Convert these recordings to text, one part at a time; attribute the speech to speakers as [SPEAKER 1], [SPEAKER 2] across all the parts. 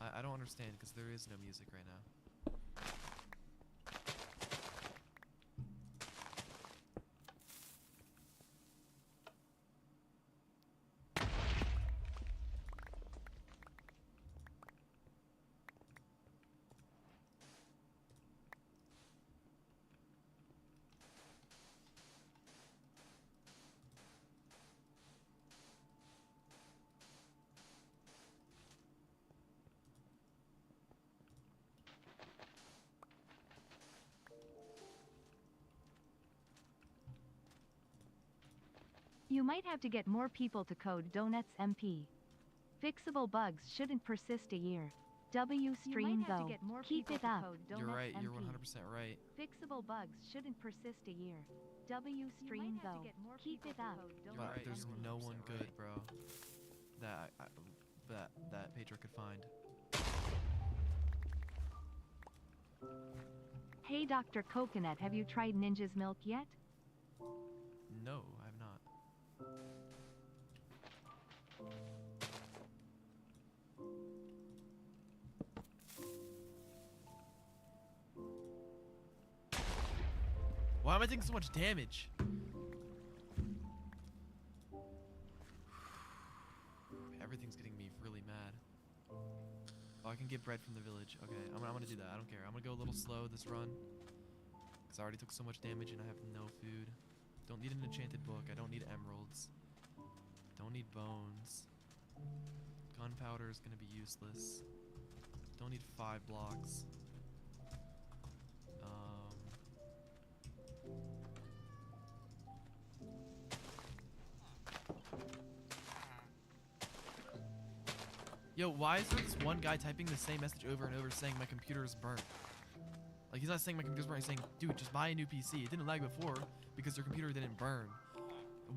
[SPEAKER 1] I don't understand because there is no music right now.
[SPEAKER 2] You might have to get more people to code Donuts MP. Fixable bugs shouldn't persist a year. W stream though. Keep it up.
[SPEAKER 1] You're right. You're 100% right.
[SPEAKER 2] Fixable bugs shouldn't persist a year. W stream though. Keep it up.
[SPEAKER 1] But there's no one good, bro. That Pedro could find.
[SPEAKER 2] Hey Dr. Coconut, have you tried Ninja's milk yet?
[SPEAKER 1] No, I have not. Why am I taking so much damage? Everything's getting me really mad. Oh, I can get bread from the village. Okay, I'm gonna do that. I don't care. I'm gonna go a little slow this run. Because I already took so much damage and I have no food. Don't need an enchanted book. I don't need emeralds. Don't need bones. Gunpowder is gonna be useless. Don't need 5 blocks. Yo, why is there this one guy typing the same message over and over saying my computer is burnt? Like, he's not saying my computer's burnt, he's saying, dude, just buy a new PC. It didn't lag before because your computer didn't burn.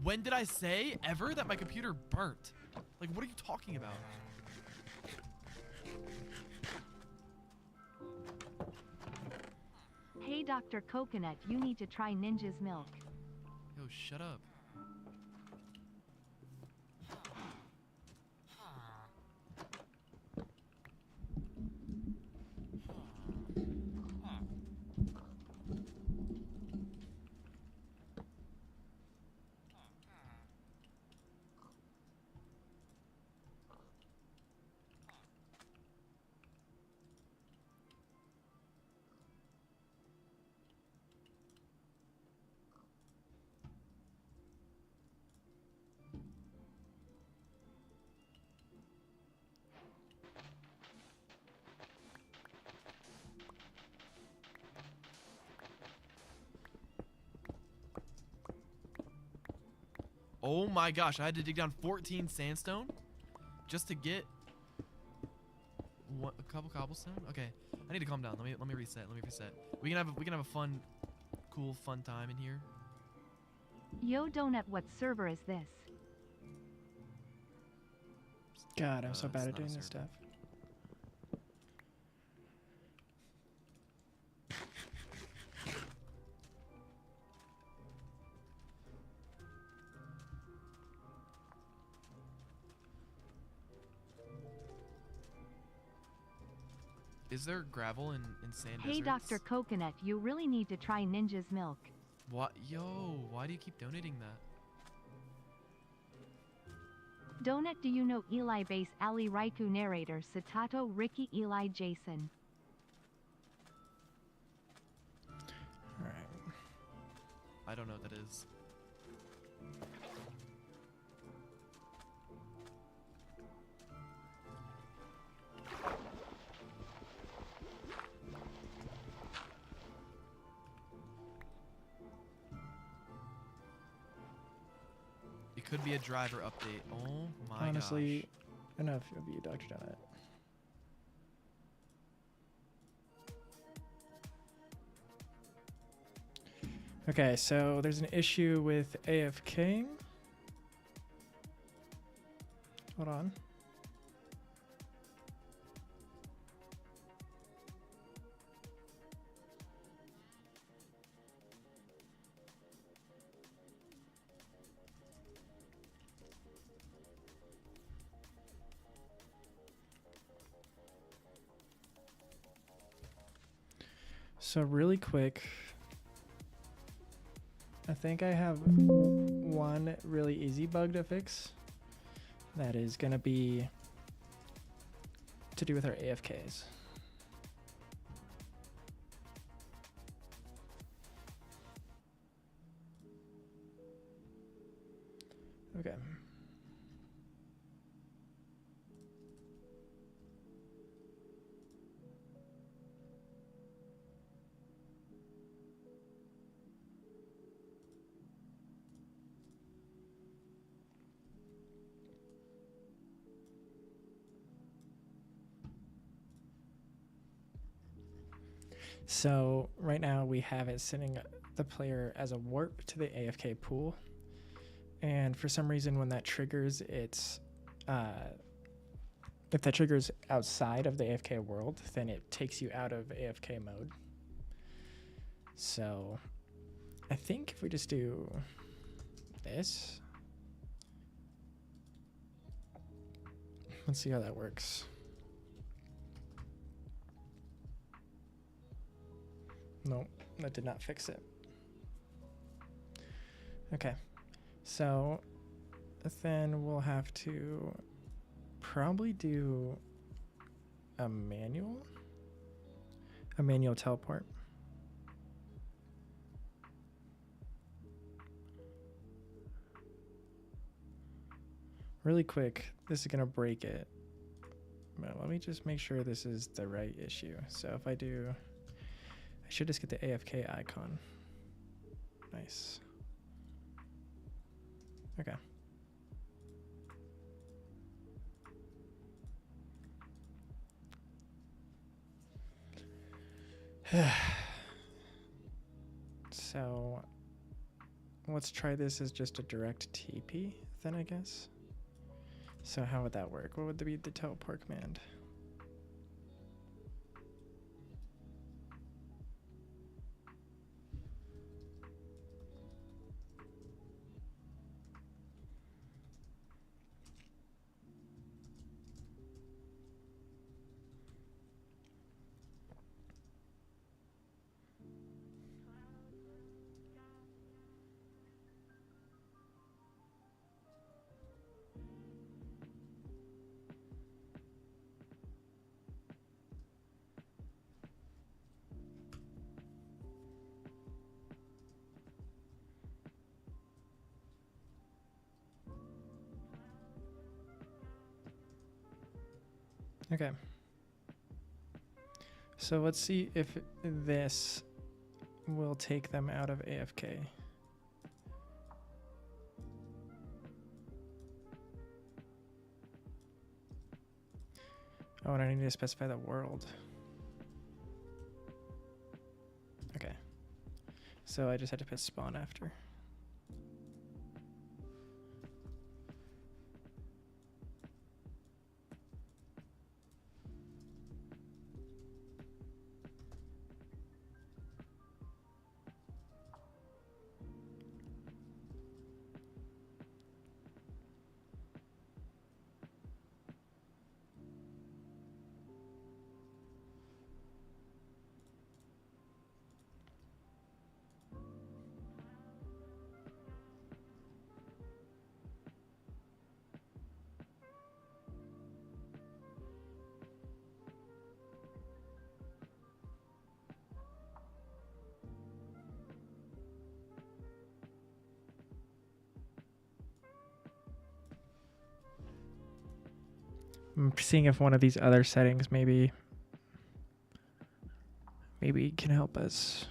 [SPEAKER 1] When did I say ever that my computer burnt? Like, what are you talking about?
[SPEAKER 2] Hey Dr. Coconut, you need to try Ninja's milk.
[SPEAKER 1] Yo, shut up. Oh my gosh, I had to dig down 14 sandstone just to get a couple cobblestone. Okay, I need to calm down. Let me reset. Let me reset. We can have a fun, cool, fun time in here.
[SPEAKER 2] Yo Donut, what server is this?
[SPEAKER 3] God, I'm so bad
[SPEAKER 1] It's
[SPEAKER 3] at
[SPEAKER 1] not a
[SPEAKER 3] doing this
[SPEAKER 1] server.
[SPEAKER 3] stuff.
[SPEAKER 1] Is there gravel in sand
[SPEAKER 2] Hey
[SPEAKER 1] deserts?
[SPEAKER 2] Dr. Coconut, you really need to try Ninja's milk.
[SPEAKER 1] What? Yo, why do you keep donating that?
[SPEAKER 2] Donut, do you know Eli Base Ali Raiku narrator Satato Ricky Eli Jason?
[SPEAKER 3] Alright.
[SPEAKER 1] I don't know what that is. It could be a driver update. Oh my
[SPEAKER 3] Honestly,
[SPEAKER 1] gosh.
[SPEAKER 3] enough of you, Dr. Donut. Okay, so there's an issue with AFKing. Hold on. So really quick, I think I have one really easy bug to fix. That is going to be to do with our AFKs. Okay. So right now we have it sending the player as a warp to the AFK pool. And for some reason when that triggers, it's if that triggers outside of the AFK world, then it takes you out of AFK mode. So I think if we just do this, let's see how that works. Nope, that did not fix it. Okay, so then we'll have to probably do a manual teleport. Really quick, this is gonna break it. But let me just make sure this is the right issue. So if I do, I should just get the AFK icon. Nice. Okay. So let's try this as just a direct TP then, I guess. So how would that work? What would be the teleport command? Okay. So let's see if this will take them out of AFK. Oh, and I need to specify the world. Okay. So I just had to put spawn after. I'm seeing if one of these other settings maybe can help us.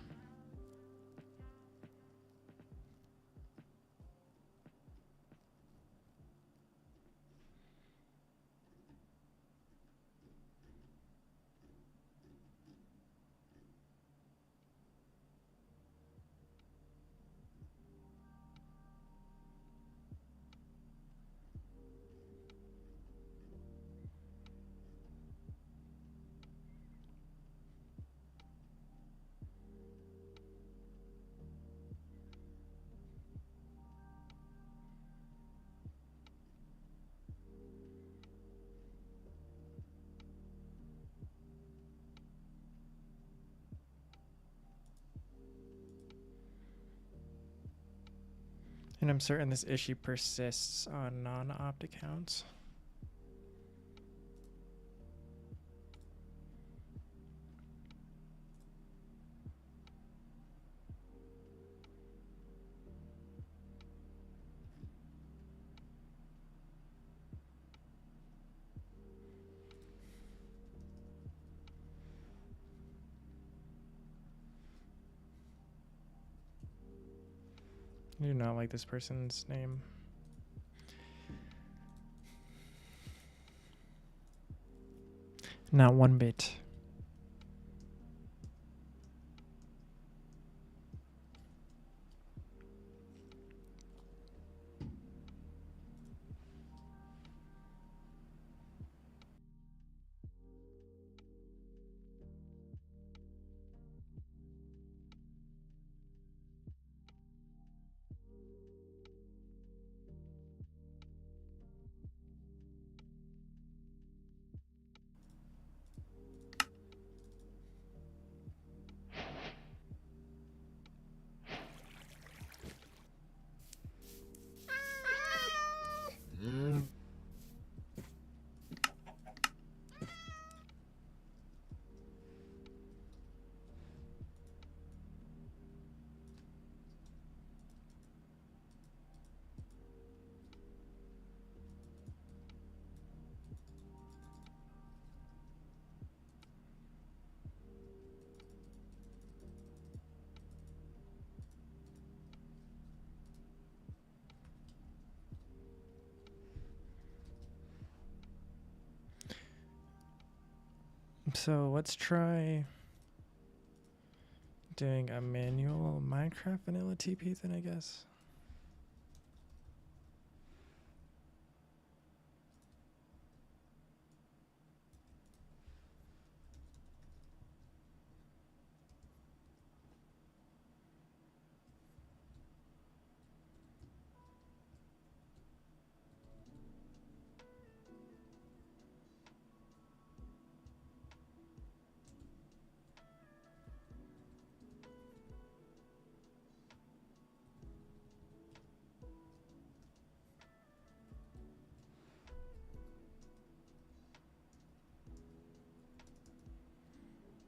[SPEAKER 3] And I'm certain this issue persists on non-opt accounts. I do not like this person's name. Not one bit. So let's try doing a manual Minecraft vanilla TP then, I guess.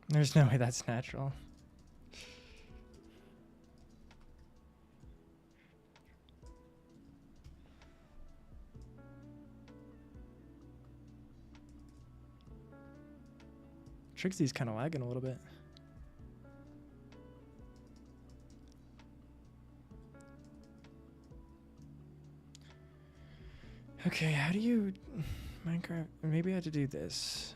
[SPEAKER 3] There's no way that's natural. Trixie's kind of lagging a little bit. Okay, how do you Minecraft? Maybe I have to do this.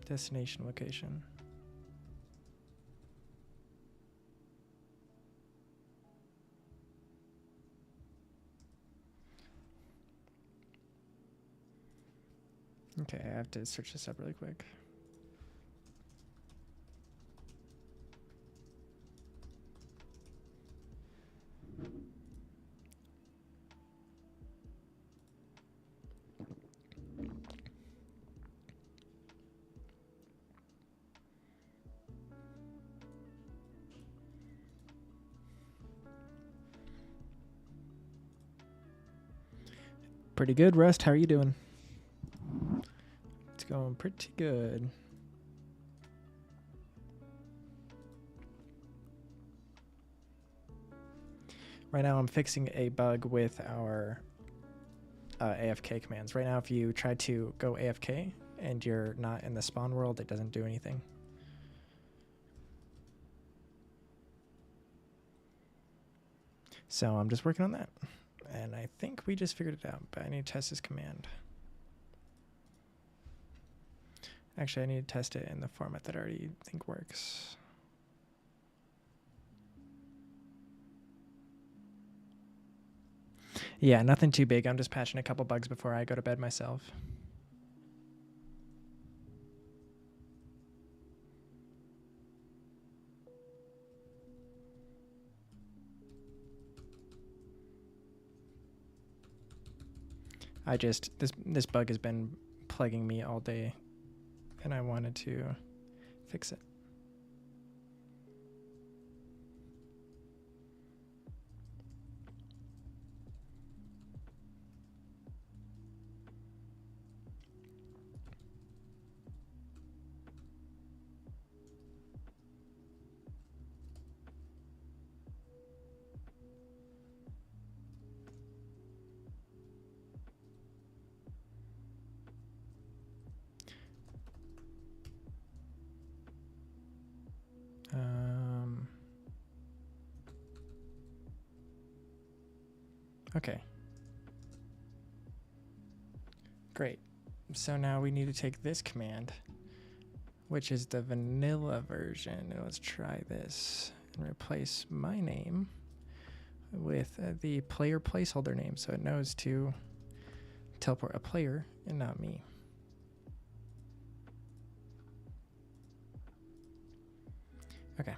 [SPEAKER 3] Destination location. Okay, I have to search this up really quick. Pretty good, Rust. How are you doing? It's going pretty good. Right now I'm fixing a bug with our AFK commands. Right now if you try to go AFK and you're not in the spawn world, it doesn't do anything. So I'm just working on that. And I think we just figured it out, but I need to test this command. Actually, I need to test it in the format that I already think works. Yeah, nothing too big. I'm just patching a couple bugs before I go to bed myself. This bug has been plaguing me all day, and I wanted to fix it. Okay. Great. So now we need to take this command, which is the vanilla version, and let's try this and replace my name with the player placeholder name, so it knows to teleport a player and not me. Okay.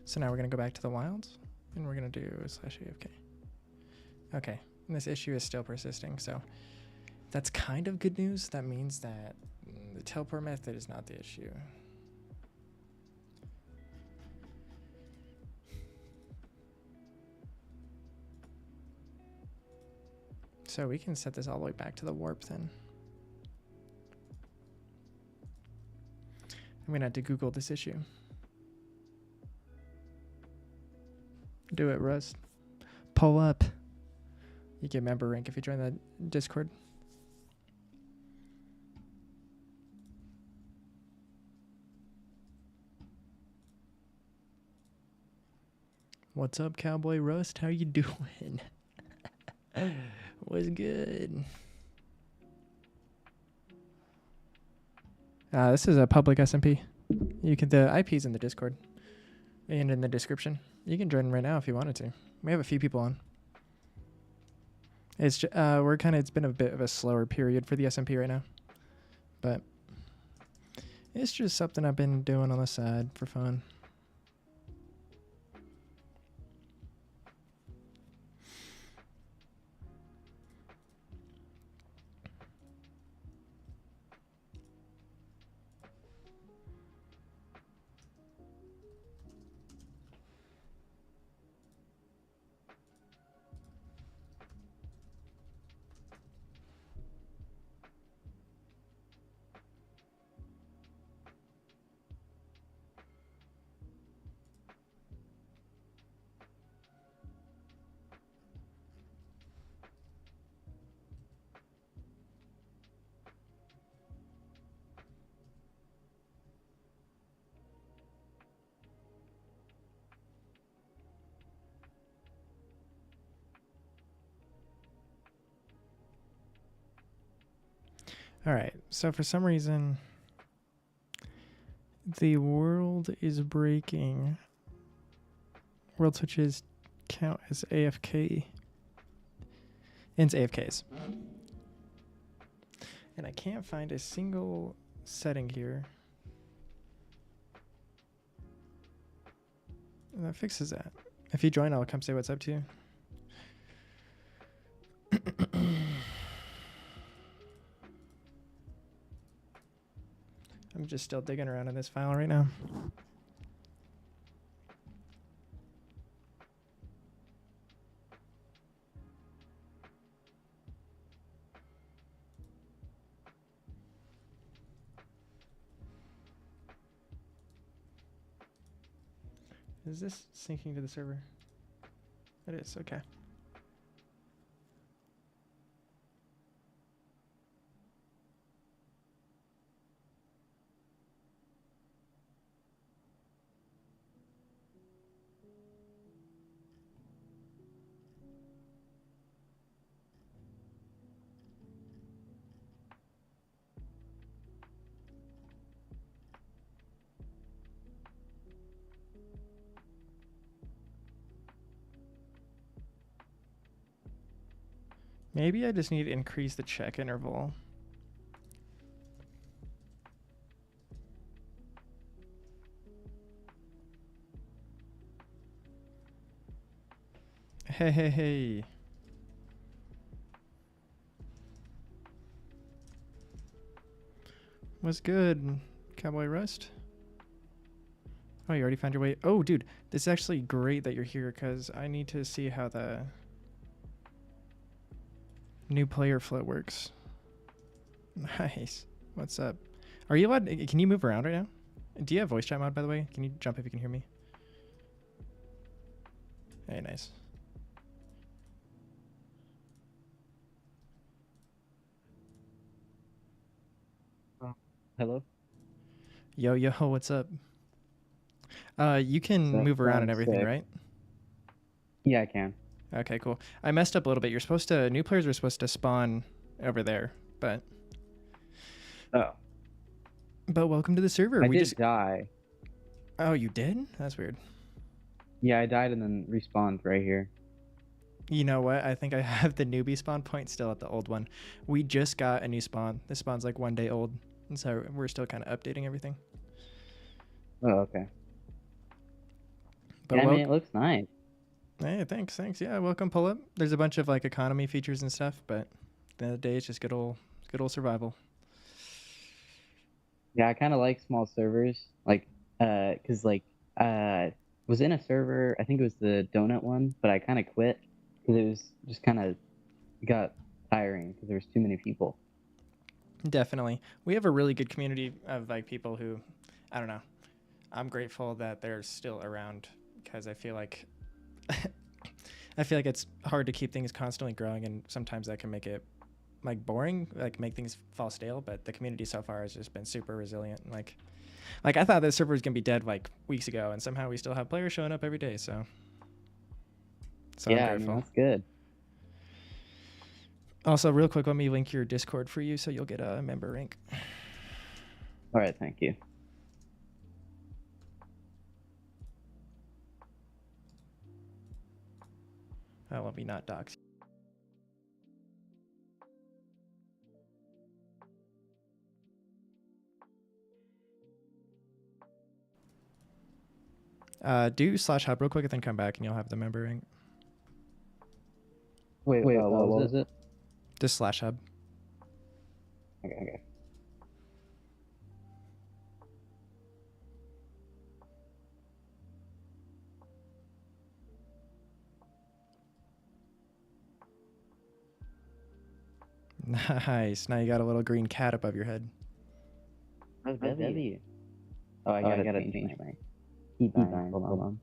[SPEAKER 3] So now we're going to go back to the wilds, and we're going to do /AFK. Okay, and this issue is still persisting, so that's kind of good news. That means that the teleport method is not the issue. So we can set this all the way back to the warp then. I'm gonna have to Google this issue. Do it, Rust. Pull up. You get member rank if you join the Discord. What's up, Cowboy Rust? How you doing? What's good? This is a public SMP. You can the IP's in the Discord and in the description. You can join right now if you wanted to. We have a few people on. It's it's been a bit of a slower period for the SMP right now, but it's just something I've been doing on the side for fun. All right, so for some reason, the world is breaking. World switches count as AFK. Ends AFKs. And I can't find a single setting here that fixes that. If you join, I'll come say what's up to you. I'm just still digging around in this file right now. Is this syncing to the server? It is, okay. Maybe I just need to increase the check interval. Hey. What's good, Cowboy Rust? Oh, you already found your way. Oh, dude, this is actually great that you're here because I need to see how the new player flow works. Nice. What's up? Are you allowed? Can you move around right now? Do you have voice chat mod, by the way? Can you jump if you can hear me? Hey, nice.
[SPEAKER 4] Hello?
[SPEAKER 3] Yo, yo, what's up? You can
[SPEAKER 4] That
[SPEAKER 3] move around and
[SPEAKER 4] sounds
[SPEAKER 3] everything,
[SPEAKER 4] sick.
[SPEAKER 3] right?
[SPEAKER 4] Yeah, I can.
[SPEAKER 3] Okay, cool. I messed up a little bit. You're supposed to, new players are supposed to spawn over there, but
[SPEAKER 4] Oh,
[SPEAKER 3] welcome to the server.
[SPEAKER 4] I
[SPEAKER 3] We
[SPEAKER 4] did
[SPEAKER 3] just,
[SPEAKER 4] die.
[SPEAKER 3] oh, you did? That's weird.
[SPEAKER 4] Yeah, I died and then respawned right here.
[SPEAKER 3] You know what? I think I have the newbie spawn point still at the old one. We just got a new spawn. This spawn's like 1 day old, and so we're still kind of updating everything.
[SPEAKER 4] Oh, okay.
[SPEAKER 3] But
[SPEAKER 4] Yeah, I
[SPEAKER 3] wel-
[SPEAKER 4] mean, it looks nice.
[SPEAKER 3] hey, thanks. Yeah, welcome, pull up. There's a bunch of like economy features and stuff, but at the end of the day, it's just good old survival.
[SPEAKER 4] Yeah, I kind of like small servers, like, cause like, was in a server. I think it was the donut one, but I kind of quit because it was just kind of got tiring because there was too many people.
[SPEAKER 3] Definitely. We have a really good community of like people who, I don't know. I'm grateful that they're still around because I feel like it's hard to keep things constantly growing, and sometimes that can make it like boring, like make things fall stale, but the community so far has just been super resilient. Like I thought this server was going to be dead like weeks ago, and somehow we still have players showing up every day, so I'm
[SPEAKER 4] Yeah, I mean,
[SPEAKER 3] grateful.
[SPEAKER 4] that's good.
[SPEAKER 3] Also, real quick, let me link your Discord for you so you'll get a member rank.
[SPEAKER 4] All right, thank you.
[SPEAKER 3] I will be not doxed. Do /hub real quick and then come back and you'll have the member rank.
[SPEAKER 4] Wait, what was it?
[SPEAKER 3] Just /hub.
[SPEAKER 4] Okay.
[SPEAKER 3] Nice. Now you got a little green cat above your head.
[SPEAKER 4] Oh, W. Oh, I gotta change my keybind. Hold on.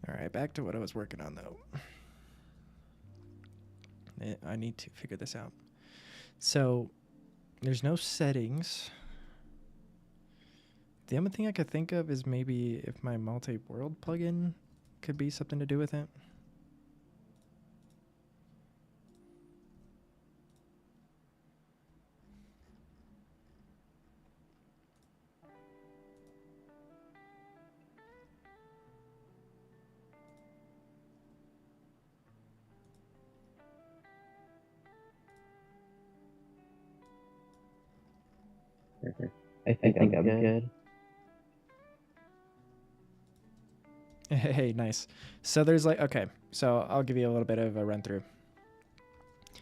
[SPEAKER 3] All right, back to what I was working on though. I need to figure this out. So there's no settings. The only thing I could think of is maybe if my multi-world plugin could be something to do with it.
[SPEAKER 4] I think I'm good.
[SPEAKER 3] Hey, nice. So there's like, okay, so I'll give you a little bit of a run through.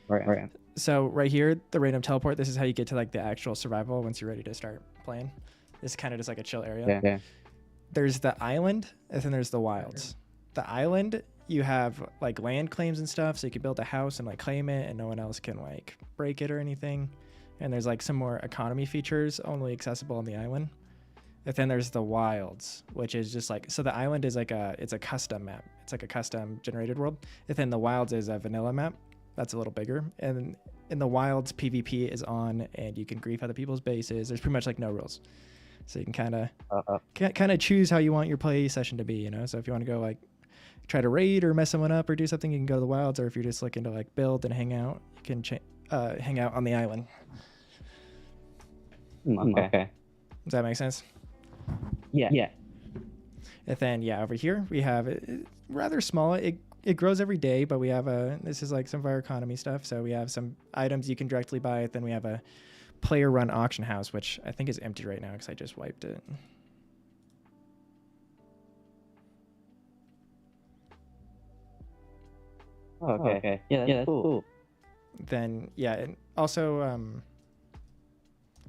[SPEAKER 4] Right.
[SPEAKER 3] So right here, the random teleport, this is how you get to like the actual survival once you're ready to start playing. This is kind of just like a chill area.
[SPEAKER 4] Yeah.
[SPEAKER 3] There's the island, and then there's the wilds. The island, you have like land claims and stuff, so you can build a house and like claim it, and no one else can like break it or anything. And there's like some more economy features only accessible on the island. And then there's the wilds, which is just like, so the island is like it's a custom map. It's like a custom generated world. And then the wilds is a vanilla map. That's a little bigger. And in the wilds, PvP is on, and you can grief other people's bases. There's pretty much like no rules. So you can kind of choose how you want your play session to be, you know? So if you want to go like try to raid or mess someone up or do something, you can go to the wilds. Or if you're just looking to like build and hang out, you can hang out on the island.
[SPEAKER 4] Okay.
[SPEAKER 3] Does that make sense?
[SPEAKER 4] Yeah.
[SPEAKER 3] And then yeah, over here we have rather small. It grows every day, but we have this is like some of our economy stuff. So we have some items you can directly buy. Then we have a player run auction house, which I think is empty right now because I just wiped it.
[SPEAKER 4] Oh, okay. Yeah, that's cool.
[SPEAKER 3] Then yeah, and also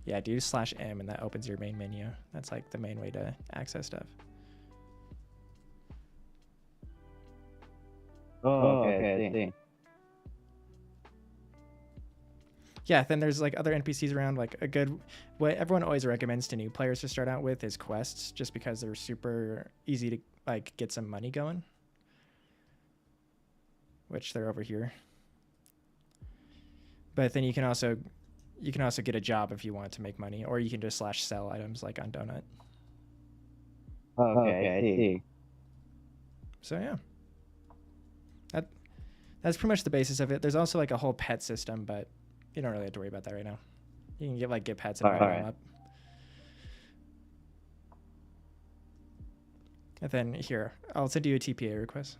[SPEAKER 3] yeah, do /M and that opens your main menu. That's like the main way to access stuff.
[SPEAKER 4] Oh, okay. I see.
[SPEAKER 3] Yeah, then there's like other NPCs around. Like what everyone always recommends to new players to start out with is quests, just because they're super easy to like get some money going. Which they're over here. But then you can also get a job if you want to make money, or you can just /sell items like on Donut.
[SPEAKER 4] Okay, I see.
[SPEAKER 3] So yeah. That's pretty much the basis of it. There's also like a whole pet system, but you don't really have to worry about that right now. You can get pets and
[SPEAKER 4] All
[SPEAKER 3] buy
[SPEAKER 4] right.
[SPEAKER 3] them up. And then here, I'll send you a TPA request.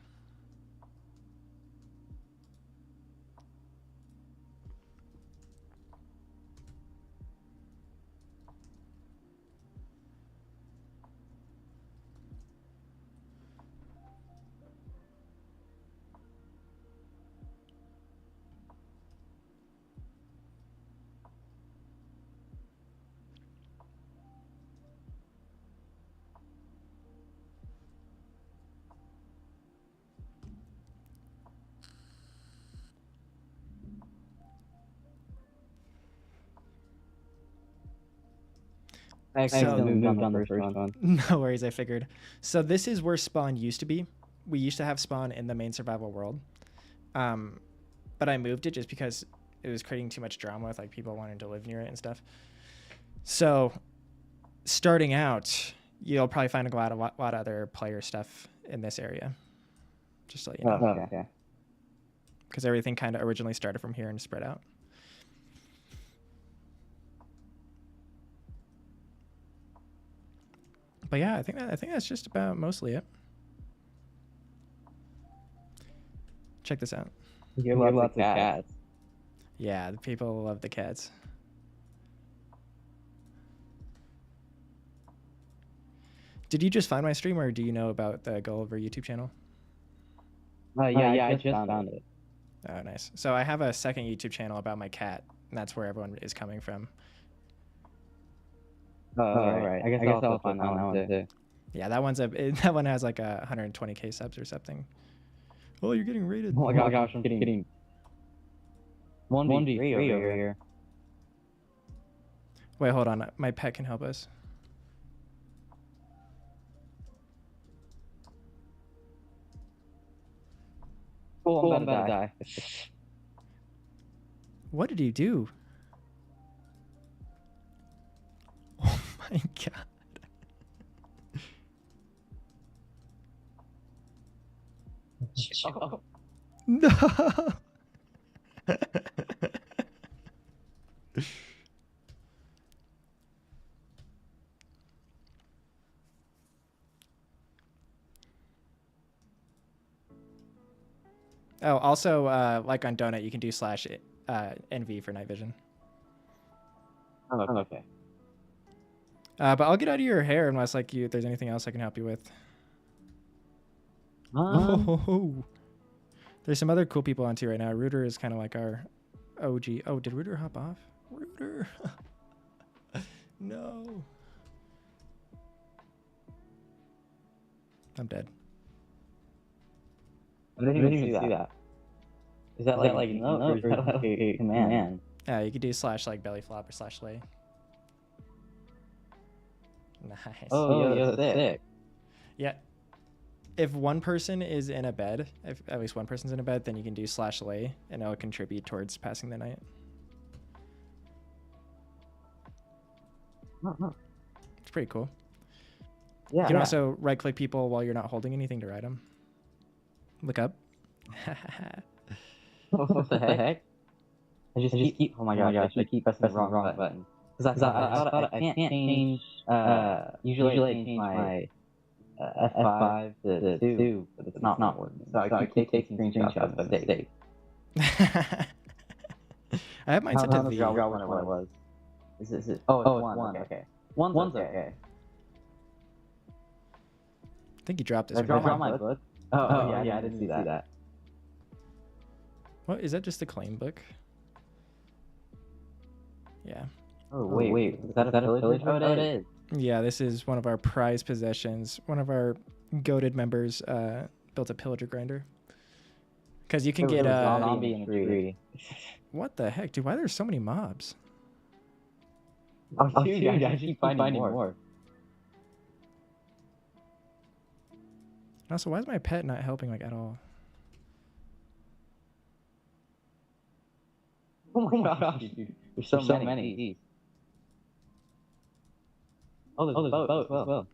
[SPEAKER 4] I accidentally moved on the first one.
[SPEAKER 3] No worries, I figured. So this is where spawn used to be. We used to have spawn in the main survival world. But I moved it just because it was creating too much drama with like people wanting to live near it and stuff. So starting out, you'll probably find a lot of other player stuff in this area. Just so you know.
[SPEAKER 4] Oh, okay.
[SPEAKER 3] Because everything kind of originally started from here and spread out. But yeah, I think that's just about mostly it. Check this out.
[SPEAKER 4] You have lots of cats.
[SPEAKER 3] Yeah, the people love the cats. Did you just find my stream, or do you know about the Gulliver YouTube channel?
[SPEAKER 4] Yeah, I just found it.
[SPEAKER 3] Oh, nice. So I have a second YouTube channel about my cat, and that's where everyone is coming from.
[SPEAKER 4] Oh, all right. I guess I'll find that one too.
[SPEAKER 3] Yeah, that one has like 120k subs or something. Oh, you're getting rated.
[SPEAKER 4] Oh my gosh, I'm getting 1v3 over here.
[SPEAKER 3] Wait, hold on. My pet can help us.
[SPEAKER 4] Oh, I'm about to die.
[SPEAKER 3] What did he do? Oh my god. No. Oh, also, like on Donut, you can do /NV for night vision.
[SPEAKER 4] Oh, okay.
[SPEAKER 3] But I'll get out of your hair unless if there's anything else I can help you with. Oh, there's some other cool people on too right now. Rooter is kind of like our OG. Oh, did Rooter hop off? Rooter. No. I'm dead.
[SPEAKER 4] I didn't even see that. Is that like no, or is that like a command?
[SPEAKER 3] Yeah, you could do /belly flop or /lay. Nice.
[SPEAKER 4] Oh, yeah, that's sick.
[SPEAKER 3] Yeah. If one person is in a bed, if at least one person's in a bed, then you can do /lay, and it'll contribute towards passing the night. It's pretty cool.
[SPEAKER 4] Yeah.
[SPEAKER 3] You can also right-click people while you're not holding anything to ride them. Look up.
[SPEAKER 4] What the heck? I just keep. Oh my gosh! I keep pressing the wrong button. Because I thought I can't change. Usually I change my F5 to 2, but it's not working. So I keep taking screenshots of mistakes.
[SPEAKER 3] I have mine set to V.
[SPEAKER 4] Which one it was. Is it? Oh, it's 1. Okay. One's okay.
[SPEAKER 3] I think you dropped this.
[SPEAKER 4] Did I draw my book? Oh yeah, I didn't see that.
[SPEAKER 3] What is that? Just a claim book? Yeah.
[SPEAKER 4] Oh wait, is that a village? Oh, it is.
[SPEAKER 3] Yeah, this is one of our prized possessions. One of our goated members built a pillager grinder. Because you can get a
[SPEAKER 4] zombie in a tree.
[SPEAKER 3] What the heck, dude? Why are there so many mobs?
[SPEAKER 4] Oh shoot, I keep finding more.
[SPEAKER 3] Also, why is my pet not helping like at all?
[SPEAKER 4] Oh my gosh, dude. There's so many. Oh, there's a boat as well.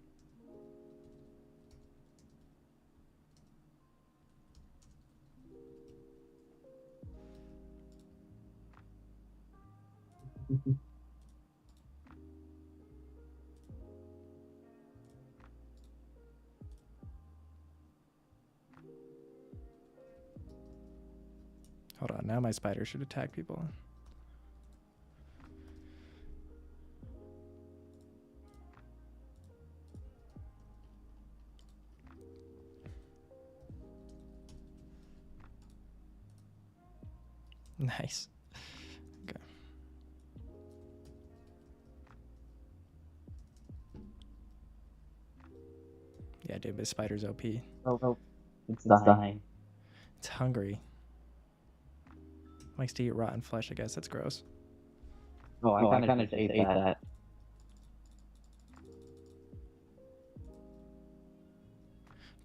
[SPEAKER 3] Hold on, now my spider should attack people. Nice. Okay. Yeah, dude, this spider's OP.
[SPEAKER 4] Oh, it's dying.
[SPEAKER 3] It's hungry. Likes to eat rotten flesh, I guess. That's gross.
[SPEAKER 4] Oh, I kind of just ate that.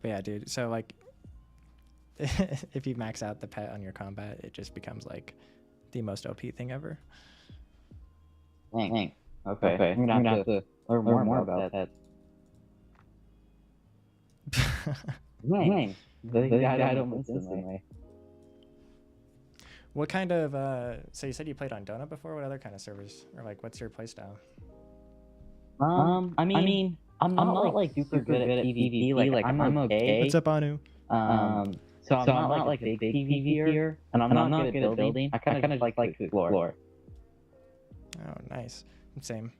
[SPEAKER 3] But yeah, dude, so like if you max out the pet on your combat, it just becomes like the most OP thing ever.
[SPEAKER 4] Dang. Okay. I'm gonna have to learn more about that. Dang. The guy don't instantly.
[SPEAKER 3] What kind of so you said you played on Donut before? What other kind of servers? Or like what's your playstyle?
[SPEAKER 4] I mean, I'm not like super good at PvP. Like I'm okay.
[SPEAKER 3] What's up, Anu?
[SPEAKER 4] So I'm not like a big PvPer, and I'm not good at building. I kind of like to explore.
[SPEAKER 3] Oh, nice. Same.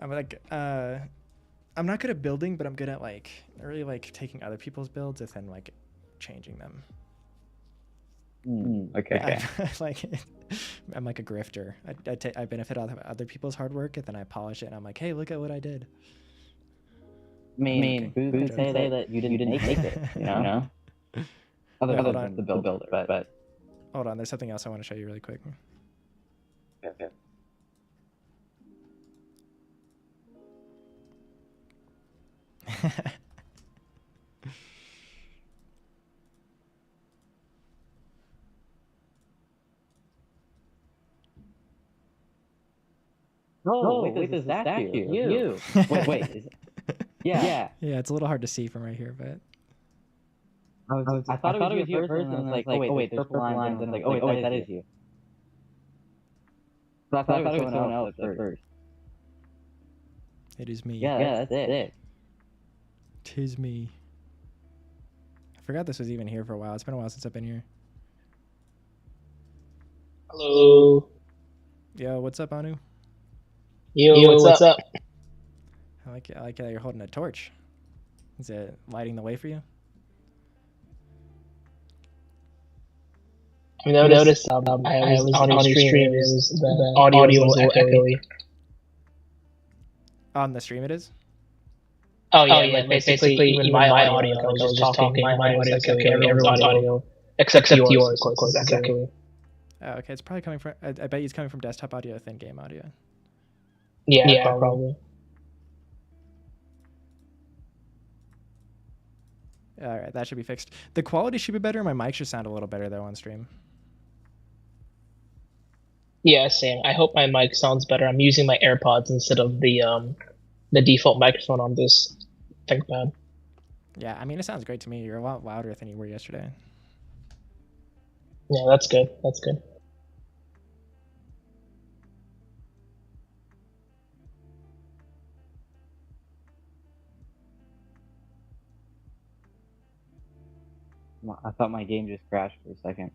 [SPEAKER 3] I'm like I'm not good at building, but I'm good at like I really like taking other people's builds and then like changing them.
[SPEAKER 4] Okay.
[SPEAKER 3] Like I'm like a grifter. I benefit out of other people's hard work and then I polish it and I'm like, hey, look at what I did.
[SPEAKER 4] I mean, who can say that you didn't make it? You know. Other than the builder, but
[SPEAKER 3] hold on, there's something else I want to show you really quick.
[SPEAKER 4] Okay. Oh, wait, there's a statue. You. Wait. Is it? Yeah.
[SPEAKER 3] Yeah, it's a little hard to see from right here, but
[SPEAKER 4] I thought it was you at first, and I was like, oh wait, there's purple lines, and like, oh wait, that is you. So I thought it was someone else at first.
[SPEAKER 3] it is me.
[SPEAKER 4] Yeah, that's it.
[SPEAKER 3] 'Tis me. I forgot this was even here for a while. It's been a while since I've been here.
[SPEAKER 5] Hello.
[SPEAKER 3] Yo, what's up, Anu?
[SPEAKER 5] Yo, what's up?
[SPEAKER 3] I like it that you're holding a torch. Is it lighting the way for you?
[SPEAKER 5] I noticed I was on your stream, the audio was a little echoey.
[SPEAKER 3] On the stream it is?
[SPEAKER 5] Oh yeah, like basically even my audio, I was just talking, my audio was echoey, everyone's audio, except yours, of course, that's echoey.
[SPEAKER 3] Oh, okay, it's probably coming from, I bet it's coming from desktop audio, thin game audio.
[SPEAKER 5] Yeah, probably.
[SPEAKER 3] Alright, that should be fixed. The quality should be better, my mic should sound a little better though on stream.
[SPEAKER 5] Yeah, same. I hope my mic sounds better. I'm using my AirPods instead of the default microphone on this ThinkPad.
[SPEAKER 3] Yeah, I mean, it sounds great to me. You're a lot louder than you were yesterday.
[SPEAKER 5] Yeah, that's good. That's good.
[SPEAKER 4] I thought my game just crashed for a second.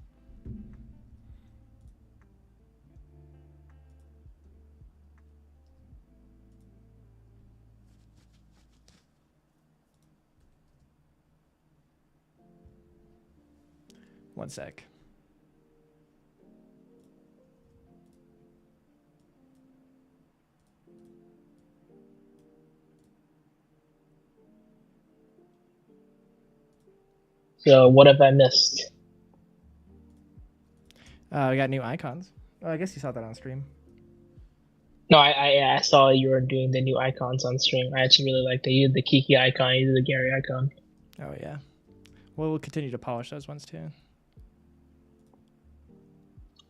[SPEAKER 3] One sec.
[SPEAKER 5] So what have I missed?
[SPEAKER 3] We got new icons. Oh, I guess you saw that on stream.
[SPEAKER 5] No, I saw you were doing the new icons on stream. I actually really liked it. You did the Kiki icon, you did the Gary icon.
[SPEAKER 3] Oh yeah. Well, we'll continue to polish those ones too.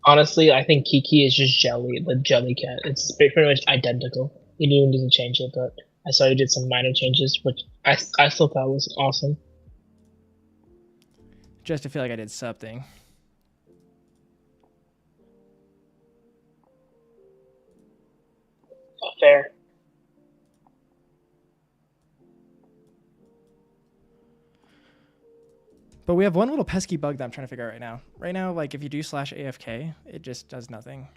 [SPEAKER 5] Honestly, I think Kiki is just Jelly, the Jelly Cat. It's pretty much identical. You didn't even need to change it, but I saw you did some minor changes, which I still thought was awesome.
[SPEAKER 3] Just to feel like I did something.
[SPEAKER 5] Fair.
[SPEAKER 3] But we have one little pesky bug that I'm trying to figure out right now. Right now, like if you do /AFK, it just does nothing.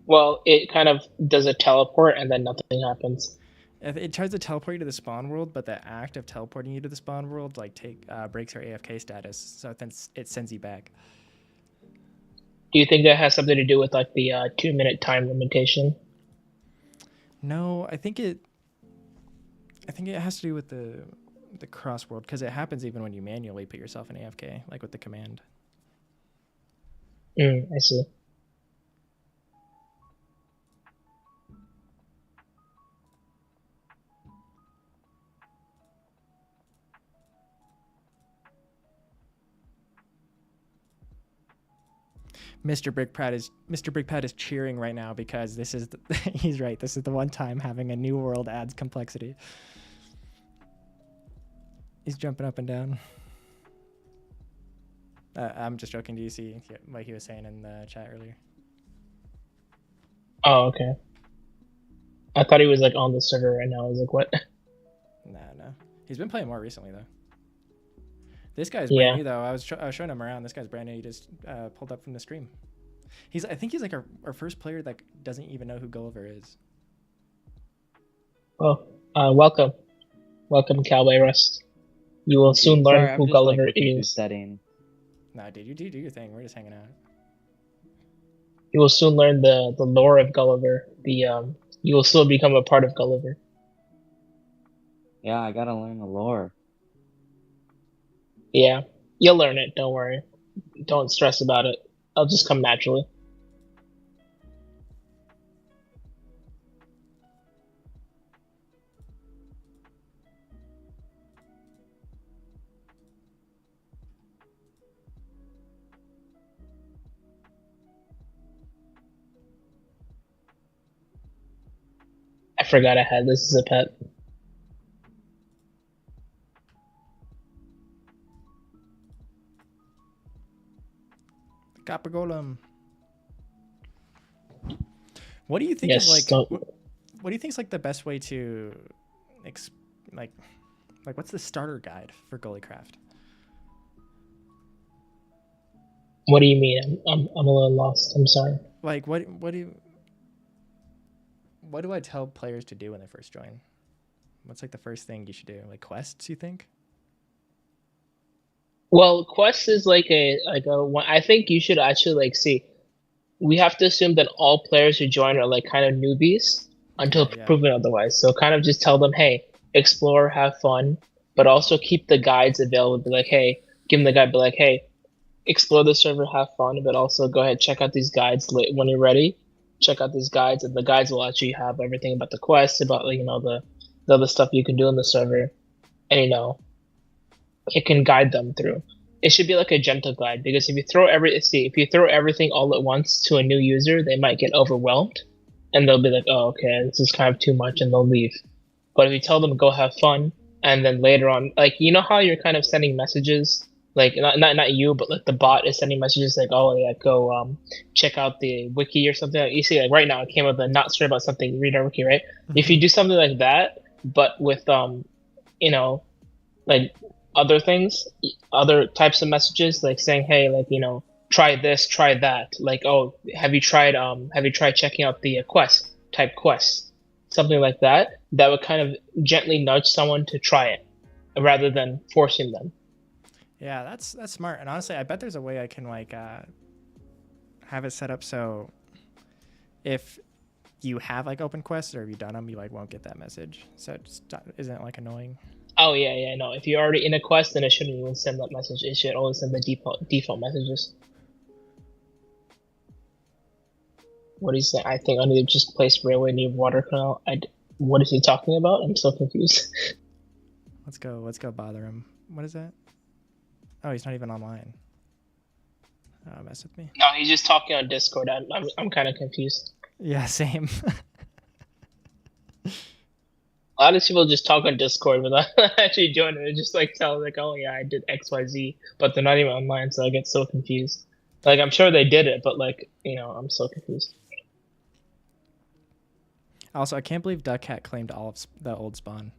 [SPEAKER 5] Well, it kind of does a teleport and then nothing happens.
[SPEAKER 3] It tries to teleport you to the spawn world, but the act of teleporting you to the spawn world like breaks your AFK status, so then it sends you back.
[SPEAKER 5] Do you think that has something to do with like the 2-minute time limitation?
[SPEAKER 3] No, I think it has to do with the cross world, because it happens even when you manually put yourself in AFK, like with the command.
[SPEAKER 5] I see.
[SPEAKER 3] Mr. Brickpad is cheering right now because this is he's right. This is the one time having a new world adds complexity. He's jumping up and down. I'm just joking. Do you see what he was saying in the chat earlier?
[SPEAKER 5] Oh, okay. I thought he was like on the server right now. I was like, what?
[SPEAKER 3] No. He's been playing more recently though. This guy's brand new though. I was showing him around. This guy's brand new. He just pulled up from the stream. I think he's like our first player that doesn't even know who Gulliver is.
[SPEAKER 5] Oh, welcome, Cowboy Rust. You will soon learn who Gulliver is.
[SPEAKER 3] Nah, dude, you do your thing. We're just hanging out.
[SPEAKER 5] You will soon learn the lore of Gulliver. You will still become a part of Gulliver.
[SPEAKER 4] Yeah, I gotta learn the lore.
[SPEAKER 5] Yeah, you'll learn it. Don't worry. Don't stress about it. It'll just come naturally. I forgot I had this as a pet.
[SPEAKER 3] Copper Golem. What do you think is like? What do you think is like the best way to, like what's the starter guide for GULLYCRAFT?
[SPEAKER 5] What do you mean? I'm a little lost. I'm sorry.
[SPEAKER 3] Like what do I tell players to do when they first join? What's like the first thing you should do? Like quests, you think?
[SPEAKER 5] Well, quests is like a I think you should actually like see. We have to assume that all players who join are like kind of newbies until proven otherwise. So kind of just tell them, hey, explore, have fun, but also keep the guides available. Be like, hey, give them the guide. Be like, hey, explore the server, have fun, but also go ahead, check out these guides when you're ready. Check out these guides, and the guides will actually have everything about the quests, about like, the other stuff you can do in the server, and it can guide them through. It should be like a gentle guide, because if you throw everything all at once to a new user, they might get overwhelmed, and they'll be like, oh, okay, this is kind of too much, and they'll leave. But if you tell them go have fun, and then later on, like, you know how you're kind of sending messages, like not you, but like the bot is sending messages like, oh yeah, go check out the wiki or something. Like, you see, like right now it came up with a not sure about something, read our wiki, right? Mm-hmm. If you do something like that, but with like other things, other types of messages, like saying, hey, like, try this, try that. Like, oh, have you tried checking out the quests, something like that. That would kind of gently nudge someone to try it, rather than forcing them.
[SPEAKER 3] Yeah, that's smart. And honestly, I bet there's a way I can like have it set up so if you have like open quests or if you've done them, you like won't get that message. So it just isn't like annoying.
[SPEAKER 5] Oh yeah, no. If you're already in a quest, then it shouldn't even send that message. It should only send the default messages. What is that? I think I need to just place railway near water canal. What is he talking about? I'm so confused.
[SPEAKER 3] Let's go bother him. What is that? Oh, he's not even online. Oh, mess with me.
[SPEAKER 5] No, he's just talking on Discord. I'm kind of confused.
[SPEAKER 3] Yeah, same.
[SPEAKER 5] A lot of people just talk on Discord without actually joining. They just like tell like, oh yeah, I did XYZ, but they're not even online, so I get so confused. Like I'm sure they did it, but like I'm so confused.
[SPEAKER 3] Also, I can't believe Duck Hat claimed all of the old spawn.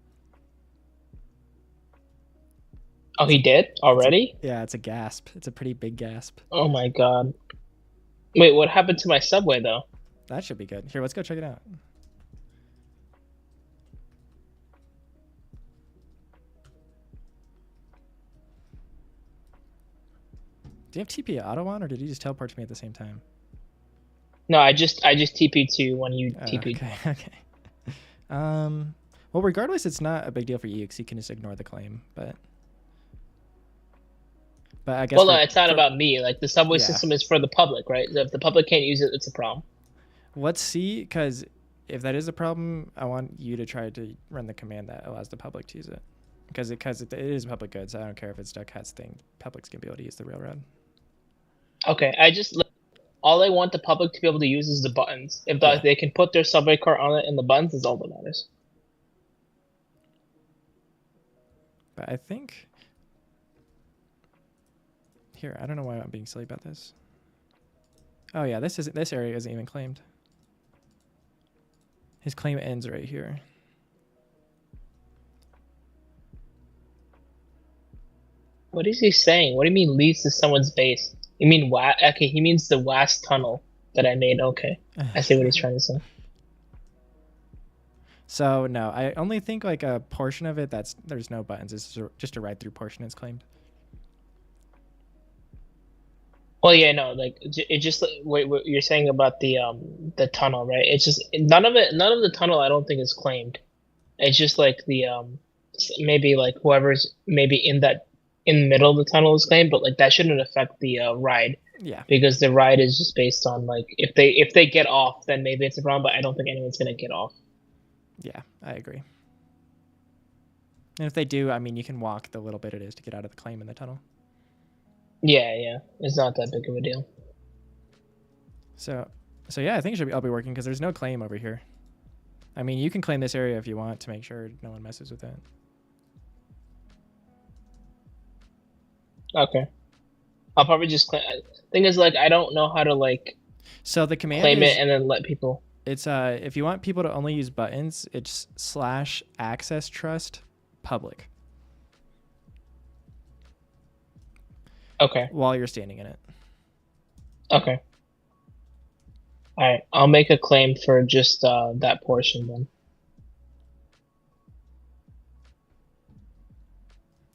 [SPEAKER 5] Oh, he did already?
[SPEAKER 3] Yeah, it's a gasp. It's a pretty big gasp.
[SPEAKER 5] Oh my god. Wait, what happened to my subway though?
[SPEAKER 3] That should be good. Here, let's go check it out. Do you have TP auto on, or did you just teleport to me at the same time?
[SPEAKER 5] No, I just TP'd to you when you TP'd.
[SPEAKER 3] Okay. Well, regardless, it's not a big deal for you because you can just ignore the claim, but I guess.
[SPEAKER 5] Well, no, it's not about me. Like the subway system is for the public, right? So if the public can't use it, it's a problem.
[SPEAKER 3] Let's see, because if that is a problem, I want you to try to run the command that allows the public to use it, because it is public goods. I don't care if it's Duck Hat's thing. Public's gonna be able to use the railroad.
[SPEAKER 5] Okay, all I want the public to be able to use is the buttons. If they can put their subway cart on it and the buttons, is all that matters.
[SPEAKER 3] But I think here, I don't know why I'm being silly about this. Oh yeah, this area isn't even claimed. His claim ends right here.
[SPEAKER 5] What is he saying? What do you mean leads to someone's base? You mean okay, he means the WAS tunnel that I made. Okay, I see what he's trying to say.
[SPEAKER 3] So no, I only think like a portion of it there's no buttons. It's just a ride through portion is claimed.
[SPEAKER 5] Well, yeah, no, like it just what you're saying about the tunnel, right? It's just none of the tunnel I don't think is claimed. It's just like the maybe like whoever's maybe in the middle of the tunnel is claimed, but like that shouldn't affect the ride. Yeah. Because the ride is just based on like if they get off, then maybe it's a problem, but I don't think anyone's gonna get off.
[SPEAKER 3] Yeah, I agree. And if they do, I mean, you can walk the little bit it is to get out of the claim in the tunnel.
[SPEAKER 5] Yeah, it's not that big of a deal.
[SPEAKER 3] So yeah, I think it should all be working because there's no claim over here. I mean, you can claim this area if you want to make sure no one messes with it.
[SPEAKER 5] Okay. I'll probably just claim. Thing is, like, I don't know how to like.
[SPEAKER 3] So the command
[SPEAKER 5] claim it and then let people.
[SPEAKER 3] It's if you want people to only use buttons, it's /access trust public.
[SPEAKER 5] Okay.
[SPEAKER 3] While you're standing in it.
[SPEAKER 5] Okay. All right, I'll make a claim for just that portion then.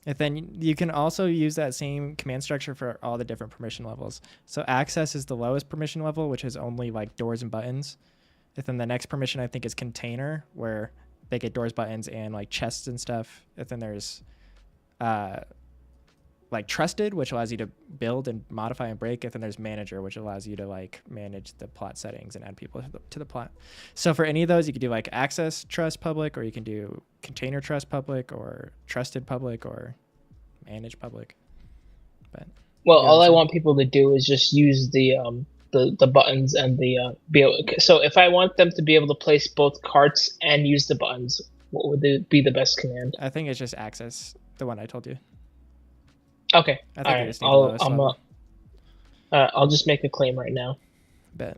[SPEAKER 3] And then you can also use that same command structure for all the different permission levels. So access is the lowest permission level, which is only like doors and buttons. And then the next permission I think is container, where they get doors, buttons, and like chests and stuff. And then there's like trusted, which allows you to build and modify and break. And then there's manager, which allows you to like manage the plot settings and add people to the plot. So for any of those, you could do like access trust public, or you can do container trust public, or trusted public, or manage public. But
[SPEAKER 5] well, all I want people to do is just use the buttons and the so if I want them to be able to place both carts and use the buttons, what would be the best command?
[SPEAKER 3] I think it's just access, the one I told you.
[SPEAKER 5] Okay.
[SPEAKER 3] I think
[SPEAKER 5] I'll just make a claim right now.
[SPEAKER 3] Bet.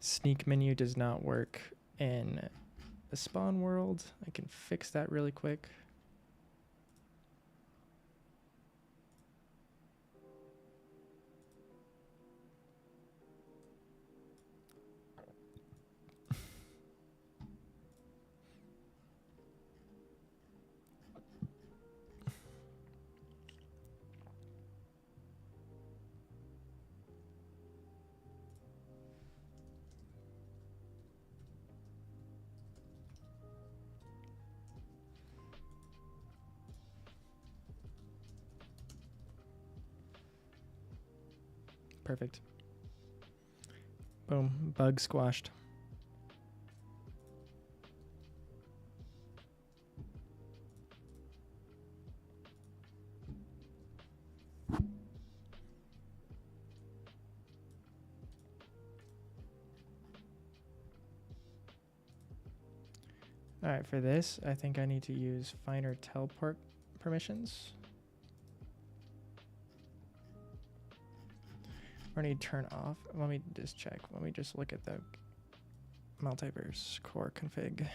[SPEAKER 3] sneak menu does not work in the spawn world. I can fix that really quick. Perfect. Boom, bug squashed. All right, for this, I think I need to use finer teleport permissions. Or I need to turn off. Let me just check. Let me just look at the multiverse core config.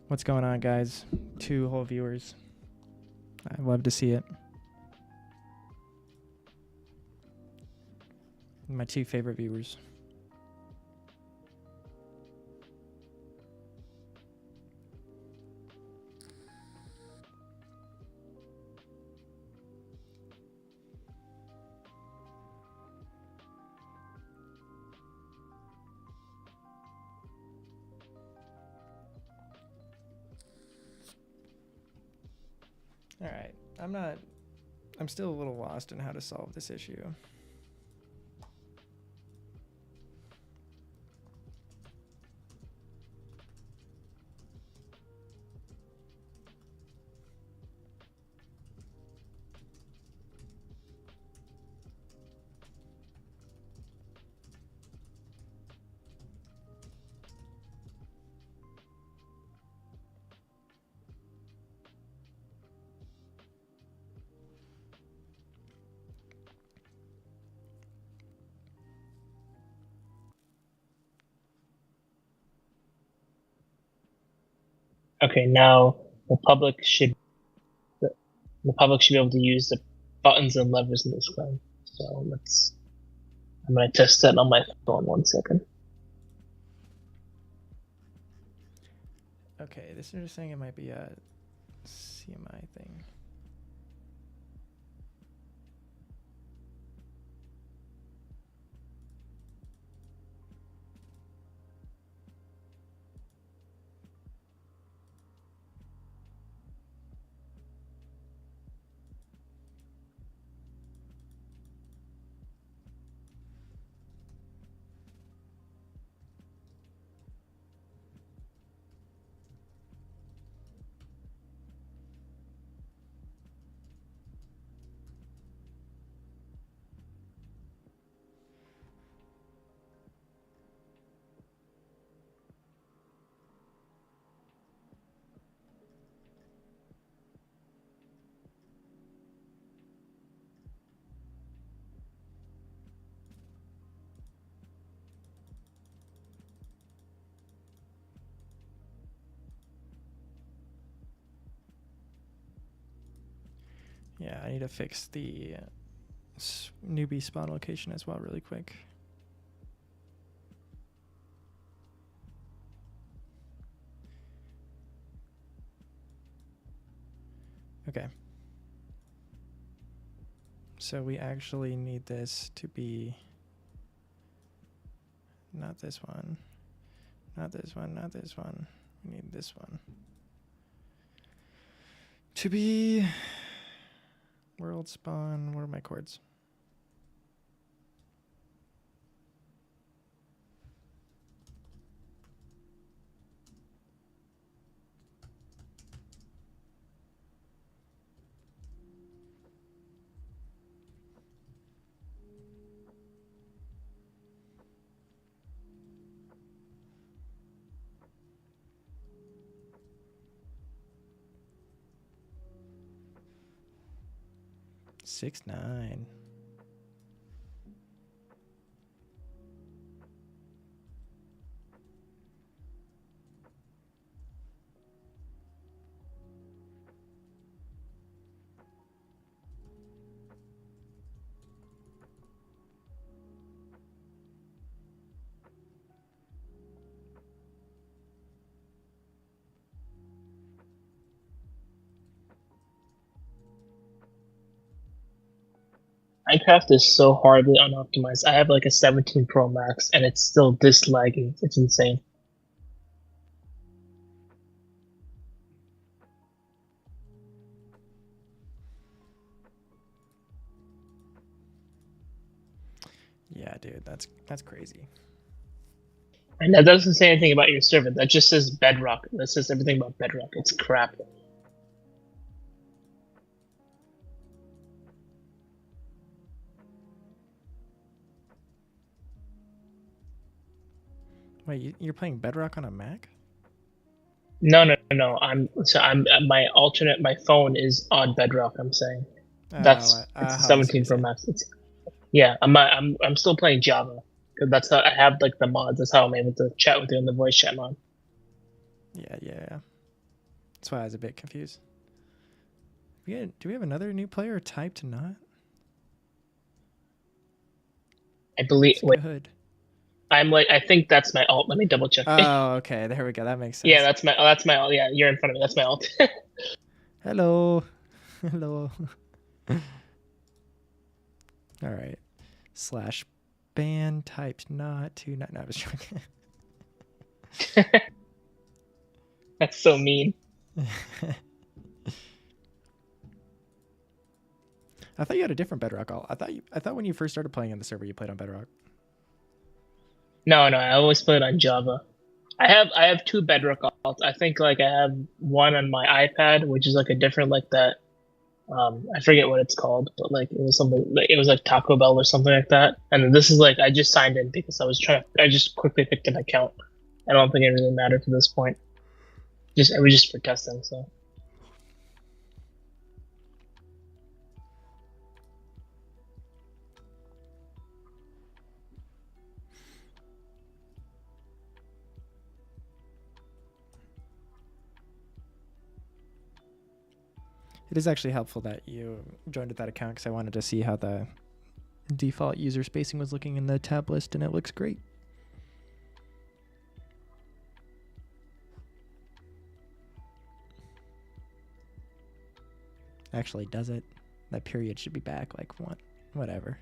[SPEAKER 3] What's going on, guys? 2 whole viewers. I'd love to see it. My 2 favorite viewers. All right, I'm still a little lost in how to solve this issue.
[SPEAKER 5] Okay, now the public should be able to use the buttons and levers in this game. So I'm gonna test that on my phone 1 second.
[SPEAKER 3] Okay, this is just saying it might be a CMI thing. Yeah, I need to fix the newbie spawn location as well really quick. Okay. So we actually need this to be not this one, not this one, not this one. We need this one to be world spawn. Where are my chords? 6'9".
[SPEAKER 5] Minecraft is so horribly unoptimized. I have like a 17 Pro Max and it's still this laggy. It's insane.
[SPEAKER 3] Yeah, dude, that's crazy.
[SPEAKER 5] And that doesn't say anything about your server. That just says Bedrock. That says everything about Bedrock. It's crap.
[SPEAKER 3] Wait, you're playing Bedrock on a Mac?
[SPEAKER 5] No. I'm my alternate. My phone is on Bedrock. I'm saying that's it's a 17 Pro Max. Yeah, I'm still playing Java because that's how I have like the mods. That's how I'm able to chat with you in the voice chat mod.
[SPEAKER 3] Yeah. That's why I was a bit confused. Do we have another new player typed not?
[SPEAKER 5] I believe. Wait,
[SPEAKER 3] Good.
[SPEAKER 5] I think that's my alt. Let me double check.
[SPEAKER 3] Oh, okay. There we go. That makes sense.
[SPEAKER 5] Yeah, that's my alt. Yeah, you're in front of me. That's my alt.
[SPEAKER 3] Hello. All right. /ban typed not to not. No, I was joking.
[SPEAKER 5] That's so mean.
[SPEAKER 3] I thought you had a different Bedrock alt. I thought when you first started playing on the server, you played on Bedrock.
[SPEAKER 5] No, I always played on Java. I have two Bedrock alts. I think like I have one on my iPad, which is like a different like that. I forget what it's called, but like it was something. It was like Taco Bell or something like that. And then this is like I just signed in because I just quickly picked an account. I don't think it really mattered to this point. It was just for testing. So.
[SPEAKER 3] It is actually helpful that you joined with that account because I wanted to see how the default user spacing was looking in the tab list, and it looks great. Actually, does it? That period should be back like one. Whatever.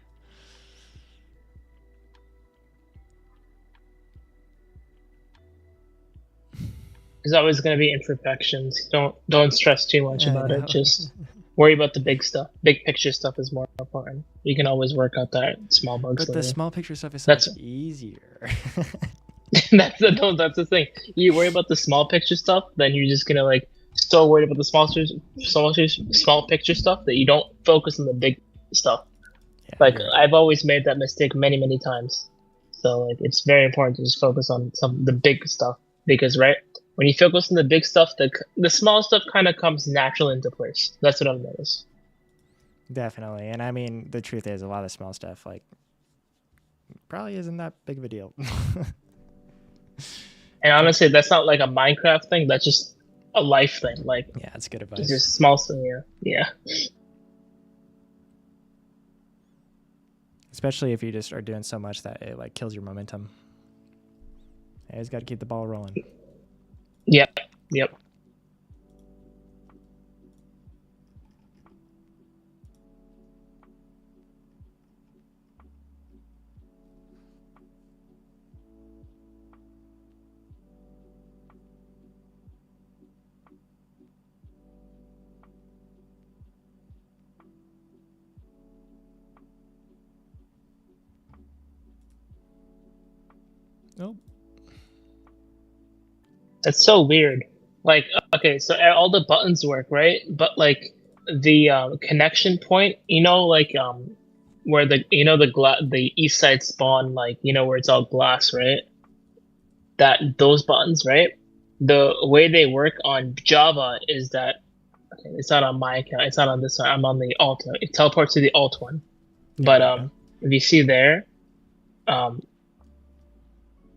[SPEAKER 5] There's always going to be imperfections. Don't stress too much about it. Just worry about the big stuff. Big picture stuff is more important. You can always work out that small bugs.
[SPEAKER 3] But the small picture stuff is so much easier.
[SPEAKER 5] That's the thing. You worry about the small picture stuff, then you're just gonna like so worried about the small picture stuff that you don't focus on the big stuff. Yeah, like I've always made that mistake many times. So like it's very important to just focus on the big stuff because when you focus on the big stuff, the small stuff kind of comes naturally into place. That's what I've noticed.
[SPEAKER 3] Definitely. And I mean, the truth is a lot of small stuff like probably isn't that big of a deal.
[SPEAKER 5] And honestly, that's not like a Minecraft thing. That's just a life thing. Like
[SPEAKER 3] yeah, that's good advice.
[SPEAKER 5] It's just small stuff. Yeah.
[SPEAKER 3] Especially if you just are doing so much that it like kills your momentum. You just got to keep the ball rolling.
[SPEAKER 5] Yep.
[SPEAKER 3] Nope.
[SPEAKER 5] That's so weird. Like, okay, so all the buttons work, right? But like the connection point, like where the east side spawn, like where it's all glass, right? Those buttons, right? The way they work on Java is that Okay, it's not on my account. It's not on this one. I'm on the alt. It teleports to the alt one.
[SPEAKER 3] Yeah,
[SPEAKER 5] But
[SPEAKER 3] yeah.
[SPEAKER 5] if you see there,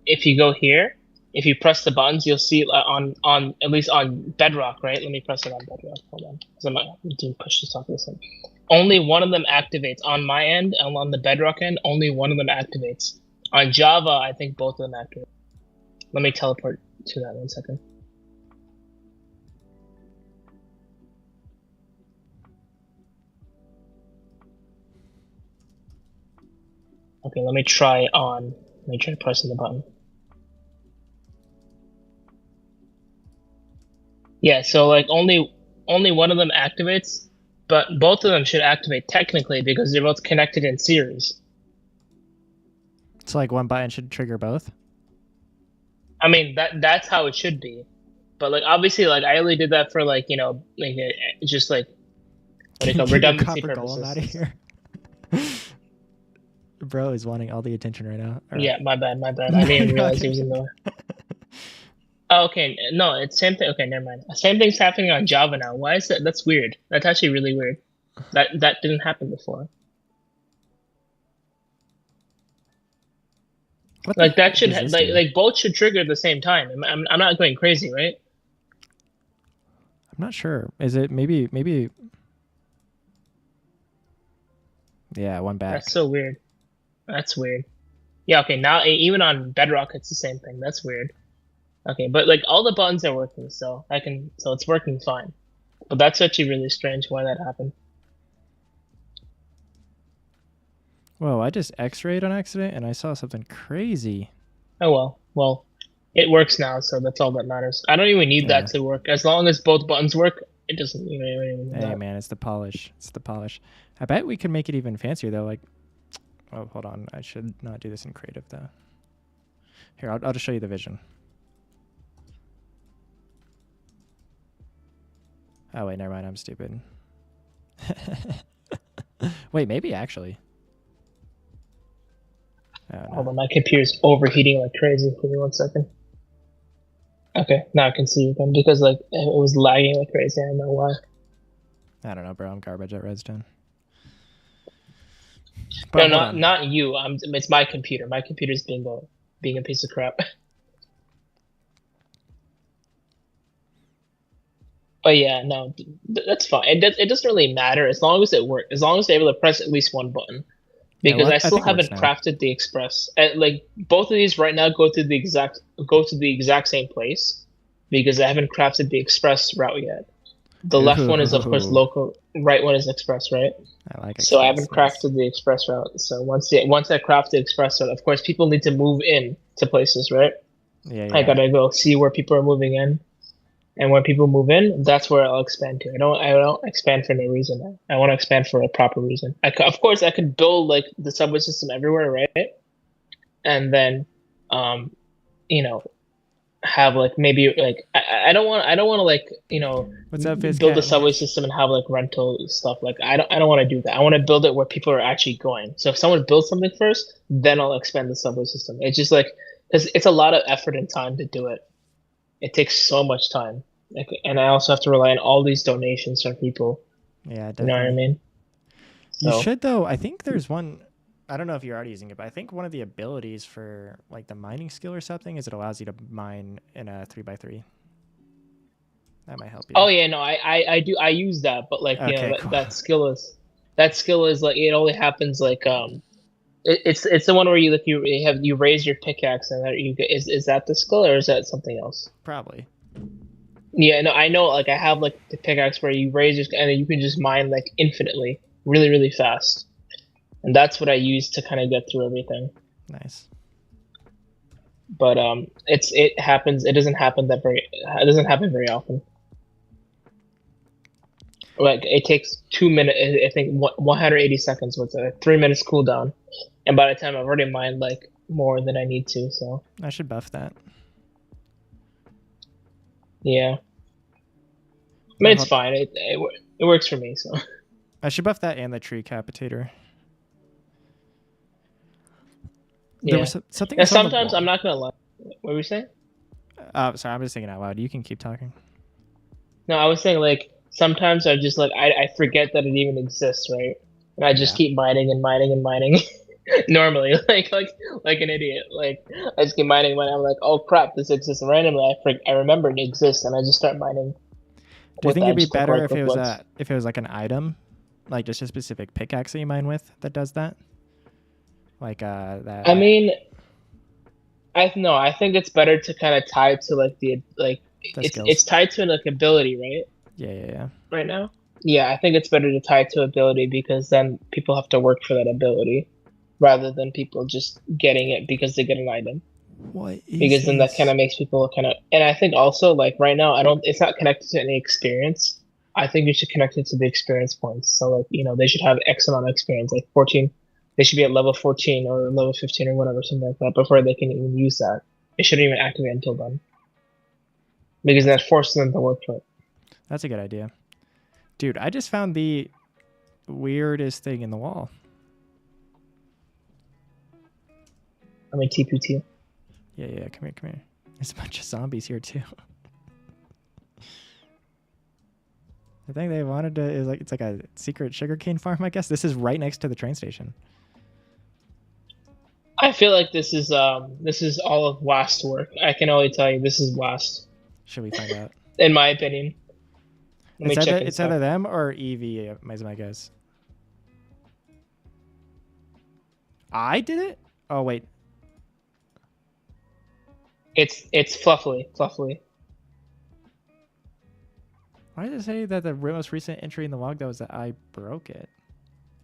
[SPEAKER 5] if you go here, if you press the buttons, you'll see on at least on Bedrock, right? Let me press it on Bedrock. Hold on, because I'm doing push to talk this one. Only one of them activates on my end, and on the Bedrock end, only one of them activates. On Java, I think both of them activate. Let me teleport to that 1 second. Okay, let me try pressing the button. Yeah, so like only one of them activates, but both of them should activate technically because they're both connected in series.
[SPEAKER 3] So like one button should trigger both?
[SPEAKER 5] I mean that's how it should be. But like obviously like I only did that for like, you know, like just like what do you call redundancy purposes.
[SPEAKER 3] Out of here. Bro is wanting all the attention right now. All
[SPEAKER 5] yeah,
[SPEAKER 3] right.
[SPEAKER 5] my bad. I didn't realize he was in the Oh, okay, no, it's same thing. Okay, never mind. Same thing's happening on Java now. Why is that? That's weird. That's actually really weird. That didn't happen before. Like that should like both should trigger at the same time. I'm not going crazy, right?
[SPEAKER 3] I'm not sure. Is it maybe? Yeah, one back.
[SPEAKER 5] That's so weird. That's weird. Yeah. Okay. Now even on Bedrock, it's the same thing. That's weird. Okay, but like all the buttons are working, so it's working fine. But that's actually really strange why that happened.
[SPEAKER 3] Whoa, I just x-rayed on accident and I saw something crazy.
[SPEAKER 5] Oh well, it works now, so that's all that matters. I don't even need that to work. As long as both buttons work, it doesn't even need
[SPEAKER 3] Hey
[SPEAKER 5] that.
[SPEAKER 3] man, it's the polish. It's the polish. I bet we could make it even fancier though. Like, oh, hold on. I should not do this in creative though. Here, I'll just show you the vision. Oh wait, never mind. I'm stupid. Wait, maybe actually. Oh, no.
[SPEAKER 5] Hold on, my computer's overheating like crazy. Give me 1 second. Okay, now I can see you again because like it was lagging like crazy. I don't know why.
[SPEAKER 3] I don't know, bro. I'm garbage at redstone.
[SPEAKER 5] But no, not you. It's my computer. My computer's being a piece of crap. But yeah, no, that's fine. It doesn't really matter as long as it works. As long as they're able to press at least one button. Because I still haven't crafted the express. Like both of these right now go to the exact same place, because I haven't crafted the express route yet. The left one is of course local, right one is express, right?
[SPEAKER 3] I like.
[SPEAKER 5] So I haven't crafted the express route. So once I craft the express route, of course people need to move in to places, right?
[SPEAKER 3] Yeah.
[SPEAKER 5] I gotta go see where people are moving in. And when people move in, that's where I'll expand to. I don't expand for no reason. I want to expand for a proper reason. Of course, I could build like the subway system everywhere, right? And then, you know, have like maybe like I don't want to like, you know, build a subway system and have like rental stuff. Like I don't want to do that. I want to build it where people are actually going. So if someone builds something first, then I'll expand the subway system. It's just like it's a lot of effort and time to do it. It takes so much time, and I also have to rely on all these donations from people.
[SPEAKER 3] Yeah, definitely.
[SPEAKER 5] You know what I mean? So.
[SPEAKER 3] You should though. I think there's one. I don't know if you're already using it, but I think one of the abilities for like the mining skill or something is it allows you to mine in a 3x3. That might help you.
[SPEAKER 5] Oh yeah, no, I do. I use that, but like cool. that skill is like it only happens like It's the one where you raise your pickaxe and that you get, is that the skill or is that something else?
[SPEAKER 3] Probably.
[SPEAKER 5] Yeah, no, I know. Like I have like the pickaxe where you raise your and then you can just mine like infinitely, really really fast, and that's what I use to kind of get through everything.
[SPEAKER 3] Nice.
[SPEAKER 5] But it happens. It doesn't happen very often. Like it takes 2 minutes. I think 180 seconds with a 3 minutes cooldown. And by the time I've already mined like more than I need to, so
[SPEAKER 3] I should buff that.
[SPEAKER 5] Yeah, I mean it's fine. It works for me, so
[SPEAKER 3] I should buff that and the tree capitator.
[SPEAKER 5] Yeah.
[SPEAKER 3] There was something.
[SPEAKER 5] Yeah, sometimes I'm not gonna lie. What were you saying?
[SPEAKER 3] Sorry, I'm just thinking out loud. You can keep talking.
[SPEAKER 5] No, I was saying like sometimes I just like I forget that it even exists, right? And I just
[SPEAKER 3] Yeah.
[SPEAKER 5] keep mining and mining and mining. Normally, like an idiot. Like I just keep mining, mining. I'm like, oh crap, this exists. And randomly, I remember it exists, and I just start mining.
[SPEAKER 3] Do you think
[SPEAKER 5] I
[SPEAKER 3] it'd be
[SPEAKER 5] just click
[SPEAKER 3] better
[SPEAKER 5] right
[SPEAKER 3] if it
[SPEAKER 5] click
[SPEAKER 3] was
[SPEAKER 5] once.
[SPEAKER 3] like an item, like just a specific pickaxe that you mine with that does that? Like that.
[SPEAKER 5] I mean, I think it's better to kind of tie it to like the like
[SPEAKER 3] The
[SPEAKER 5] it's
[SPEAKER 3] skills.
[SPEAKER 5] tied to like ability, right?
[SPEAKER 3] Yeah.
[SPEAKER 5] Right now. Yeah, I think it's better to tie it to ability because then people have to work for that ability, rather than people just getting it because they get an item.
[SPEAKER 3] What is
[SPEAKER 5] Because then that
[SPEAKER 3] this?
[SPEAKER 5] kind of makes people kind of, and I think also like right now it's not connected to any experience. I think you should connect it to the experience points. So like they should have X amount of experience, like 14. They should be at level 14 or level 15 or whatever, something like that, before they can even use that. It shouldn't even activate until then, because that forces them to work for it.
[SPEAKER 3] That's a good idea. Dude, I just found the weirdest thing in the wall.
[SPEAKER 5] I mean TPT.
[SPEAKER 3] Yeah, come here. There's a bunch of zombies here too. The thing they wanted to is like it's like a secret sugarcane farm, I guess. This is right next to the train station.
[SPEAKER 5] I feel like this is all of WAST work. I can only tell you this is WAST,
[SPEAKER 3] Should we find out?
[SPEAKER 5] in my opinion. Let me
[SPEAKER 3] It's
[SPEAKER 5] check.
[SPEAKER 3] it's either them or Evie, is my guess. I did it? Oh wait.
[SPEAKER 5] It's fluffily.
[SPEAKER 3] Why does it say that the most recent entry in the log though is that I broke it?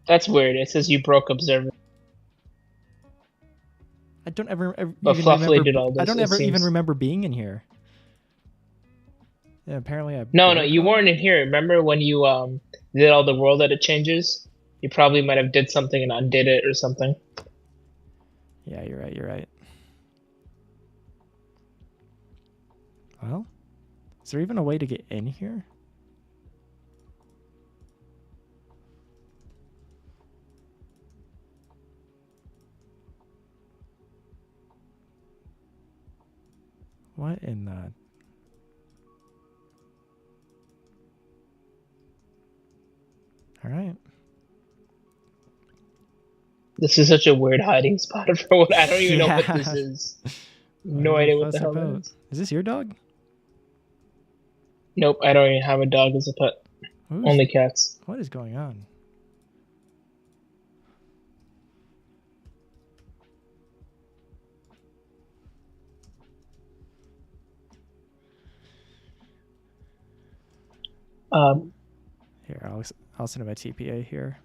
[SPEAKER 5] That's weird. It says you broke observer.
[SPEAKER 3] I don't ever
[SPEAKER 5] But
[SPEAKER 3] even
[SPEAKER 5] Fluffily
[SPEAKER 3] remember.
[SPEAKER 5] did all this,
[SPEAKER 3] I don't
[SPEAKER 5] it
[SPEAKER 3] ever even
[SPEAKER 5] seems.
[SPEAKER 3] remember being in here. Yeah, apparently I.
[SPEAKER 5] No,
[SPEAKER 3] broke
[SPEAKER 5] you
[SPEAKER 3] all
[SPEAKER 5] weren't
[SPEAKER 3] that?
[SPEAKER 5] in here. Remember when you did all the world edit changes? You probably might have did something and undid it or something.
[SPEAKER 3] Yeah, you're right. Well, is there even a way to get in here? What in the... All right.
[SPEAKER 5] This is such a weird hiding spot for what I don't even know what this
[SPEAKER 3] Yeah.
[SPEAKER 5] is. No idea what the hell that is.
[SPEAKER 3] Is this your dog?
[SPEAKER 5] Nope, I don't even have a dog as a pet. Only cats.
[SPEAKER 3] What is going on? Here, I'll send him a TPA here.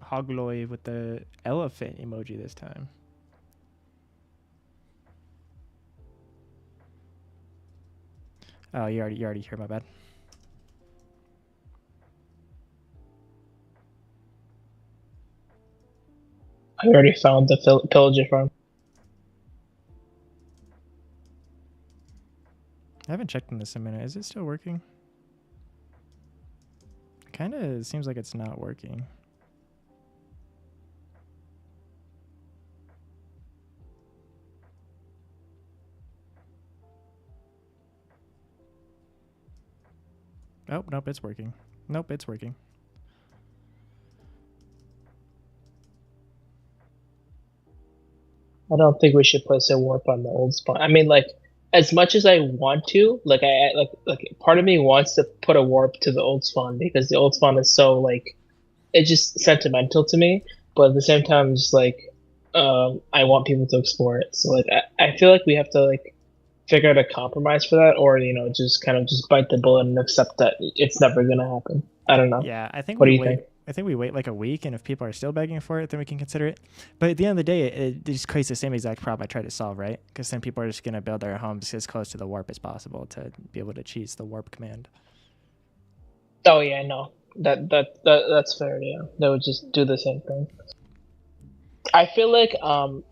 [SPEAKER 3] Hogloy with the elephant emoji this time. Oh, you already here, my bad.
[SPEAKER 5] I already found the pillager farm.
[SPEAKER 3] I haven't checked on this in a minute. Is it still working? Kind of seems like it's not working. Oh, nope, it's working. Nope, it's working.
[SPEAKER 5] I don't think we should place a warp on the old spawn. I mean, like, as much as I want to, like, like part of me wants to put a warp to the old spawn because the old spawn is so like, it's just sentimental to me. But at the same time, just like, I want people to explore it. So like, I feel like we have to like figure out a compromise for that, or just kind of just bite the bullet and accept that it's never gonna happen. I don't know.
[SPEAKER 3] Yeah, I think
[SPEAKER 5] What do
[SPEAKER 3] we
[SPEAKER 5] you
[SPEAKER 3] wait.
[SPEAKER 5] think?
[SPEAKER 3] I think we wait like a week, and if people are still begging for it, then we can consider it. But at the end of the day, it just creates the same exact problem I tried to solve, right? Because then people are just gonna build their homes as close to the warp as possible to be able to cheese the warp command.
[SPEAKER 5] Oh yeah, no, that's fair. Yeah, they would just do the same thing. I feel like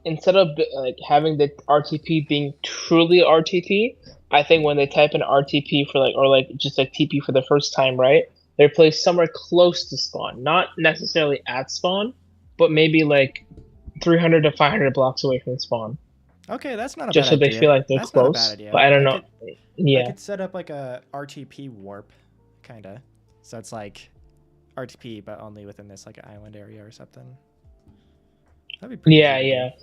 [SPEAKER 5] instead of like having the RTP being truly RTP, I think when they type in RTP for like or like just like TP for the first time, right? They're placed somewhere close to spawn, not necessarily at spawn, but maybe like 300 to 500 blocks away from spawn,
[SPEAKER 3] Okay, that's not a
[SPEAKER 5] just
[SPEAKER 3] bad
[SPEAKER 5] so they feel
[SPEAKER 3] idea.
[SPEAKER 5] like they're
[SPEAKER 3] That's not a bad
[SPEAKER 5] close.
[SPEAKER 3] idea.
[SPEAKER 5] But I don't
[SPEAKER 3] I
[SPEAKER 5] know.
[SPEAKER 3] could I
[SPEAKER 5] Yeah,
[SPEAKER 3] could set up like a RTP warp, kinda. So it's like RTP, but only within this like island area or something. That'd be pretty
[SPEAKER 5] yeah,
[SPEAKER 3] easy to
[SPEAKER 5] yeah.
[SPEAKER 3] do.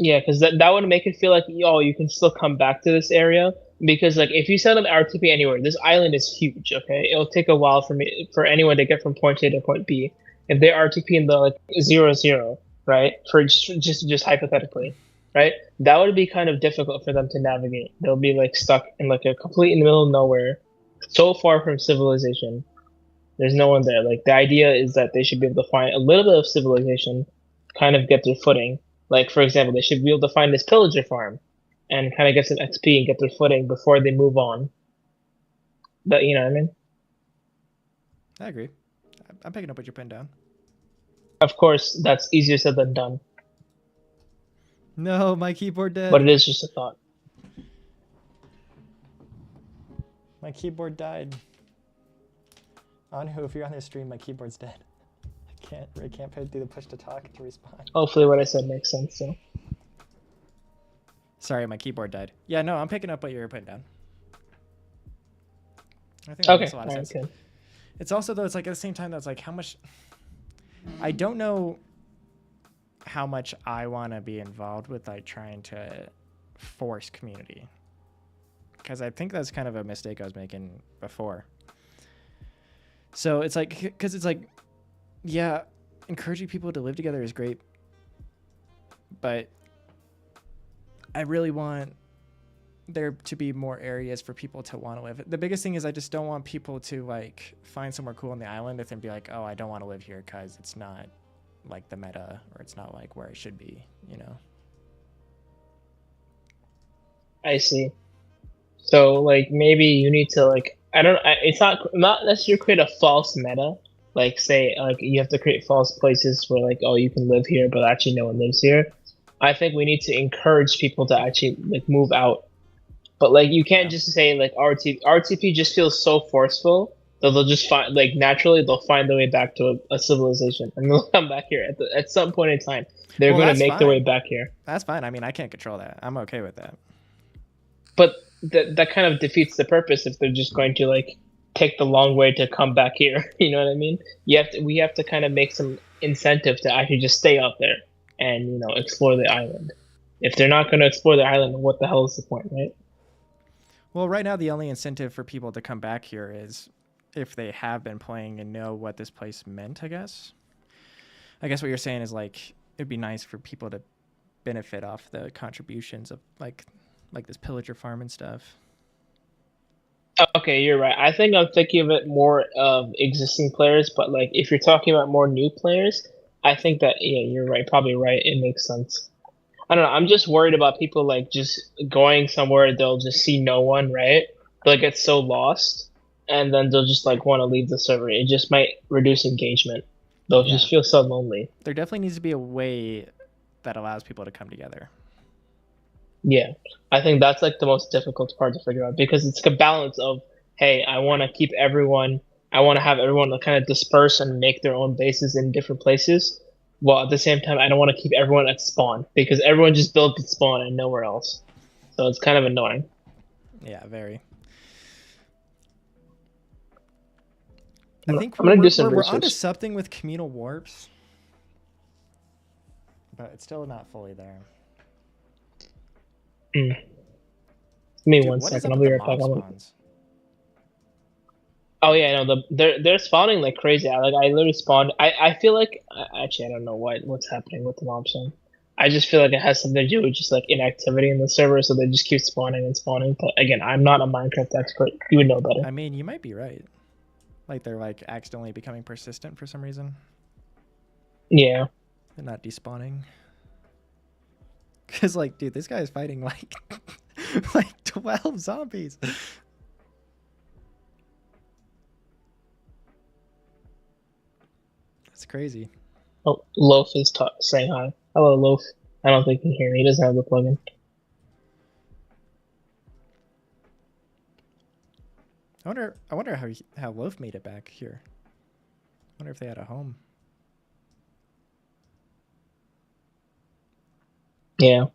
[SPEAKER 5] Yeah, because that would make it feel like, yo, you can still come back to this area. Because like if you send them RTP anywhere, this island is huge. Okay, it'll take a while for anyone to get from point A to point B. If they RTP in the like 0, 0, right? For just hypothetically, right? That would be kind of difficult for them to navigate. They'll be like stuck in like a complete in the middle of nowhere, so far from civilization. There's no one there. Like the idea is that they should be able to find a little bit of civilization, kind of get their footing. Like for example, they should be able to find this pillager farm, and kind of get some XP and get their footing before they move on. But you know what I mean?
[SPEAKER 3] I agree. I'm picking up what you're putting down.
[SPEAKER 5] Of course, that's easier said than done,
[SPEAKER 3] No, my keyboard dead.
[SPEAKER 5] but it is just a thought.
[SPEAKER 3] My keyboard died. Anhu, if you're on this stream, my keyboard's dead. I can't do the push to talk to respawn.
[SPEAKER 5] Hopefully, what I said makes sense. So.
[SPEAKER 3] Sorry, my keyboard died. Yeah, no, I'm picking up what you're putting down. I think that
[SPEAKER 5] Okay.
[SPEAKER 3] makes a lot of sense.
[SPEAKER 5] Okay.
[SPEAKER 3] It's also though, it's like at the same time, that's like how much. I don't know how much I want to be involved with like trying to force community, because I think that's kind of a mistake I was making before. So it's like, because it's like, yeah, encouraging people to live together is great, but I really want there to be more areas for people to want to live. The biggest thing is I just don't want people to like find somewhere cool on the island and then be like, oh, I don't want to live here because it's not like the meta, or it's not like where I should be, you know?
[SPEAKER 5] I see. So like maybe you need to like it's not necessarily create a false meta. Like say like you have to create false places where like, oh, you can live here, but actually no one lives here. I think we need to encourage people to actually like move out. But like you can't just say like RTP just feels so forceful that they'll just find like naturally they'll find their way back to a civilization and they'll come back here at some point in time. They're
[SPEAKER 3] Well,
[SPEAKER 5] going
[SPEAKER 3] that's
[SPEAKER 5] to make their way
[SPEAKER 3] fine.
[SPEAKER 5] back here.
[SPEAKER 3] That's fine. I mean, I can't control that. I'm okay with that.
[SPEAKER 5] But that kind of defeats the purpose if they're just going to like take the long way to come back here. You know what I mean? We have to kind of make some incentive to actually just stay out there and explore the island. If they're not going to explore the island, what the hell is the point, right?
[SPEAKER 3] Well, right now the only incentive for people to come back here is if they have been playing and know what this place meant, I guess. I guess what you're saying is like it'd be nice for people to benefit off the contributions of like this pillager farm and stuff.
[SPEAKER 5] Okay, you're right. I think I'm thinking of it more of existing players, but like if you're talking about more new players, I think that you're right, probably right. It makes sense. I don't know. I'm just worried about people like just going somewhere they'll just see no one, right? They'll get so lost, and then they'll just like want to leave the server. It just might reduce engagement. They'll just feel so lonely.
[SPEAKER 3] There definitely needs to be a way that allows people to come together.
[SPEAKER 5] Yeah, I think that's like the most difficult part to figure out because it's a balance of, hey, I want to keep everyone, I want to have everyone kind of disperse and make their own bases in different places, while at the same time, I don't want to keep everyone at spawn because everyone just built at spawn and nowhere else. So it's kind of annoying.
[SPEAKER 3] Yeah, very.
[SPEAKER 5] I'm
[SPEAKER 3] I think
[SPEAKER 5] gonna do some
[SPEAKER 3] we're
[SPEAKER 5] research.
[SPEAKER 3] onto something with communal warps, but it's still not fully there.
[SPEAKER 5] Give me
[SPEAKER 3] Dude,
[SPEAKER 5] 1
[SPEAKER 3] what is
[SPEAKER 5] second.
[SPEAKER 3] up
[SPEAKER 5] I'll
[SPEAKER 3] with
[SPEAKER 5] be
[SPEAKER 3] the
[SPEAKER 5] right back.
[SPEAKER 3] mob spawns?
[SPEAKER 5] Oh yeah, no, they're spawning like crazy. I literally spawned. I feel like actually I don't know what's happening with the mob spawn. I just feel like it has something to do with just like inactivity in the server, so they just keep spawning and spawning. But again, I'm not a Minecraft expert. You would know better.
[SPEAKER 3] I mean, you might be right. Like they're like accidentally becoming persistent for some reason.
[SPEAKER 5] Yeah.
[SPEAKER 3] They're not despawning. Cause like, dude, this guy is fighting like like 12 zombies. That's crazy.
[SPEAKER 5] Oh, Loaf is saying hi. Hello, Loaf. I don't think he can hear me. He doesn't have the plugin.
[SPEAKER 3] I wonder how Loaf made it back here. I wonder if they had a home.
[SPEAKER 5] Yeah.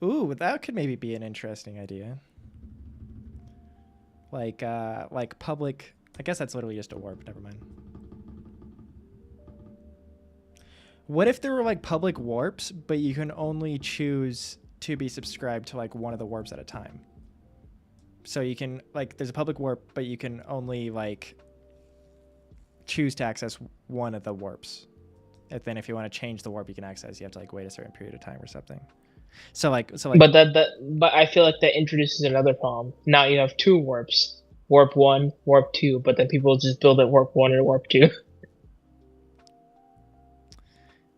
[SPEAKER 3] Ooh, that could maybe be an interesting idea. Like public. I guess that's literally just a warp. Never mind. What if there were like public warps, but you can only choose to be subscribed to like one of the warps at a time? So you can like, there's a public warp, but you can only like choose to access one of the warps. And then if you want to change the warp you can access, you have to like wait a certain period of time or something. So like.
[SPEAKER 5] But but I feel like that introduces another problem. Now you have two warps, warp 1, warp 2, but then people just build it warp 1 or warp 2.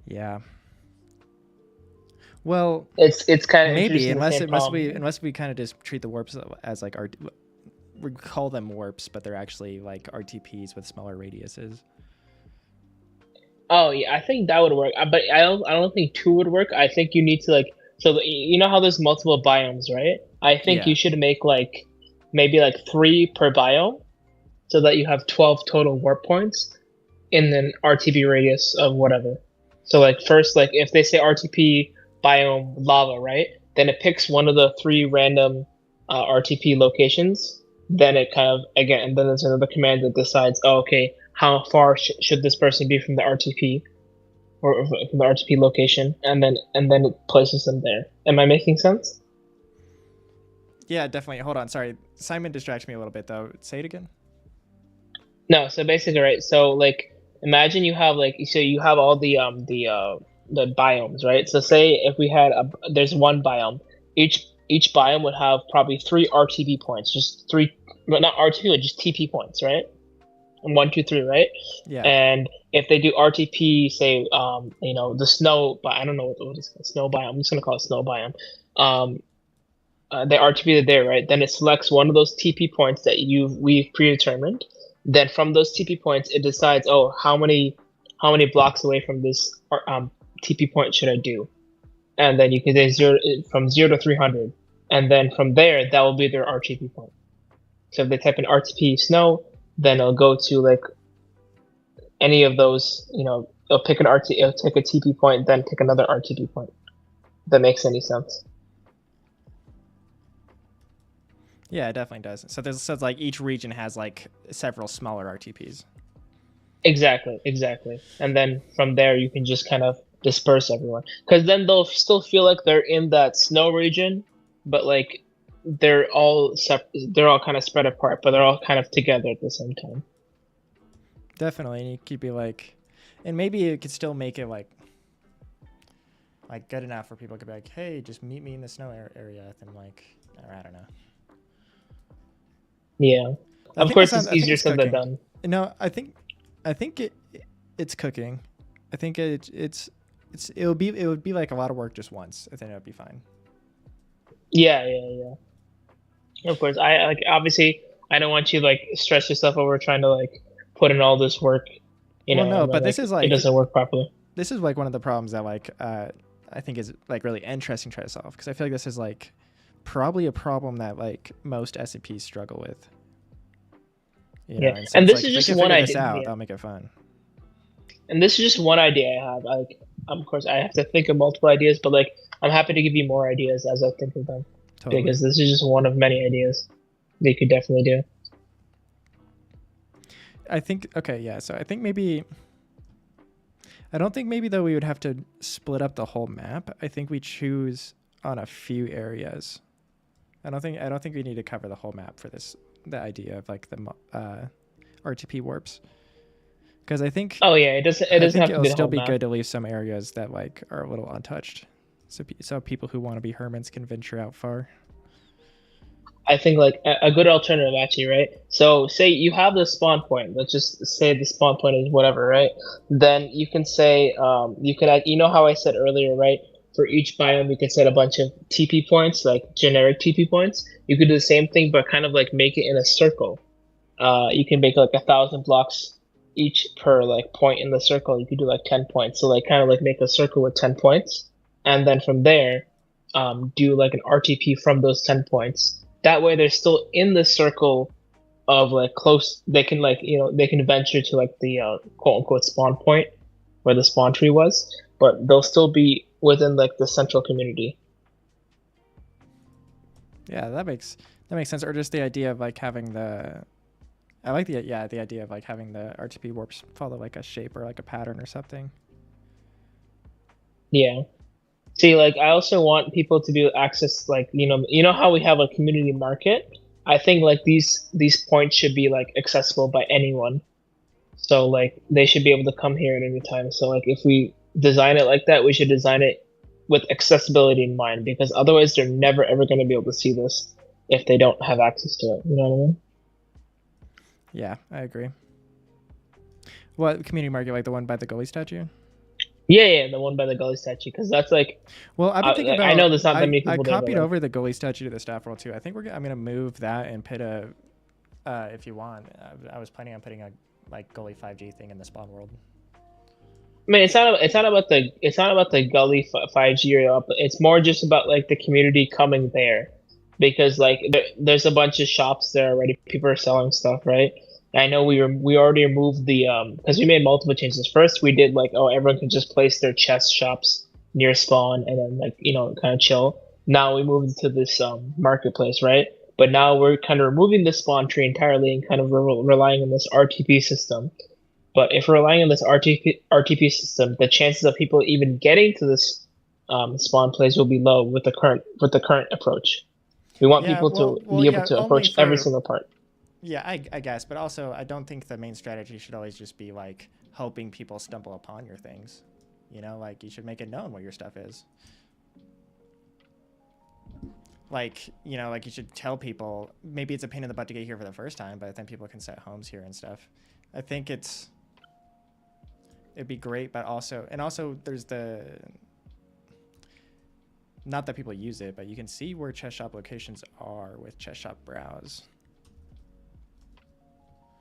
[SPEAKER 3] Yeah. Well,
[SPEAKER 5] it's kind of
[SPEAKER 3] maybe unless we kind of just treat the warps as like we call them warps, but they're actually like RTPs with smaller radiuses.
[SPEAKER 5] Oh yeah, I think that would work. But I don't think 2 would work. I think you need to like, so you know how there's multiple biomes, right? I think you should make like maybe like 3 per biome, so that you have 12 total warp points in an RTP radius of whatever. So like first, like if they say RTP biome lava, right? Then it picks one of the 3 random RTP locations. Then it kind of and then there's another command that decides, oh, okay, how far should this person be from the RTP or from the RTP location, and then it places them there. Am I making sense?
[SPEAKER 3] Yeah, definitely. Hold on, sorry, Simon distracts me a little bit though. Say it again.
[SPEAKER 5] No, so basically, right? So like, imagine you have like, so you have all the biomes, right? So say if we had there's one biome, each biome would have probably 3 RTP points, just 3, but not RTP, but just TP points, right? 1, 2, 3, right?
[SPEAKER 3] Yeah.
[SPEAKER 5] And if they do RTP, say, the snow, but I don't know what is it, snow biome. I'm just gonna call it snow biome. They RTP there, right? Then it selects one of those TP points that we've predetermined. Then from those TP points, it decides, oh, how many blocks away from this TP point should I do? And then you can do from 0 to 300, and then from there, that will be their RTP point. So if they type in RTP snow, then it'll go to like any of those, it'll pick it'll take a TP point, then pick another RTP point. If that makes any sense.
[SPEAKER 3] Yeah, it definitely does. So it's like each region has like several smaller RTPs.
[SPEAKER 5] Exactly. And then from there, you can just kind of disperse everyone, because then they'll still feel like they're in that snow region, but like they're all kind of spread apart, but they're all kind of together at the same time.
[SPEAKER 3] Definitely, and you could be like, and maybe you could still make it like good enough for people to be like, hey, just meet me in the snow area, and like, or I don't know.
[SPEAKER 5] Yeah, of course it's easier said than done.
[SPEAKER 3] No, I think it's cooking. I think it would be like a lot of work just once. I think it would be fine.
[SPEAKER 5] Yeah. Of course, I obviously I don't want you like stress yourself over trying to like put in all this work.
[SPEAKER 3] No, but this is like,
[SPEAKER 5] it doesn't work properly.
[SPEAKER 3] This is like one of the problems that like I think is like really interesting to try to solve, because I feel like this is like probably a problem that like most SCPs struggle with.
[SPEAKER 5] And this is just one idea.
[SPEAKER 3] I'll make it fun.
[SPEAKER 5] And this is just one idea I have. Like, of course, I have to think of multiple ideas, but like, I'm happy to give you more ideas as I think of them. Totally. Because this is just one of many ideas they could definitely do.
[SPEAKER 3] I think, okay, yeah. So I think maybe, I don't think maybe though we would have to split up the whole map. I think we choose on a few areas. I don't think we need to cover the whole map for this, the idea of like the RTP warps. Because I think,
[SPEAKER 5] oh yeah, it doesn't have to be
[SPEAKER 3] it'll still be
[SPEAKER 5] map.
[SPEAKER 3] good to leave some areas that like are a little untouched, so people who want to be hermits can venture out far.
[SPEAKER 5] I think like a good alternative actually, right? So say you have the spawn point. Let's just say the spawn point is whatever, right? Then you can say you could add, how I said earlier, right? For each biome, you can set a bunch of TP points, like generic TP points. You could do the same thing, but kind of like make it in a circle. You can make like 1,000 blocks each per like point in the circle. You could do like 10 points. So like kind of like make a circle with 10 points, and then from there, do like an RTP from those 10 points. That way, they're still in the circle of like close. They can like they can venture to like the quote unquote spawn point where the spawn tree was, but they'll still be within like the central community.
[SPEAKER 3] Yeah, that makes sense. Or just the idea of like having I like the idea of like having the RTP warps follow like a shape or like a pattern or something.
[SPEAKER 5] Yeah. See, like I also want people to be access like you know how we have a community market. I think like these points should be like accessible by anyone. So like they should be able to come here at any time. So like if we design it like that, we should design it with accessibility in mind, because otherwise they're never ever going to be able to see this if they don't have access to it. You know what I mean?
[SPEAKER 3] Yeah, I agree. What community market, like the one by the Gully statue?
[SPEAKER 5] Yeah, the one by the Gully statue, because that's like.
[SPEAKER 3] Well, I've been thinking about.
[SPEAKER 5] I know there's not that many people.
[SPEAKER 3] I copied over the Gully statue to the staff roll too. I think I'm gonna move that and put a, if you want. I was planning on putting a like Gully 5G thing in the spawn world.
[SPEAKER 5] I mean, it's not about the Gully 5G or up. It's more just about like the community coming there, because like there's a bunch of shops there already. People are selling stuff, right? I know we already removed the because we made multiple changes. First, we did like everyone can just place their chest shops near spawn and then like kind of chill. Now we moved to this marketplace, right? But now we're kind of removing the spawn tree entirely and kind of relying on this RTP system. But if we're relying on this RTP system, the chances of people even getting to this spawn place will be low with the current approach. We want people to be able to approach every single part.
[SPEAKER 3] Yeah, I guess, but also I don't think the main strategy should always just be like hoping people stumble upon your things. Like you should make it known what your stuff is. Like, like you should tell people, maybe it's a pain in the butt to get here for the first time, but then people can set homes here and stuff. I think it'd be great, but also there's not that people use it, but you can see where chest shop locations are with chest shop browse.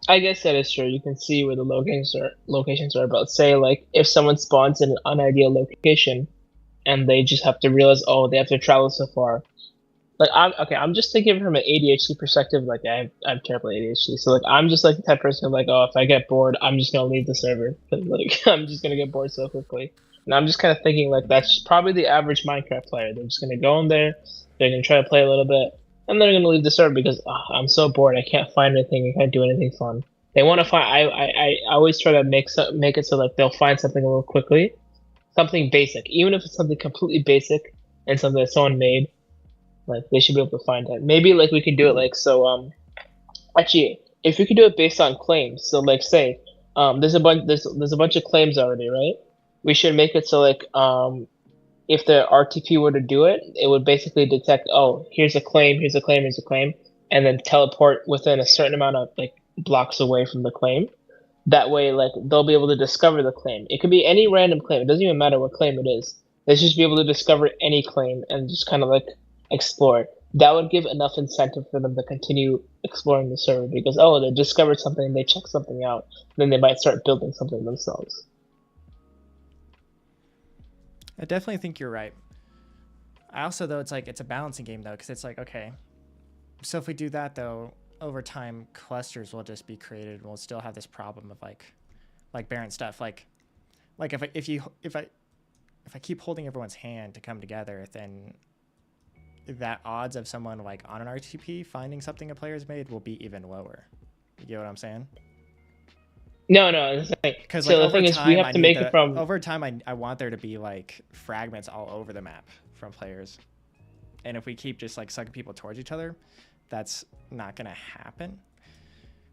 [SPEAKER 5] I guess that is true. You can see where the locations are. But say like if someone spawns in an unideal location, and they just have to realize, they have to travel so far. Like I'm just thinking from an ADHD perspective. Like I have terrible ADHD, so like I'm just like the type of person like, if I get bored, I'm just gonna leave the server. Like I'm just gonna get bored so quickly. And I'm just kind of thinking like that's probably the average Minecraft player. They're just gonna go in there, they're gonna try to play a little bit, and they're gonna leave the server because I'm so bored. I can't find anything. I can't do anything fun. They want to find. I always try to make it so like they'll find something a little quickly, something basic, even if it's something completely basic and something that someone made. Like they should be able to find it. Maybe like we could do it like so. Actually, if we could do it based on claims, so like say, there's a bunch of claims already, right? We should make it so like if the RTP were to do it, it would basically detect, here's a claim, here's a claim, here's a claim, and then teleport within a certain amount of like blocks away from the claim. That way, like they'll be able to discover the claim. It could be any random claim. It doesn't even matter what claim it is. They should just be able to discover any claim and just kind of like explore. That would give enough incentive for them to continue exploring the server because they discovered something, they checked something out, then they might start building something themselves.
[SPEAKER 3] I definitely think you're right. I also, though, it's a balancing game, though, because it's like, okay, so if we do that, though, over time, clusters will just be created, and we'll still have this problem of like barren stuff. Like if I keep holding everyone's hand to come together, then that odds of someone like on an RTP finding something a player's made will be even lower. You get what I'm saying?
[SPEAKER 5] No, it's like,
[SPEAKER 3] because
[SPEAKER 5] so the thing is we have to make it from
[SPEAKER 3] over time. I want there to be like fragments all over the map from players, and if we keep just like sucking people towards each other, that's not gonna happen.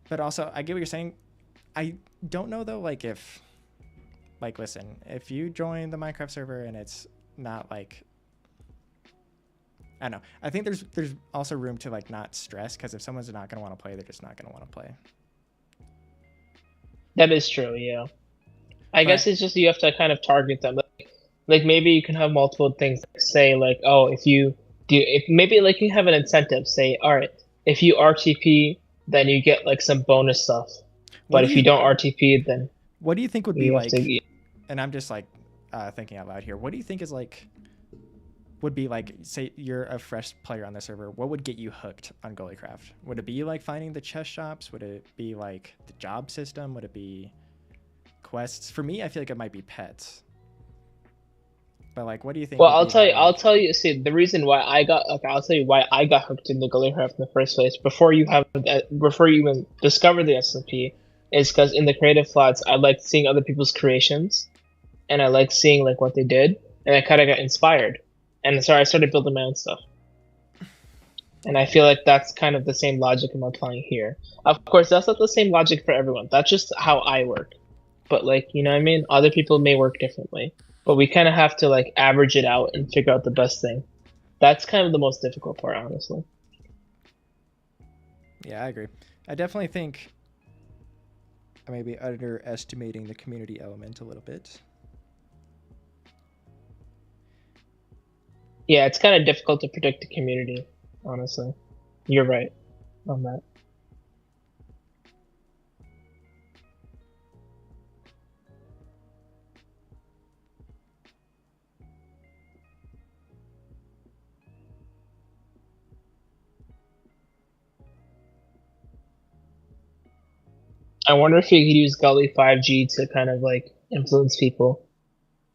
[SPEAKER 3] But also, I get what you're saying. I don't know though, like if, like, listen, if you join the Minecraft server and it's not like, I don't know. I think there's also room to like not stress, because if someone's not gonna want to play, they're just not gonna want to play.
[SPEAKER 5] That is true, yeah. I guess it's just you have to kind of target them. Like maybe you can have multiple things. Say like, if maybe like you have an incentive. Say, all right, if you RTP, then you get like some bonus stuff. But if you don't RTP, then
[SPEAKER 3] what do you think would be
[SPEAKER 5] you have
[SPEAKER 3] like?
[SPEAKER 5] to.
[SPEAKER 3] And I'm just like thinking out loud here. What do you think is like? Would be like, say you're a fresh player on the server, what would get you hooked on GULLYCRAFT? Would it be like finding the chest shops? Would it be like the job system? Would it be quests? For me, I feel like it might be pets. But like, what do you think?
[SPEAKER 5] Well, I'll tell you. See, the reason why I'll tell you why I got hooked into GULLYCRAFT in the first place. Before you even discover the SMP, is because in the creative flats, I liked seeing other people's creations, and I liked seeing like what they did, and I kind of got inspired. And so I started building my own stuff. And I feel like that's kind of the same logic I'm applying here. Of course, that's not the same logic for everyone. That's just how I work. But like, you know what I mean? Other people may work differently. But we kind of have to like average it out and figure out the best thing. That's kind of the most difficult part, honestly.
[SPEAKER 3] Yeah, I agree. I definitely think I may be underestimating the community element a little bit.
[SPEAKER 5] Yeah, it's kind of difficult to predict the community, honestly. You're right on that. I wonder if you could use Gully 5G to kind of like influence people.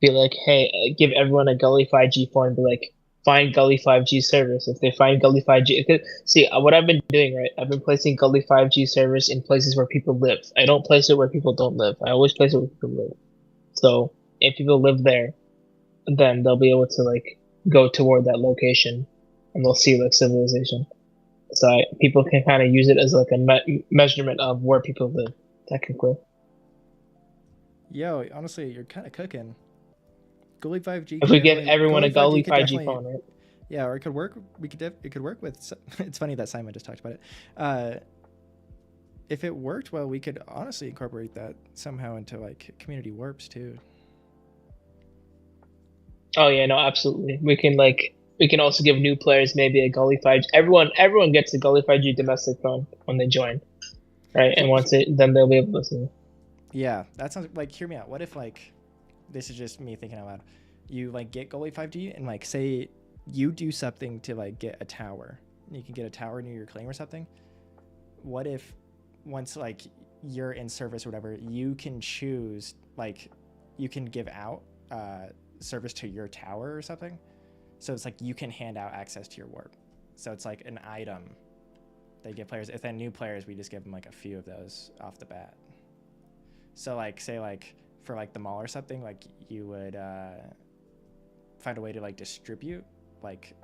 [SPEAKER 5] Be like, hey, give everyone a Gully 5G phone. Be like, find Gully 5G service. If they find Gully 5G, see what I've been doing, right? I've been placing Gully 5G service in places where people live. I don't place it where people don't live. I always place it where people live. So if people live there, then they'll be able to like go toward that location, and they'll see like civilization. So people can kind of use it as like a measurement of where people live, technically.
[SPEAKER 3] Yo, honestly, you're kind of cooking. Gully 5G.
[SPEAKER 5] If we give everyone a Gully 5G phone, right?
[SPEAKER 3] Yeah, or it could work. It could work with. It's funny that Simon just talked about it. If it worked well, we could honestly incorporate that somehow into like community warps too.
[SPEAKER 5] Oh yeah, no, absolutely. We can also give new players maybe a Gully 5G. Everyone gets a Gully 5G domestic phone when they join, right? And then they'll be able to see.
[SPEAKER 3] Yeah, that sounds like. Hear me out. What if like, this is just me thinking out loud. You like get Gully 5G and like say you do something to like get a tower. You can get a tower near your claim or something. What if once like you're in service or whatever, you can choose like you can give out service to your tower or something. So it's like you can hand out access to your warp. So it's like an item they give players. If they're new players, we just give them like a few of those off the bat. So like say like for like the mall or something, like you would find a way to like distribute like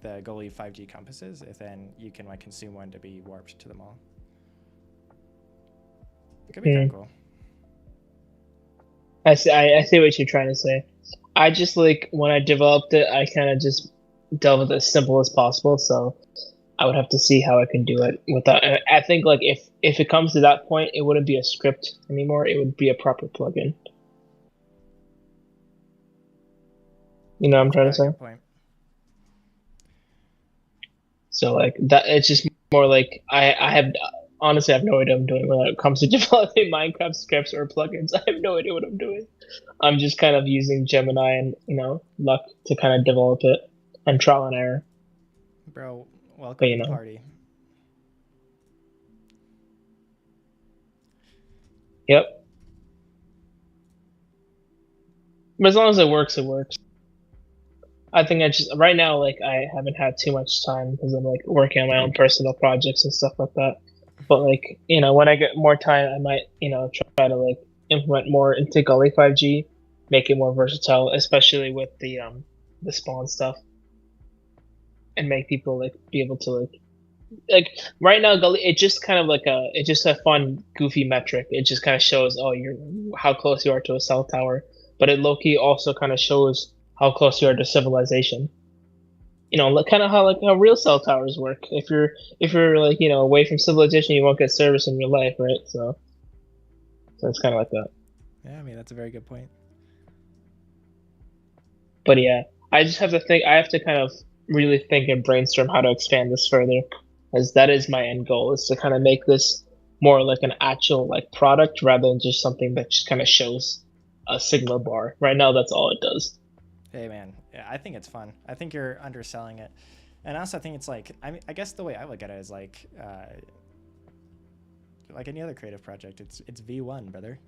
[SPEAKER 3] the Gully 5G compasses, if then you can like consume one to be warped to the mall. It could be kind of cool.
[SPEAKER 5] I see what you're trying to say. I just like when I developed it, I kind of just dealt with it as simple as possible. So I would have to see how I can do it without. I think like if it comes to that point, it wouldn't be a script anymore. It would be a proper plugin. You know what I'm trying to say?
[SPEAKER 3] Point.
[SPEAKER 5] So like that, it's just more like I have honestly I have no idea what I'm doing when it comes to developing Minecraft scripts or plugins. I have no idea what I'm doing. I'm just kind of using Gemini and luck to kind of develop it and trial and error.
[SPEAKER 3] Bro, welcome to the party.
[SPEAKER 5] Yep. But as long as it works, it works. I think right now, like, I haven't had too much time because I'm, like, working on my own personal projects and stuff like that. But, like, when I get more time, I might, try to, like, implement more into Gully 5G, make it more versatile, especially with the spawn stuff. And make people, like, be able to, like right now, Gully, it's just kind of like it's just a fun, goofy metric. It just kind of shows, how close you are to a cell tower. But it low-key also kind of shows how close you are to civilization. Kind of how real cell towers work. If you're like away from civilization, you won't get service in real life, right? So it's kind of like that.
[SPEAKER 3] Yeah, I mean that's a very good point.
[SPEAKER 5] But yeah, I just have to think. I have to kind of really think and brainstorm how to expand this further, as that is my end goal, is to kind of make this more like an actual like product rather than just something that just kind of shows a signal bar. Right now, that's all it does.
[SPEAKER 3] Hey man, yeah, I think it's fun. I think you're underselling it, and I also think it's like, I mean, I guess the way I look at it is like any other creative project. It's V1, brother.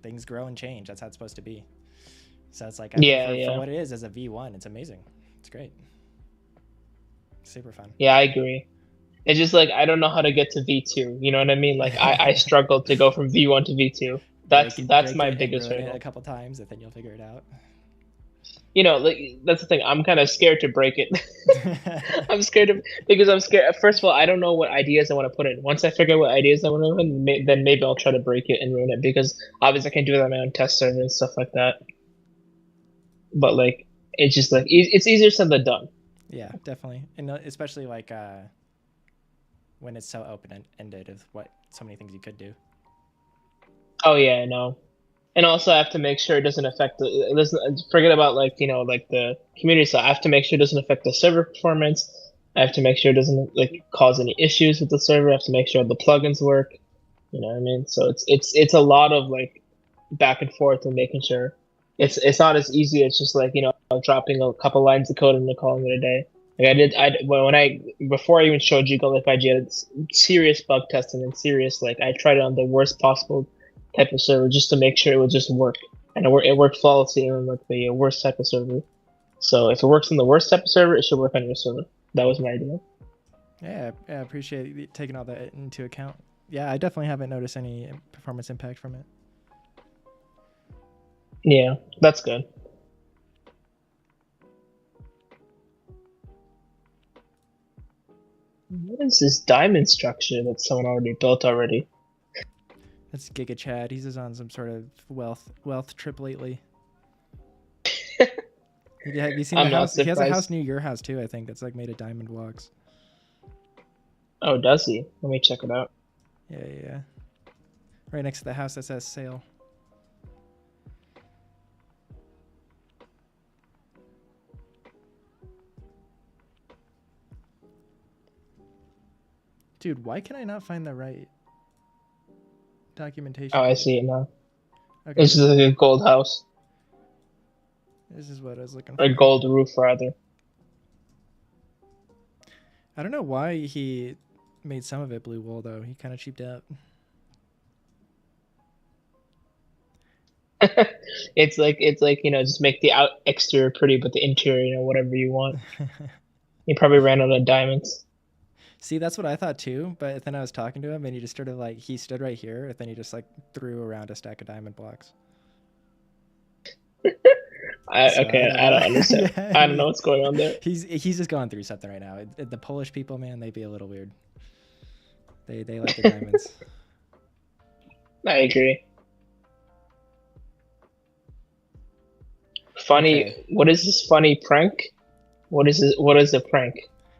[SPEAKER 3] Things grow and change. That's how it's supposed to be. So it's like, I think for what it is as a V1, it's amazing. It's great. Super fun.
[SPEAKER 5] Yeah, I agree. It's just like I don't know how to get to V2. You know what I mean? Like I struggled to go from V1 to V2. That's my biggest hurdle.
[SPEAKER 3] A couple times, and then you'll figure it out.
[SPEAKER 5] You know, like that's the thing. I'm kind of scared to break it. I'm scared because I'm scared. First of all, I don't know what ideas I want to put in. Once I figure out what ideas I want to put in, then maybe I'll try to break it and ruin it, because obviously I can do that on my own test server and stuff like that. But like, it's just like it's easier said than done.
[SPEAKER 3] Yeah, definitely, and especially like when it's so open-ended of what so many things you could do.
[SPEAKER 5] Oh yeah, I know. And also, I have to make sure it doesn't affect it doesn't forget about like like the community side. I have to make sure it doesn't affect the server performance. I have to make sure it doesn't like cause any issues with the server. I have to make sure the plugins work. You know what I mean? So it's a lot of like back and forth and making sure it's not as easy as just like dropping a couple lines of code and calling it a day. Like before I even showed you GULLYCRAFT, I had serious bug testing and serious like I tried it on the worst possible type of server just to make sure it would just work, and it worked flawlessly on like the worst type of server. So if it works on the worst type of server, it should work on your server. That was my idea.
[SPEAKER 3] Yeah, I appreciate you taking all that into account. Yeah, I definitely haven't noticed any performance impact from it.
[SPEAKER 5] Yeah, that's good. What is this diamond structure that someone already built already?
[SPEAKER 3] That's Giga Chad. He's just on some sort of wealth trip lately. Have you seen the house? He has a house near your house too, I think, that's like made of diamond blocks.
[SPEAKER 5] Oh, does he? Let me check it out.
[SPEAKER 3] Yeah. Right next to the house that says sale. Dude, why can I not find the right documentation?
[SPEAKER 5] Oh, I see it now.
[SPEAKER 3] Okay.
[SPEAKER 5] This is like a gold house.
[SPEAKER 3] This is what I was looking for.
[SPEAKER 5] Or gold roof, rather.
[SPEAKER 3] I don't know why he made some of it blue wool, though. He kind of cheaped out.
[SPEAKER 5] It's like just make the exterior pretty, but the interior, whatever you want. He probably ran out of diamonds.
[SPEAKER 3] See, that's what I thought too, but then I was talking to him and he just started like, he stood right here and then he just like threw around a stack of diamond blocks.
[SPEAKER 5] I don't understand. Yeah, I don't know what's going on there.
[SPEAKER 3] He's just going through something right now. The Polish people, man, they be a little weird. They like the diamonds.
[SPEAKER 5] I agree. Funny. Okay. What is this funny prank? What is the prank?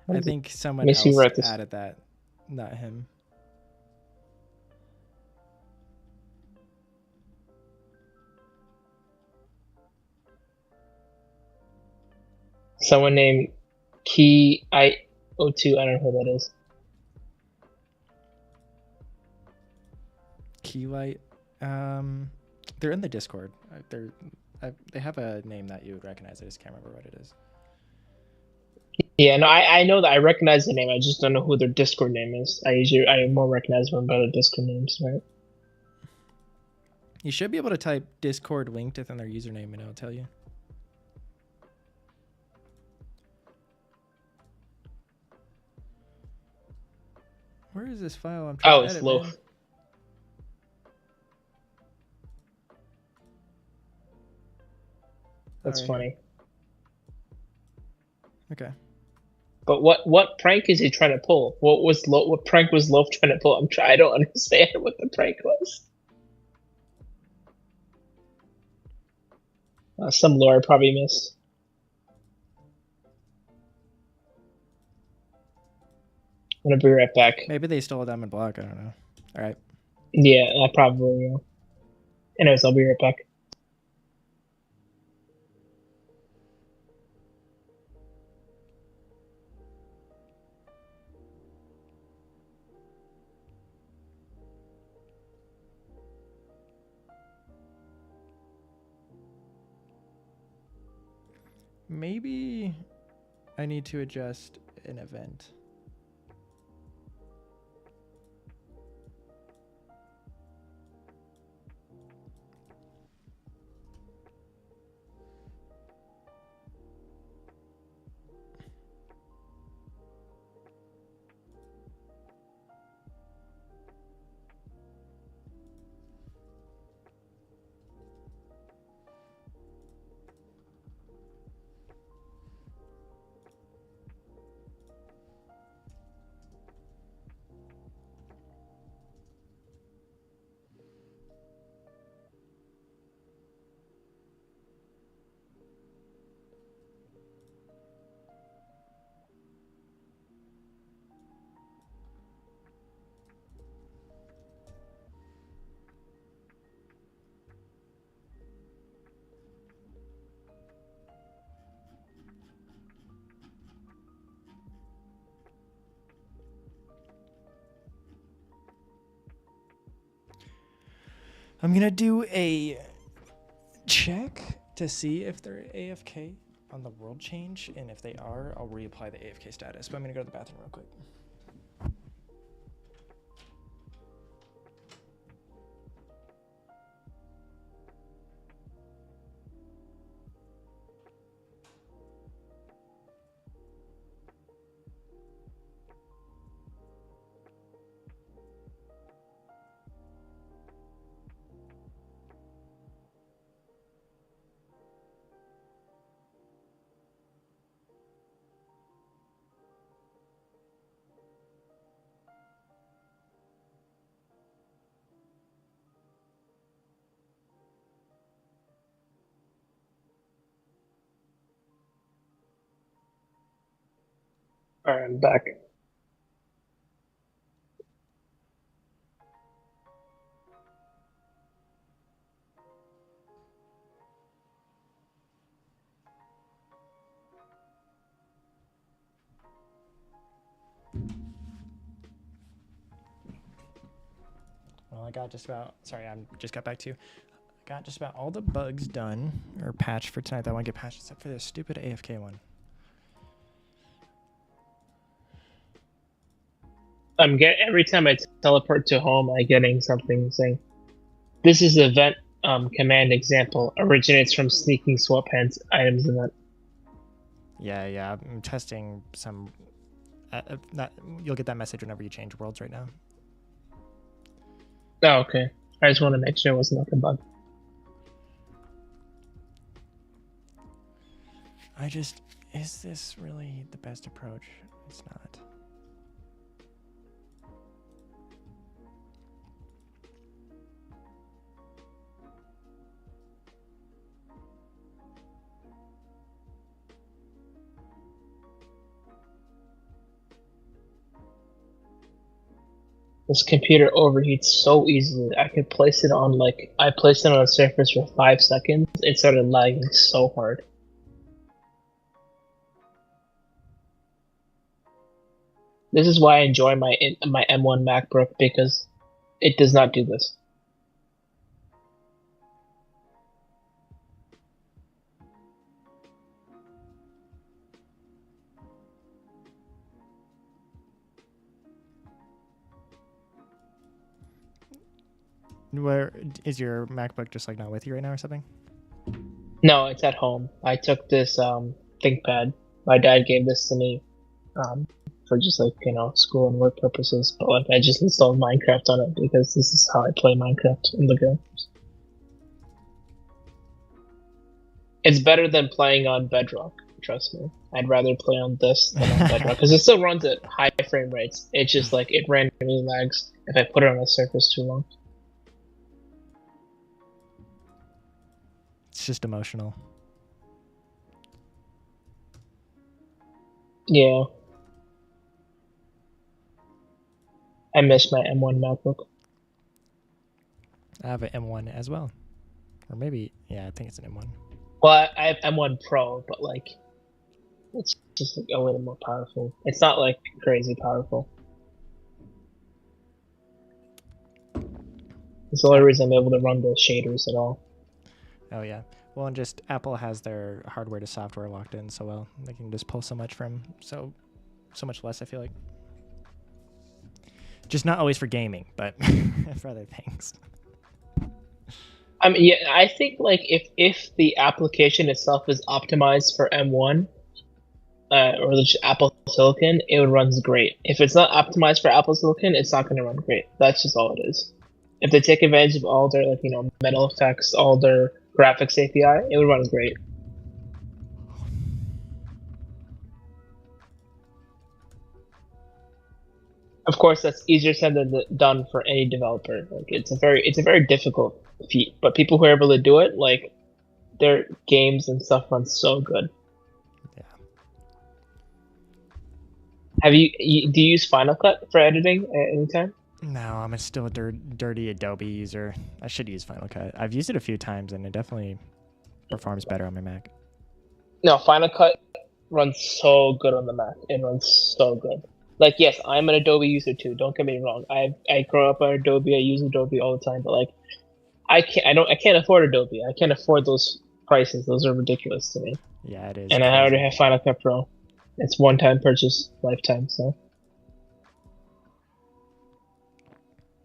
[SPEAKER 3] I think someone else added that, not him.
[SPEAKER 5] Someone named Key I02. I don't know who that is.
[SPEAKER 3] Keylight. They're in the Discord. They have a name that you would recognize. I just can't remember what it is.
[SPEAKER 5] Yeah, no, I know that I recognize the name. I just don't know who their Discord name is. I more recognize them by the Discord names, right?
[SPEAKER 3] You should be able to type Discord linked within their username, and it'll tell you. Where is this file? I'm trying to edit,
[SPEAKER 5] Loaf.
[SPEAKER 3] Man.
[SPEAKER 5] That's right, funny.
[SPEAKER 3] Okay.
[SPEAKER 5] But what prank is he trying to pull? What prank was Loaf trying to pull? I don't understand what the prank was. Some lore I probably missed. I'm gonna be right back.
[SPEAKER 3] Maybe they stole a diamond block. I don't know. All right.
[SPEAKER 5] Yeah, I probably will. Anyways, I'll be right back.
[SPEAKER 3] maybe I need to adjust an event. I'm gonna do a check to see if they're AFK on the world change, and if they are, I'll reapply the AFK status. But I'm gonna go to the bathroom real quick.
[SPEAKER 5] Alright, I'm back.
[SPEAKER 3] Well, I got just about, sorry, I just got back to you. I got just about all the bugs done, or patched for tonight that I want to get patched, except for this stupid AFK one.
[SPEAKER 5] Every time I teleport to home, I'm getting something saying, "This is event command example originates from sneaking sweatpants items event."
[SPEAKER 3] Yeah, I'm testing some, you'll get that message whenever you change worlds right now.
[SPEAKER 5] Oh, okay. I just want to make sure it wasn't like a bug.
[SPEAKER 3] Is this really the best approach? It's not.
[SPEAKER 5] This computer overheats so easily. I could place it on I placed it on a surface for 5 seconds. It started lagging so hard. This is why I enjoy my M1 MacBook, because it does not do this.
[SPEAKER 3] Where is your MacBook just like not with you right now or something?
[SPEAKER 5] No, it's at home. I took this ThinkPad. My dad gave this to me for just school and work purposes. But I just installed Minecraft on it because this is how I play Minecraft in the game. It's better than playing on Bedrock. Trust me. I'd rather play on this than on Bedrock because it still runs at high frame rates. It's just it randomly lags if I put it on a surface too long.
[SPEAKER 3] It's just emotional.
[SPEAKER 5] Yeah. I miss my M1 MacBook.
[SPEAKER 3] I have an M1 as well. Or maybe, yeah, I think it's an M1.
[SPEAKER 5] Well, I have M1 Pro, but it's just a little more powerful. It's not crazy powerful. It's the only reason I'm able to run the shaders at all.
[SPEAKER 3] Oh yeah. Well, and just Apple has their hardware to software locked in so well. They can just pull so much from so much less, I feel like. Just not always for gaming, but for other things.
[SPEAKER 5] I mean, yeah, I think like if the application itself is optimized for M1 or the Apple Silicon, it runs great. If it's not optimized for Apple Silicon, it's not going to run great. That's just all it is. If they take advantage of all their metal effects, all their graphics API, it would run great. Of course, that's easier said than done for any developer. Like it's a very difficult feat, but people who are able to do it, like their games and stuff run so good.
[SPEAKER 3] Yeah.
[SPEAKER 5] Do you use Final Cut for editing at any time?
[SPEAKER 3] No, I'm still a dirty Adobe user. I should use Final Cut. I've used it a few times, and it definitely performs better on my Mac.
[SPEAKER 5] No, Final Cut runs so good on the Mac. It runs so good. Like, yes, I'm an Adobe user too. Don't get me wrong. I grow up on Adobe. I use Adobe all the time. But like, I can't afford Adobe. I can't afford those prices. Those are ridiculous to me.
[SPEAKER 3] Yeah, it is.
[SPEAKER 5] And I already have Final Cut Pro. It's one-time purchase, lifetime. So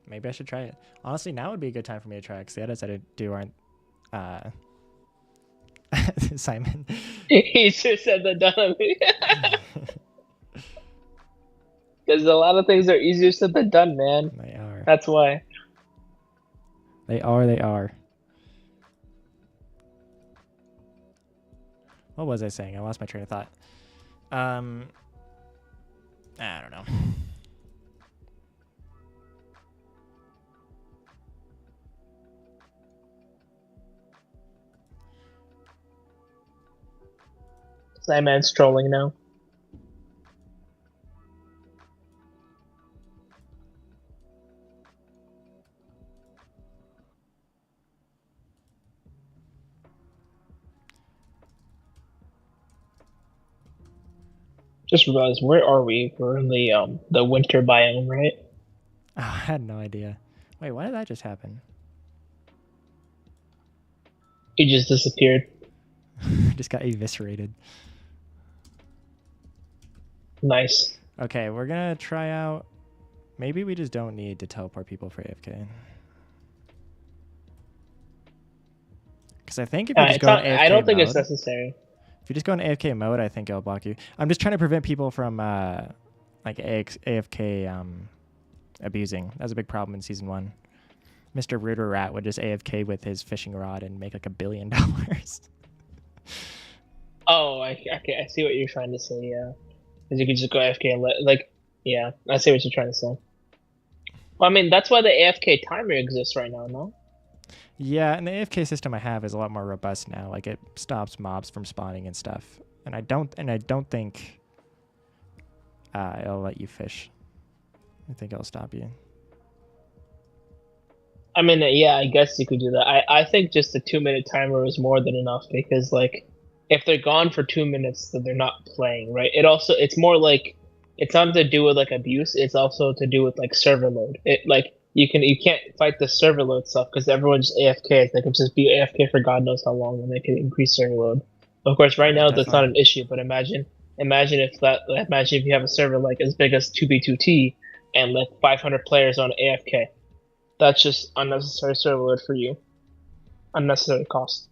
[SPEAKER 3] maybe I should try it. Honestly, now would be a good time for me to try it because the edits I do aren't. Simon.
[SPEAKER 5] He just said that done on me. Because a lot of things are easier said than done, man.
[SPEAKER 3] They are.
[SPEAKER 5] That's why.
[SPEAKER 3] They are. What was I saying? I lost my train of thought. I don't know.
[SPEAKER 5] Simon's trolling now. Just realized, where are we? We're in the winter biome, right?
[SPEAKER 3] Oh, I had no idea. Wait, why did that just happen?
[SPEAKER 5] He just disappeared.
[SPEAKER 3] Just got eviscerated.
[SPEAKER 5] Nice.
[SPEAKER 3] Okay, we're gonna try out. Maybe we just don't need to teleport people for AFK. Because I think if you just go in AFK
[SPEAKER 5] I don't think
[SPEAKER 3] mode,
[SPEAKER 5] it's necessary.
[SPEAKER 3] if you just go in AFK mode, I think it'll block you. I'm just trying to prevent people from like AFK abusing. That was a big problem in season 1. Mr. Rooter Rat would just AFK with his fishing rod and make like $1 billion.
[SPEAKER 5] Oh, I see what you're trying to say. Yeah, because you could just go AFK and yeah, I see what you're trying to say. Well, I mean, that's why the AFK timer exists right now, no?
[SPEAKER 3] Yeah, and the AFK system I have is a lot more robust now. Like it stops mobs from spawning and stuff. And I don't think it'll let you fish. I think it'll stop you.
[SPEAKER 5] I mean, yeah, I guess you could do that. I think just a 2-minute timer is more than enough because, like, if they're gone for 2 minutes, then they're not playing, right? It's more like, it's not to do with like abuse. It's also to do with like server load. You can't fight the server load stuff because everyone's AFK. They can just be AFK for God knows how long, and they can increase server load. Of course, right now that's not an issue. But imagine if you have a server like as big as 2B2T and like 500 players on AFK. That's just unnecessary server load for you. Unnecessary cost.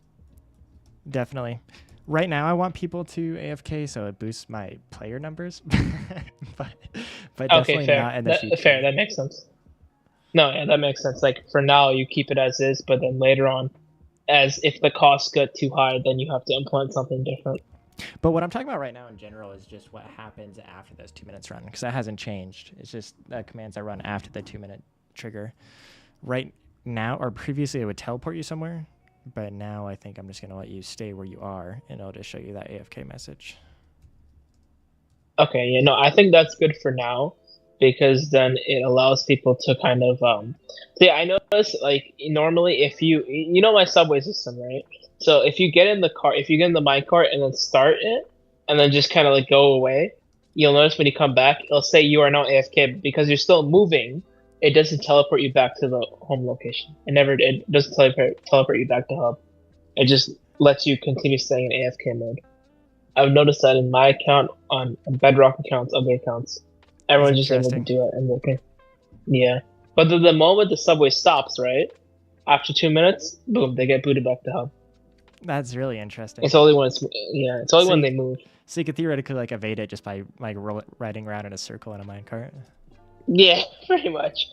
[SPEAKER 3] Definitely. Right now, I want people to AFK so it boosts my player numbers, but definitely not in the future.
[SPEAKER 5] Fair, that makes sense. No, yeah, that makes sense. Like for now, you keep it as is, but then later on, as if the costs get too high, then you have to implement something different.
[SPEAKER 3] But what I'm talking about right now in general is just what happens after those 2 minutes run, because that hasn't changed. It's just the commands I run after the 2-minute trigger. Right now, or previously, it would teleport you somewhere. But now I think I'm just going to let you stay where you are, and it'll just show you that AFK message.
[SPEAKER 5] Okay, yeah, no, I think that's good for now, because then it allows people to kind of, see, I notice, like, normally if you know my subway system, right? So if you get in the minecart and then start it, and then just kind of, like, go away, you'll notice when you come back, it'll say you are now AFK, but because you're still moving, it doesn't teleport you back to the home location. It doesn't teleport you back to hub. It just lets you continue staying in AFK mode. I've noticed that in my account, on Bedrock accounts, other accounts, everyone's just able to
[SPEAKER 3] interesting.
[SPEAKER 5] do it and working. Yeah, but the moment the subway stops, right after 2 minutes, boom, they get booted back to hub.
[SPEAKER 3] That's really interesting.
[SPEAKER 5] It's only when it's only when they move.
[SPEAKER 3] So you could theoretically like evade it just by like riding around in a circle in a minecart.
[SPEAKER 5] Yeah, pretty much.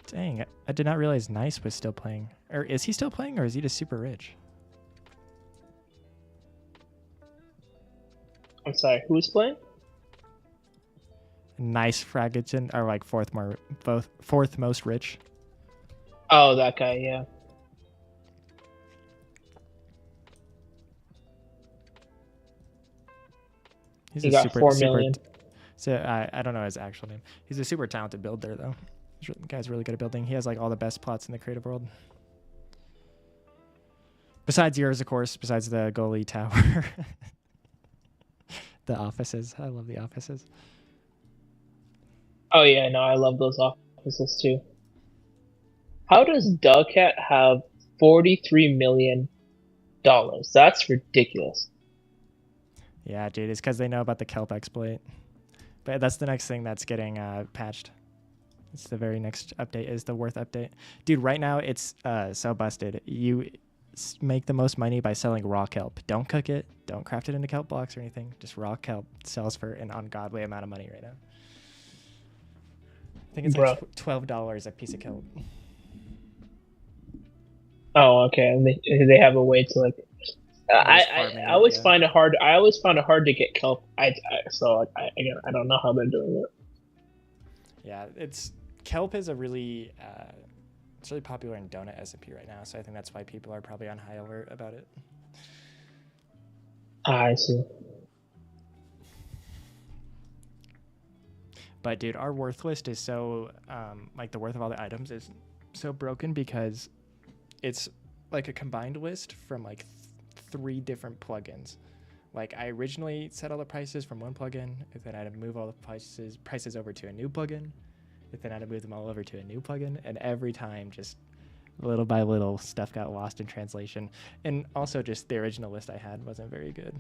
[SPEAKER 3] Dang, I did not realize Nice was still playing. Or is he still playing, or is he just super rich?
[SPEAKER 5] I'm sorry, who's playing?
[SPEAKER 3] Nice Fragiton are like fourth most rich.
[SPEAKER 5] Oh, that guy, yeah.
[SPEAKER 3] He's
[SPEAKER 5] He
[SPEAKER 3] a
[SPEAKER 5] got
[SPEAKER 3] super,
[SPEAKER 5] 4
[SPEAKER 3] super
[SPEAKER 5] million.
[SPEAKER 3] So I don't know his actual name. He's a super talented builder though. The guy's really good at building. He has like all the best plots in the creative world. Besides yours, of course. Besides the goalie tower. The offices. I love the offices.
[SPEAKER 5] Oh yeah, no, I love those offices too. How does Dogcat have $43 million? That's ridiculous.
[SPEAKER 3] Yeah, dude, it's because they know about the kelp exploit. But that's the next thing that's getting patched. It's the very next update is the worth update. Dude, right now it's so busted. You make the most money by selling raw kelp. Don't cook it. Don't craft it into kelp blocks or anything. Just raw kelp sells for an ungodly amount of money right now. I think it's like $12 a piece of kelp.
[SPEAKER 5] Oh, okay. And they have a way to like. I always find it hard. I always found it hard to get kelp. So again, I don't know how they're doing it.
[SPEAKER 3] Yeah, kelp is a really it's really popular in donut SMP right now. So I think that's why people are probably on high alert about it.
[SPEAKER 5] I see.
[SPEAKER 3] But dude, our worth list is so like the worth of all the items is so broken because it's like a combined list from like 3 different plugins. Like I originally set all the prices from one plugin, and then I had to move all the prices over to a new plugin, and then I had to move them all over to a new plugin, and every time just little by little stuff got lost in translation. And also just the original list I had wasn't very good.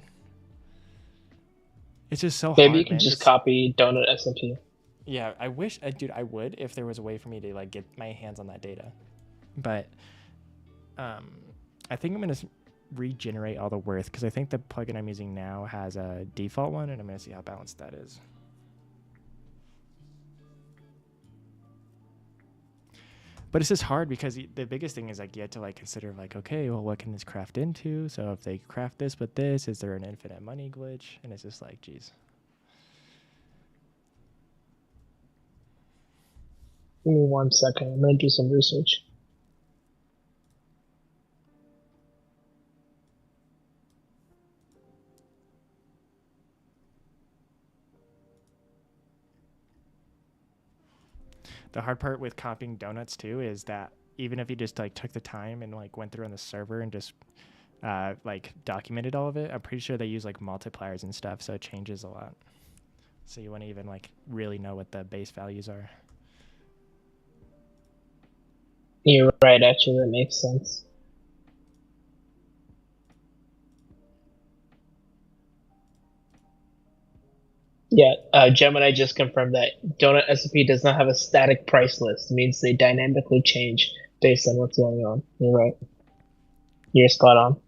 [SPEAKER 3] It's just so hard.
[SPEAKER 5] Maybe you can just copy donut SMP.
[SPEAKER 3] Yeah, I wish, dude, I would if there was a way for me to like get my hands on that data. But I think I'm gonna regenerate all the worth because I think the plugin I'm using now has a default one, and I'm gonna see how balanced that is. But it's just hard because the biggest thing is like you have to like consider like, okay, well, what can this craft into? So if they craft this with this, is there an infinite money glitch? And it's just like, geez.
[SPEAKER 5] Give me 1 second. I'm gonna do some research.
[SPEAKER 3] The hard part with copying donuts too is that even if you just like took the time and like went through on the server and just like documented all of it, I'm pretty sure they use like multipliers and stuff, so it changes a lot. So you wouldn't even like really know what the base values are.
[SPEAKER 5] You're right, actually, that makes sense. Yeah, Gemini just confirmed that Donut SMP does not have a static price list. It means they dynamically change based on what's going on. You're right. You're spot on.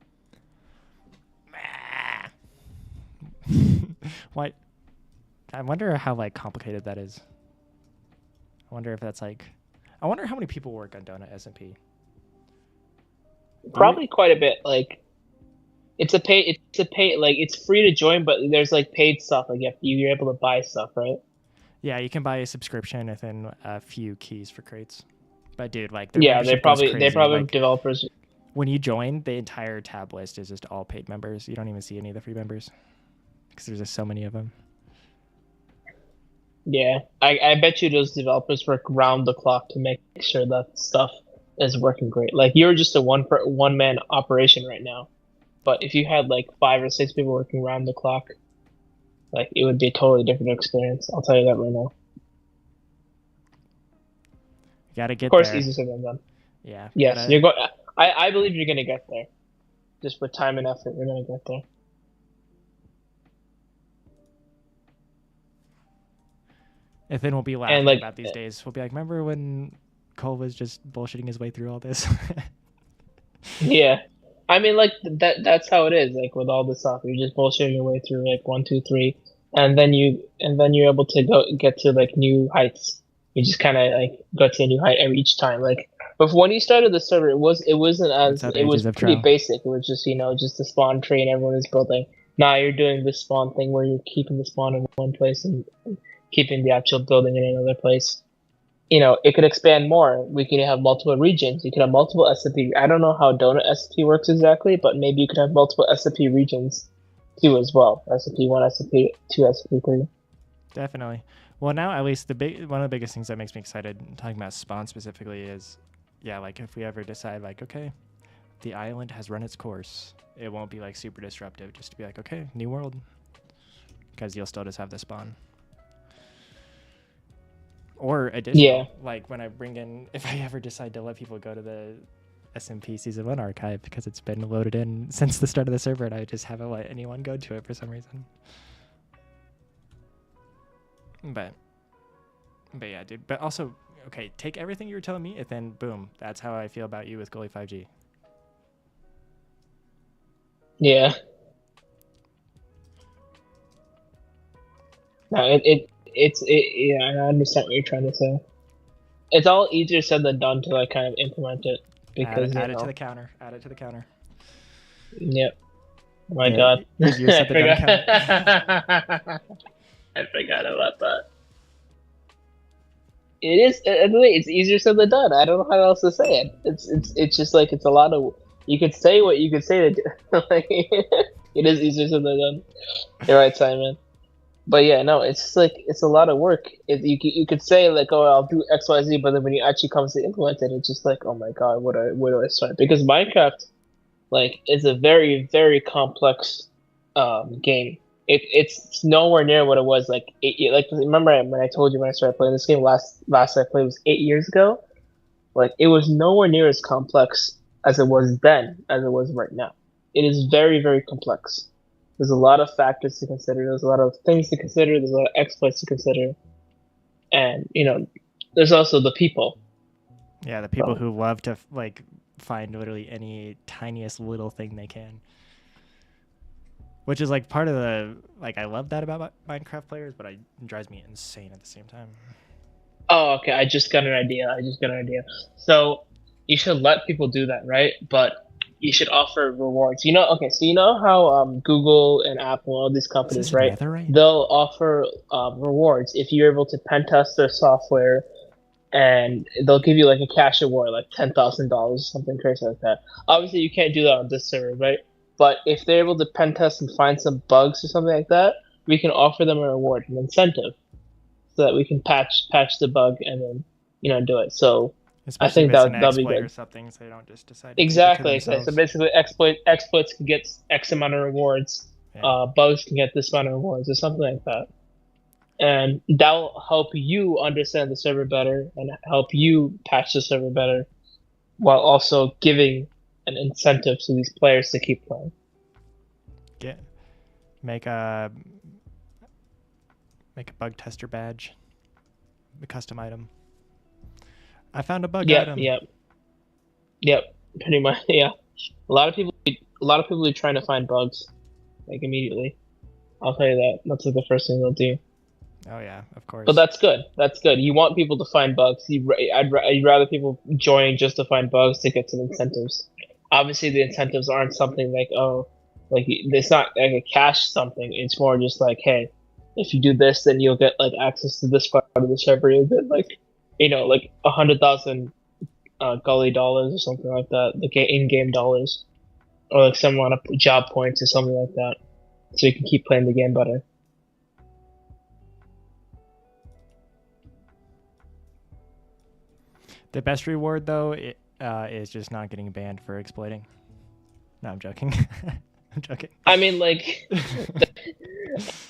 [SPEAKER 3] Why? I wonder how like complicated that is. I wonder if that's like. I wonder how many people work on Donut SMP.
[SPEAKER 5] Probably quite a bit. Like, it's a pay. Like it's free to join, but there's like paid stuff. Like you're able to buy stuff, right?
[SPEAKER 3] Yeah, you can buy a subscription and then a few keys for crates. But dude, like
[SPEAKER 5] they probably
[SPEAKER 3] like,
[SPEAKER 5] developers.
[SPEAKER 3] When you join, the entire tab list is just all paid members. You don't even see any of the free members because there's just so many of them.
[SPEAKER 5] Yeah, I bet you those developers work round the clock to make sure that stuff is working great. Like you're just a one man operation right now, but if you had like 5 or 6 people working round the clock, Like it would be a totally different experience. I'll tell you that right now.
[SPEAKER 3] You gotta get
[SPEAKER 5] Of course,
[SPEAKER 3] there.
[SPEAKER 5] easier said than done.
[SPEAKER 3] Yeah.
[SPEAKER 5] Yes,
[SPEAKER 3] gotta-
[SPEAKER 5] you're going. I believe you're gonna get there. Just with time and effort, you're gonna get there.
[SPEAKER 3] And then we'll be laughing
[SPEAKER 5] like-
[SPEAKER 3] about these days. We'll be like, remember when Cole was just bullshitting his way through all this?
[SPEAKER 5] Yeah, I mean, like that's how it is. Like with all this stuff, you're just bullshitting your way through like 1, 2, 3, and then you're able to get to like new heights. You just kind of like go to a new height each time. Like, but when you started the server, it wasn't as
[SPEAKER 3] What's up,
[SPEAKER 5] it was
[SPEAKER 3] Ages of
[SPEAKER 5] pretty
[SPEAKER 3] Trial?
[SPEAKER 5] basic. It was just just the spawn tree and everyone is building. Now you're doing this spawn thing where you're keeping the spawn in one place and keeping the actual building in another place. It could expand more. We could have multiple regions. You could have multiple SMP. I don't know how Donut SMP works exactly, but maybe you could have multiple SMP regions too as well. SMP1, SMP2, SMP3.
[SPEAKER 3] Definitely. Well, now at least one of the biggest things that makes me excited, talking about spawn specifically, is like if we ever decide like, okay, the island has run its course, it won't be like super disruptive. Just to be like, okay, new world, because you'll still just have the spawn. Or additional, like when I bring in, if I ever decide to let people go to the SMP Season 1 archive, because it's been loaded in since the start of the server, and I just haven't let anyone go to it for some reason. But yeah, dude. But also, okay, take everything you were telling me, and then boom, that's how I feel about you with Goalie 5G.
[SPEAKER 5] Yeah. No, yeah, I understand what you're trying to say. It's all easier said than done to like kind of implement it because
[SPEAKER 3] add it to the counter. Add it to the counter.
[SPEAKER 5] Yep. Oh my
[SPEAKER 3] Yeah,
[SPEAKER 5] God.
[SPEAKER 3] easier said than done counter.
[SPEAKER 5] I forgot about that. It is. It's easier said than done. I don't know how else to say it. It's just like it's a lot of. You could say what you could say to. Like, it is easier said than done. You're right, Simon. But yeah, no, it's just like it's a lot of work. You could say like, oh, I'll do X, Y, Z, but then when you actually come to implement it, it's just like, oh my God, where do I start? Because Minecraft, like, is a very, very complex game. It's nowhere near what it was like remember when I told you when I started playing this game last I played was 8 years ago. Like it was nowhere near as complex as it was then as it was right now. It is very, very complex. There's a lot of factors to consider. There's a lot of things to consider. There's a lot of exploits to consider, and there's also the people.
[SPEAKER 3] Yeah, the people who love to like find literally any tiniest little thing they can. Which is like part of the like I love that about Minecraft players, but it drives me insane at the same time.
[SPEAKER 5] Oh, okay. I just got an idea. So you should let people do that, right? But you should offer rewards. Okay. So you know how Google and Apple, all these companies, right? They'll offer rewards if you're able to pen test their software, and they'll give you like a cash award, like $10,000, something crazy like that. Obviously, you can't do that on this server, right? But if they're able to pen test and find some bugs or something like that, we can offer them a reward, an incentive, so that we can patch the bug and then do it. So
[SPEAKER 3] especially
[SPEAKER 5] I think that'll be good.
[SPEAKER 3] Or something, so they don't just decide. To
[SPEAKER 5] exactly.
[SPEAKER 3] keep it to
[SPEAKER 5] So basically, exploits can get X amount of rewards. Yeah. Bugs can get this amount of rewards or something like that, and that'll help you understand the server better and help you patch the server better, while also giving an incentive to these players to keep playing.
[SPEAKER 3] Make a bug tester badge, a custom item. I found a bug item.
[SPEAKER 5] Yep. Pretty much. Yeah. A lot of people are trying to find bugs, like immediately. I'll tell you that. That's like the first thing they'll do.
[SPEAKER 3] Oh yeah, of course.
[SPEAKER 5] But that's good. You want people to find bugs. I'd rather people join just to find bugs to get some incentives. Obviously, the incentives aren't something like it's not like a cash something. It's more just like, hey, if you do this, then you'll get like access to this part of the server. You'll get like 100,000 Gully dollars or something like that, like in-game dollars, or like some amount of job points or something like that, so you can keep playing the game better.
[SPEAKER 3] The best reward though is just not getting banned for exploiting. No, I'm joking. I'm joking.
[SPEAKER 5] I mean, like,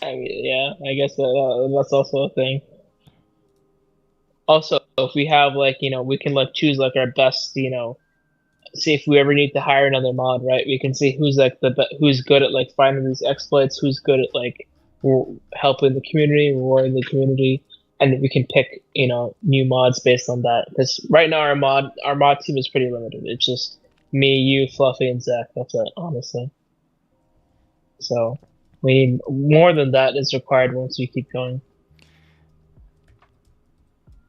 [SPEAKER 5] yeah. I guess that's also a thing. Also, if we have like we can like choose like our best see if we ever need to hire another mod, right? We can see who's like who's good at like finding these exploits, who's good at like helping the community, rewarding the community, and we can pick new mods based on that. Because right now our mod team is pretty limited. It's just me, you, Fluffy, and Zach. That's it, honestly. So we need more than that is required once we keep going.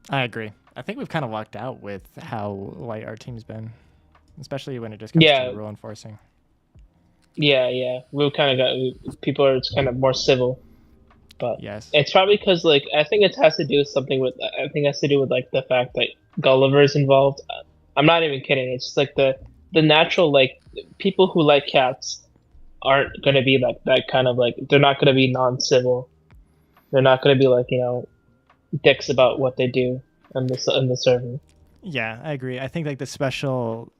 [SPEAKER 3] I agree. I think we've kind of lucked out with how light our team's been, especially when it just comes to rule enforcing.
[SPEAKER 5] Yeah. We've kind of got people are kind of more civil, but
[SPEAKER 3] yes,
[SPEAKER 5] it's probably because like I think it has to do with something with like the fact that Gulliver's involved. I'm not even kidding. It's just like the natural like people who like cats aren't gonna be like that kind of like they're not gonna be non-civil. They're not gonna be like dicks about what they do in the server.
[SPEAKER 3] Yeah, I agree. I think like the special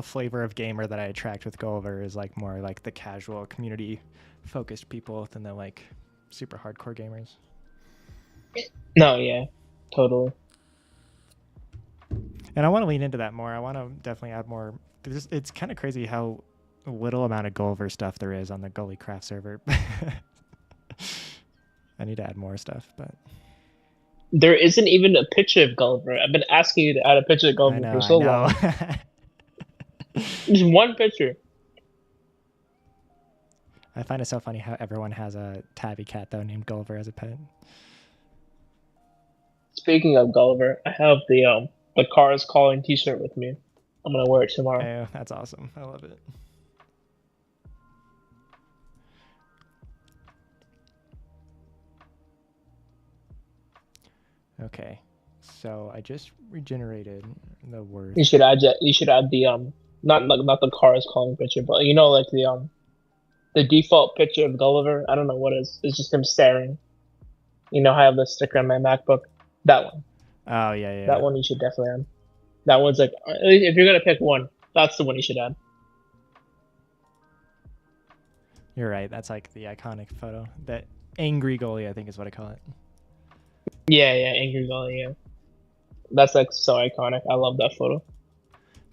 [SPEAKER 3] flavor of gamer that I attract with Gulliver is like more like the casual community focused people than the like super hardcore gamers.
[SPEAKER 5] No, yeah, totally.
[SPEAKER 3] And I want to lean into that more. I want to definitely add more. It's kind of crazy how little amount of Gulliver stuff there is on the GULLYCRAFT server. I need to add more stuff, but
[SPEAKER 5] there isn't even a picture of Gulliver. I've been asking you to add a picture of Gulliver for so long. Just one picture.
[SPEAKER 3] I find it so funny how everyone has a tabby cat though named Gulliver as a pet.
[SPEAKER 5] Speaking of Gulliver, I have the Cars Calling t-shirt with me. I'm gonna wear it tomorrow.
[SPEAKER 3] Oh, that's awesome. I love it. Okay, so I just regenerated the word.
[SPEAKER 5] You should add the not the Cars Calling picture, but like the default picture of Gulliver. I don't know what it is. It's just him staring. I have the sticker on my MacBook. That one.
[SPEAKER 3] Oh yeah.
[SPEAKER 5] That one you should definitely add. That one's like if you're gonna pick one, that's the one you should add.
[SPEAKER 3] You're right. That's like the iconic photo. That angry goalie, I think, is what I call it.
[SPEAKER 5] Yeah, angry goalie. Yeah, that's like so iconic. I love that photo.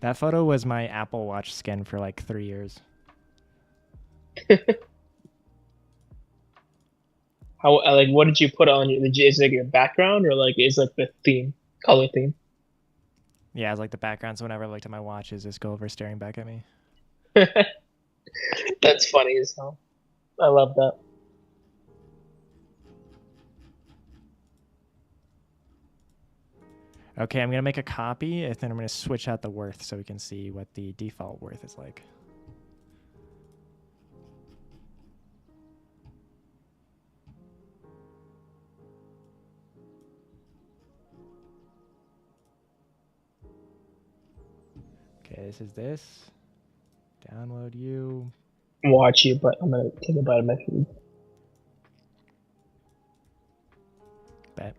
[SPEAKER 3] That photo was my Apple Watch skin for like 3 years.
[SPEAKER 5] How like what did you put on your? Is it like your background or like is like the theme, color theme?
[SPEAKER 3] Yeah, it's like the background. So whenever I looked at my watch, is this Gulliver staring back at me?
[SPEAKER 5] That's funny as hell. I love that.
[SPEAKER 3] Okay, I'm going to make a copy, and then I'm going to switch out the worth so we can see what the default worth is like. Okay, this is this. Download you.
[SPEAKER 5] Watch you, but I'm going to take a bite of my food.
[SPEAKER 3] Bet.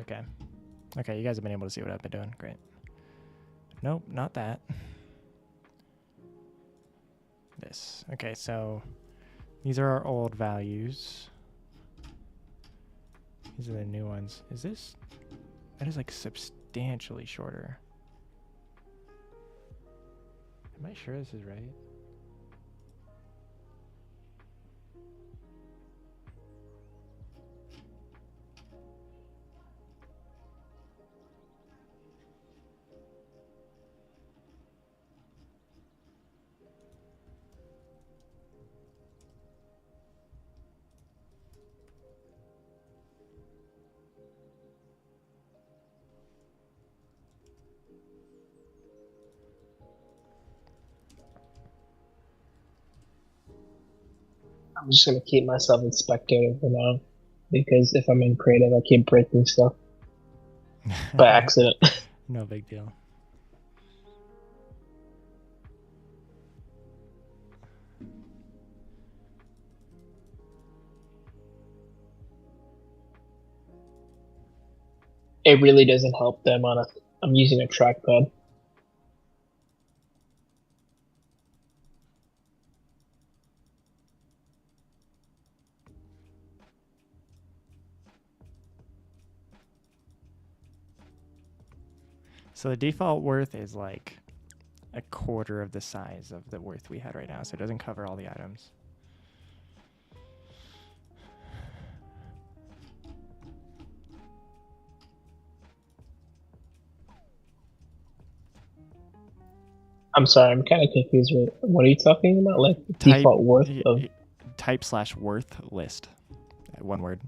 [SPEAKER 3] Okay. Okay, you guys have been able to see what I've been doing. Great. Nope, not that. This. Okay, so these are our old values. These are the new ones. Is this? That is like substantially shorter. Am I sure this is right?
[SPEAKER 5] I'm just gonna keep myself in spectator for now, because if I'm in creative, I keep breaking stuff by accident.
[SPEAKER 3] No big deal.
[SPEAKER 5] It really doesn't help them I'm using a trackpad.
[SPEAKER 3] So the default worth is like a quarter of the size of the worth we had right now, so it doesn't cover all the items.
[SPEAKER 5] I'm sorry, I'm kind of confused with what are you talking about? Like default worth of
[SPEAKER 3] type/worth list. One word.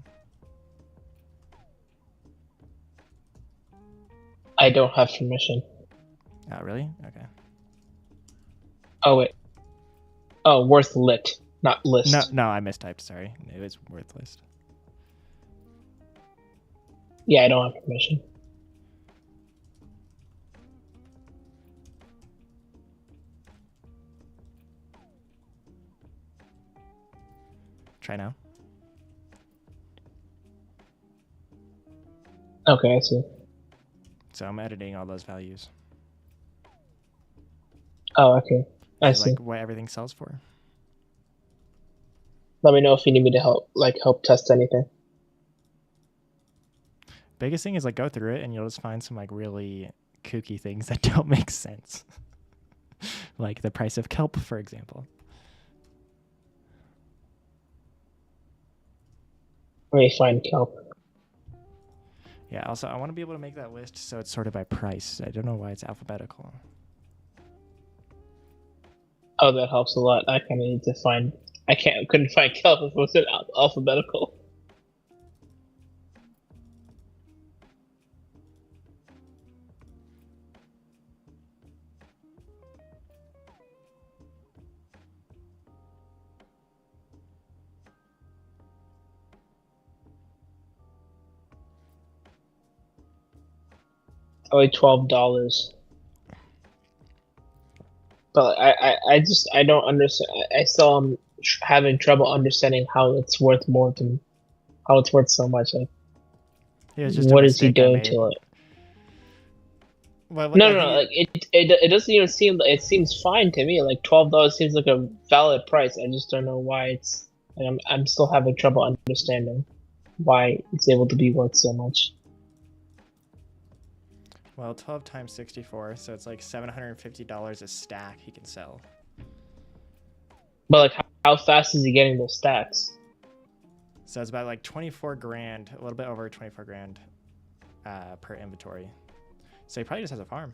[SPEAKER 5] I don't have permission.
[SPEAKER 3] Oh, really? Okay.
[SPEAKER 5] Oh wait. Oh, worth lit, not list.
[SPEAKER 3] No, I mistyped. Sorry, it was worth list.
[SPEAKER 5] Yeah, I don't have permission.
[SPEAKER 3] Try now.
[SPEAKER 5] Okay, I see.
[SPEAKER 3] So I'm editing all those values.
[SPEAKER 5] Oh, okay. I see.
[SPEAKER 3] Like what everything sells for.
[SPEAKER 5] Let me know if you need me to help test anything.
[SPEAKER 3] Biggest thing is like go through it and you'll just find some like really kooky things that don't make sense. Like the price of kelp, for example.
[SPEAKER 5] Let me find kelp.
[SPEAKER 3] Yeah, also I want to be able to make that list so it's sorted by price. I don't know why it's alphabetical.
[SPEAKER 5] Oh, that helps a lot. I kind of need to find. Couldn't find kelp if it was alphabetical. Only $12. But I don't understand. I still am having trouble understanding how it's worth more than how it's worth so much. Like, what is he doing to it?
[SPEAKER 3] Well,
[SPEAKER 5] no, like it doesn't even seem. It seems fine to me. Like $12 seems like a valid price. I just don't know why it's. Like, I'm still having trouble understanding why it's able to be worth so much.
[SPEAKER 3] Well, 12 times 64, so it's like $750 a stack he can sell.
[SPEAKER 5] But like, how fast is he getting those stacks?
[SPEAKER 3] So it's about like 24 grand, a little bit over 24 grand per inventory. So he probably just has a farm.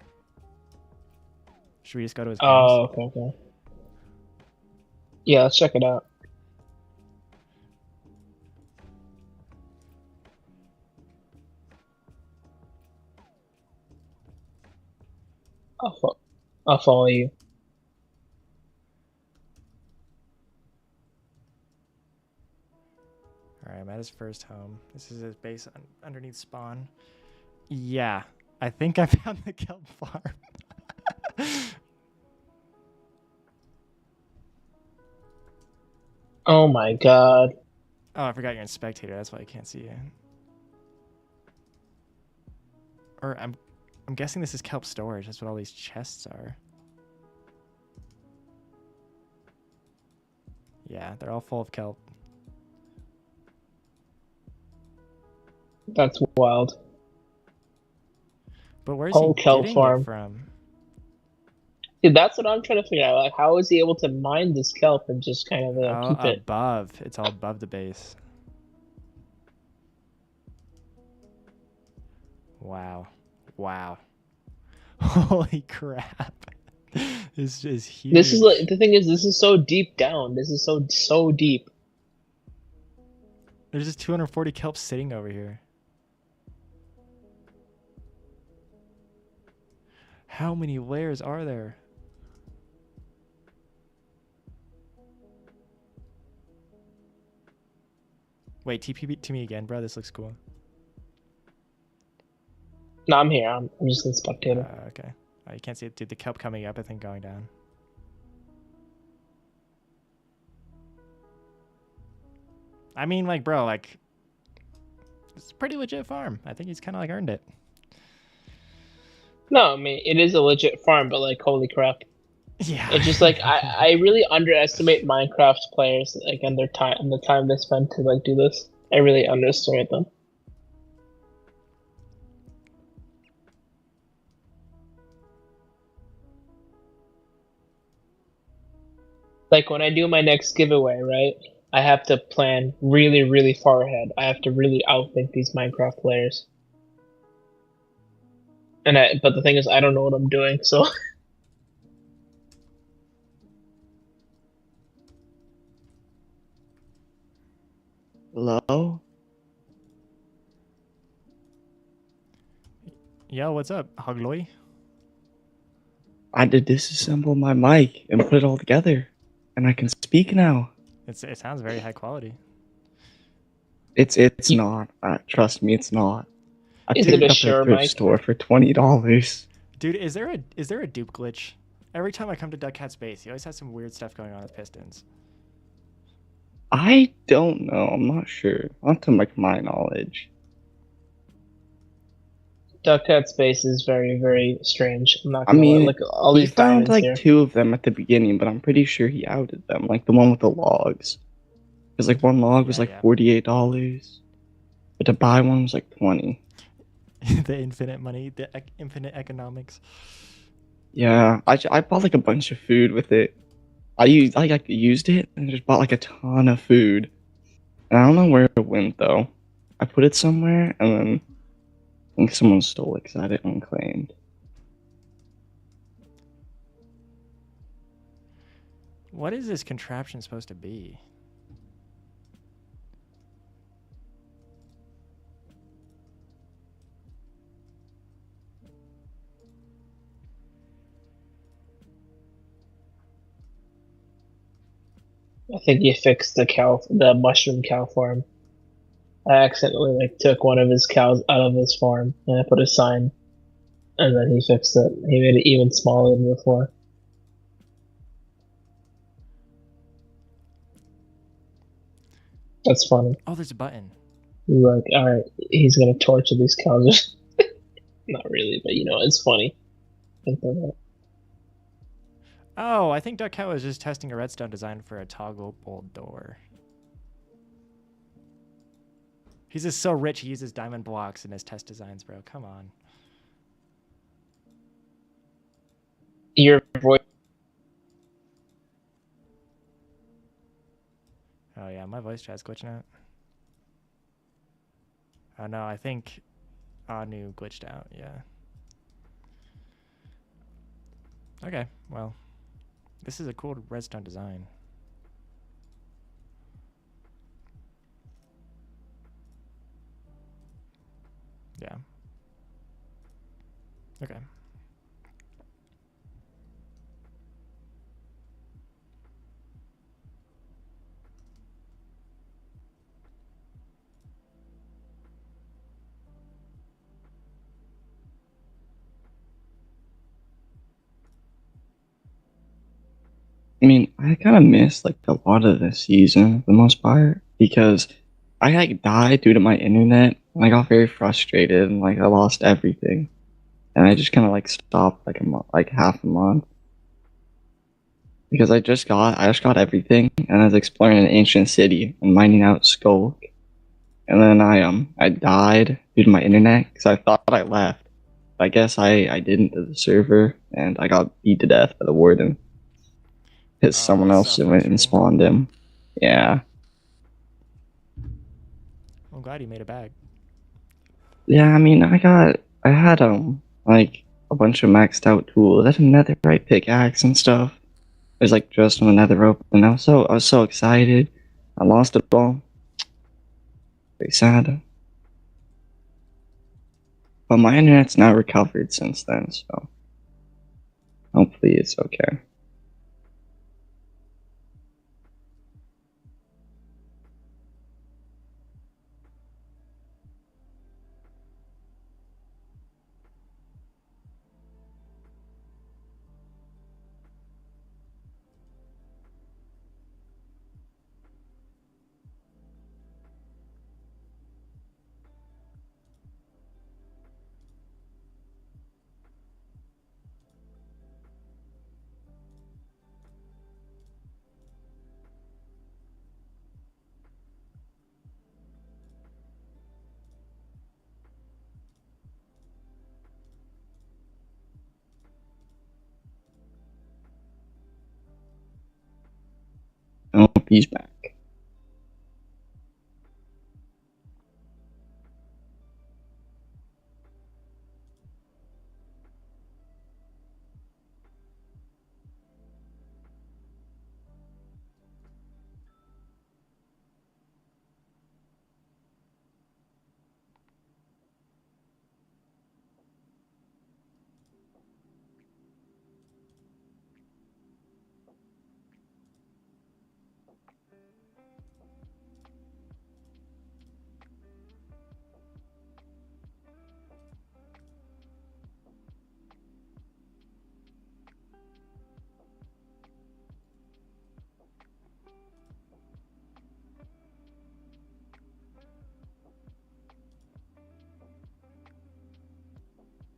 [SPEAKER 3] Should we just go to his games?
[SPEAKER 5] Oh, okay. Yeah, let's check it out. I'll follow you.
[SPEAKER 3] Alright, I'm at his first home. This is his base underneath spawn. Yeah, I think I found the kelp farm.
[SPEAKER 5] Oh my god.
[SPEAKER 3] Oh, I forgot you're in spectator. That's why I can't see you. Or I'm guessing this is kelp storage. That's what all these chests are. Yeah, they're all full of kelp.
[SPEAKER 5] That's wild.
[SPEAKER 3] But where's
[SPEAKER 5] Whole
[SPEAKER 3] he
[SPEAKER 5] kelp
[SPEAKER 3] getting
[SPEAKER 5] farm.
[SPEAKER 3] it from?
[SPEAKER 5] Dude, that's what I'm trying to figure out. Like, how is he able to mine this kelp and just kind of keep it?
[SPEAKER 3] Above. It's all above the base. Wow. Wow. Holy crap. This is huge.
[SPEAKER 5] This is like, the thing is, this is so deep down. This is so deep.
[SPEAKER 3] There's just 240 kelp sitting over here. How many layers are there? Wait, TP to me again, bro. This looks cool.
[SPEAKER 5] No, I'm here. I'm just in spectator.
[SPEAKER 3] Okay. Oh, you can't see it. Dude, the kelp coming up, I think going down. I mean, like, bro, like, it's a pretty legit farm. I think he's kind of, like, earned it.
[SPEAKER 5] No, I mean, it is a legit farm, but, like, holy crap.
[SPEAKER 3] Yeah.
[SPEAKER 5] It's just, like, I really underestimate Minecraft players, like, and their time, and the time they spend to, like, do this. I really underestimate them. Like when I do my next giveaway, right? I have to plan really, really far ahead. I have to really outthink these Minecraft players. But the thing is, I don't know what I'm doing, so.
[SPEAKER 6] Hello?
[SPEAKER 3] Yo, what's up, Hugloy?
[SPEAKER 6] I did disassemble my mic and put it all together, and I can speak now.
[SPEAKER 3] It sounds very high quality.
[SPEAKER 6] It's not. Trust me, it's not. I
[SPEAKER 5] Is
[SPEAKER 6] picked
[SPEAKER 5] it a
[SPEAKER 6] up at
[SPEAKER 5] Shure
[SPEAKER 6] a thrift
[SPEAKER 5] mic?
[SPEAKER 6] store for $20.
[SPEAKER 3] Dude, is there a dupe glitch? Every time I come to Duck Cat's base, he always has some weird stuff going on with pistons.
[SPEAKER 6] I don't know. I'm not sure. Not to my knowledge.
[SPEAKER 5] Duckhead space is very, very strange. I'm not
[SPEAKER 6] I
[SPEAKER 5] gonna lie.
[SPEAKER 6] mean,
[SPEAKER 5] Like all
[SPEAKER 6] he
[SPEAKER 5] these
[SPEAKER 6] found
[SPEAKER 5] diamonds
[SPEAKER 6] like
[SPEAKER 5] here.
[SPEAKER 6] 2 of them at the beginning, but I'm pretty sure he outed them. Like the one with the logs. Because like one log was
[SPEAKER 3] Yeah,
[SPEAKER 6] like
[SPEAKER 3] yeah.
[SPEAKER 6] $48, but to buy one was like 20.
[SPEAKER 3] The infinite money, the infinite economics.
[SPEAKER 6] Yeah, I bought like a bunch of food with it. I used it and just bought like a ton of food. And I don't know where it went though. I put it somewhere and then I think someone stole it because I had it unclaimed.
[SPEAKER 3] What is this contraption supposed to be?
[SPEAKER 5] I think you fixed the mushroom cow farm. I accidentally like took one of his cows out of his farm and I put a sign, and then he fixed it. He made it even smaller than before. That's funny.
[SPEAKER 3] Oh, there's a button.
[SPEAKER 5] You're like, all right, he's gonna torture these cows. Not really, but you know, it's funny. Think about that.
[SPEAKER 3] Oh, I think Duck Cat was just testing a redstone design for a toggleable door. He's just so rich, he uses diamond blocks in his test designs, bro. Come on.
[SPEAKER 5] Your voice.
[SPEAKER 3] Oh, yeah, my voice chat's glitching out. Oh, no, I think Anu glitched out, yeah. Okay, well, this is a cool redstone design. Yeah. Okay.
[SPEAKER 6] I mean, I kind of missed like a lot of the season for the most part because I like died due to my internet and I got very frustrated and like I lost everything. And I just kind of like stopped like a month, like half a month. Because I just got everything and I was exploring an ancient city and mining out Skulk. And then I died due to my internet because I thought I left. I guess I didn't to the server and I got beat to death by the warden. Because
[SPEAKER 3] Oh,
[SPEAKER 6] someone
[SPEAKER 3] that's
[SPEAKER 6] else
[SPEAKER 3] so
[SPEAKER 6] went and
[SPEAKER 3] frustrating.
[SPEAKER 6] spawned him. Yeah.
[SPEAKER 3] I'm glad you made it back.
[SPEAKER 6] Yeah, I mean I had like a bunch of maxed out tools. I had a netherite pickaxe and stuff. It was like just on the nether rope and I was so excited. I lost it all. Very sad. But my internet's now recovered since then, so hopefully it's okay. Oh, he's back.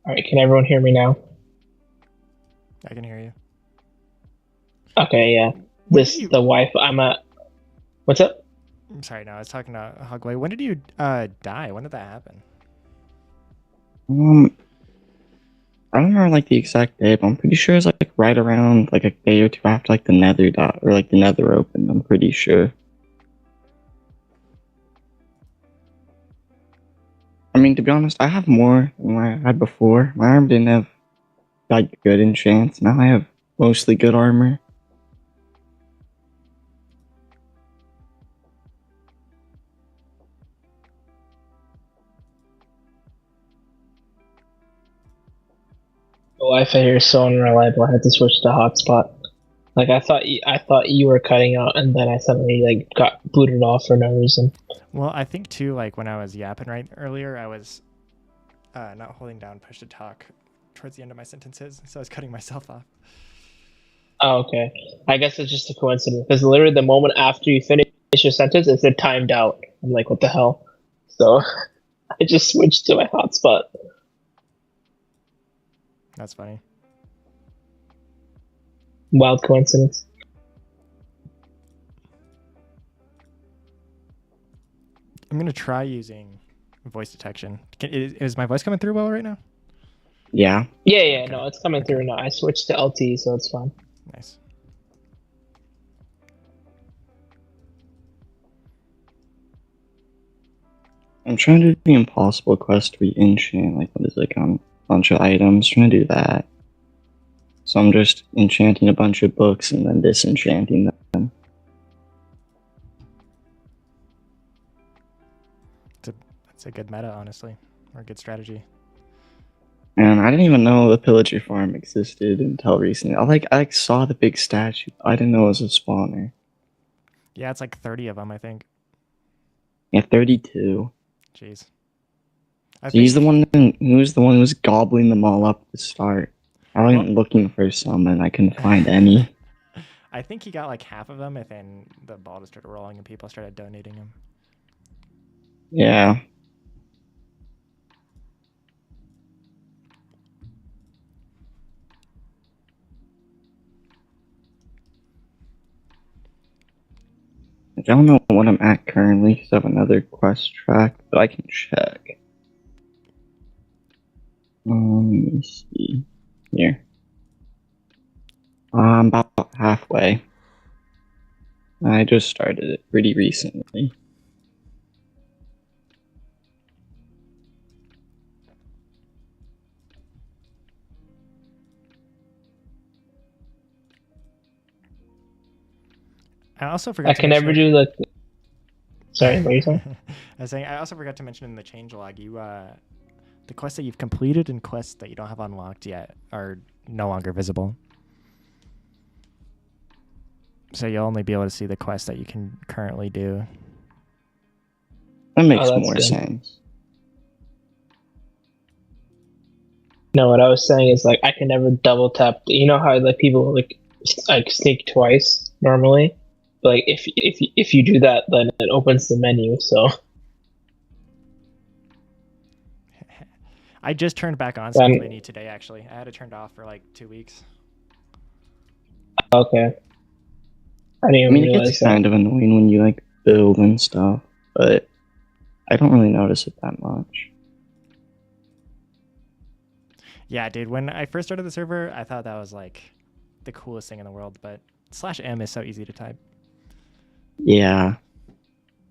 [SPEAKER 5] All right, can everyone hear me now?
[SPEAKER 3] I can hear you.
[SPEAKER 5] Okay, yeah. The Wi-Fi. What's up?
[SPEAKER 3] I'm sorry, no, I was talking to Hogway. When did you die? When did that happen?
[SPEAKER 6] I don't remember like the exact day, but I'm pretty sure it's like right around like a day or two after like the Nether dot or like the Nether opened. I'm pretty sure. I mean, to be honest, I have more than what I had before. My armor didn't have like good enchants. Now I have mostly good armor.
[SPEAKER 5] The Wi-Fi here is so unreliable. I had to switch to hotspot. Like I thought you were cutting out, and then I suddenly like got booted off for no reason.
[SPEAKER 3] Well, I think too, like when I was yapping right earlier, I was not holding down push to talk towards the end of my sentences, so I was cutting myself off.
[SPEAKER 5] Oh, okay. I guess it's just a coincidence because literally the moment after you finish your sentence, it said timed out. I'm like, what the hell? So I just switched to my hotspot.
[SPEAKER 3] That's funny.
[SPEAKER 5] Wild coincidence.
[SPEAKER 3] I'm gonna try using voice detection. Is my voice coming through well right now?
[SPEAKER 6] Yeah.
[SPEAKER 5] Yeah,
[SPEAKER 3] Okay.
[SPEAKER 5] no, it's coming through now. I switched to LT, so it's fine.
[SPEAKER 3] Nice.
[SPEAKER 6] I'm trying to do the impossible quest to re-enchant, like what is it, on a bunch of items, trying to do that. So I'm just enchanting a bunch of books and then disenchanting them.
[SPEAKER 3] It's a good meta, honestly, or a good strategy.
[SPEAKER 6] And I didn't even know the pillager farm existed until recently. I saw the big statue. I didn't know it was a spawner.
[SPEAKER 3] Yeah, it's like 30 of them, I think.
[SPEAKER 6] Yeah, 32.
[SPEAKER 3] Jeez.
[SPEAKER 6] So he's the one who was gobbling them all up to start. I went looking for some and I couldn't find any.
[SPEAKER 3] I think he got like half of them, and then the ball just started rolling and people started donating them.
[SPEAKER 6] Yeah. I don't know what I'm at currently because I have another quest track, but I can check. Let me see. Here. I'm about halfway. I just started it pretty recently.
[SPEAKER 3] I also forgot.
[SPEAKER 5] I can never do like. Sorry, what are you saying?
[SPEAKER 3] I was saying I also forgot to mention in the changelog, the quests that you've completed and quests that you don't have unlocked yet are no longer visible. So you'll only be able to see the quests that you can currently do.
[SPEAKER 6] That makes more
[SPEAKER 5] good.
[SPEAKER 6] sense.
[SPEAKER 5] No, what I was saying is like I can never double tap. You know how like people like sneak twice normally. Like if you do that, then it opens the menu. So
[SPEAKER 3] I just turned back on Speed Menu today. Actually, I had it turned off for like 2 weeks.
[SPEAKER 5] Okay. I mean,
[SPEAKER 6] it gets kind of annoying when you like build and stuff, but I don't really notice it that much.
[SPEAKER 3] Yeah, dude. When I first started the server, I thought that was like the coolest thing in the world, but /m is so easy to type.
[SPEAKER 6] Yeah.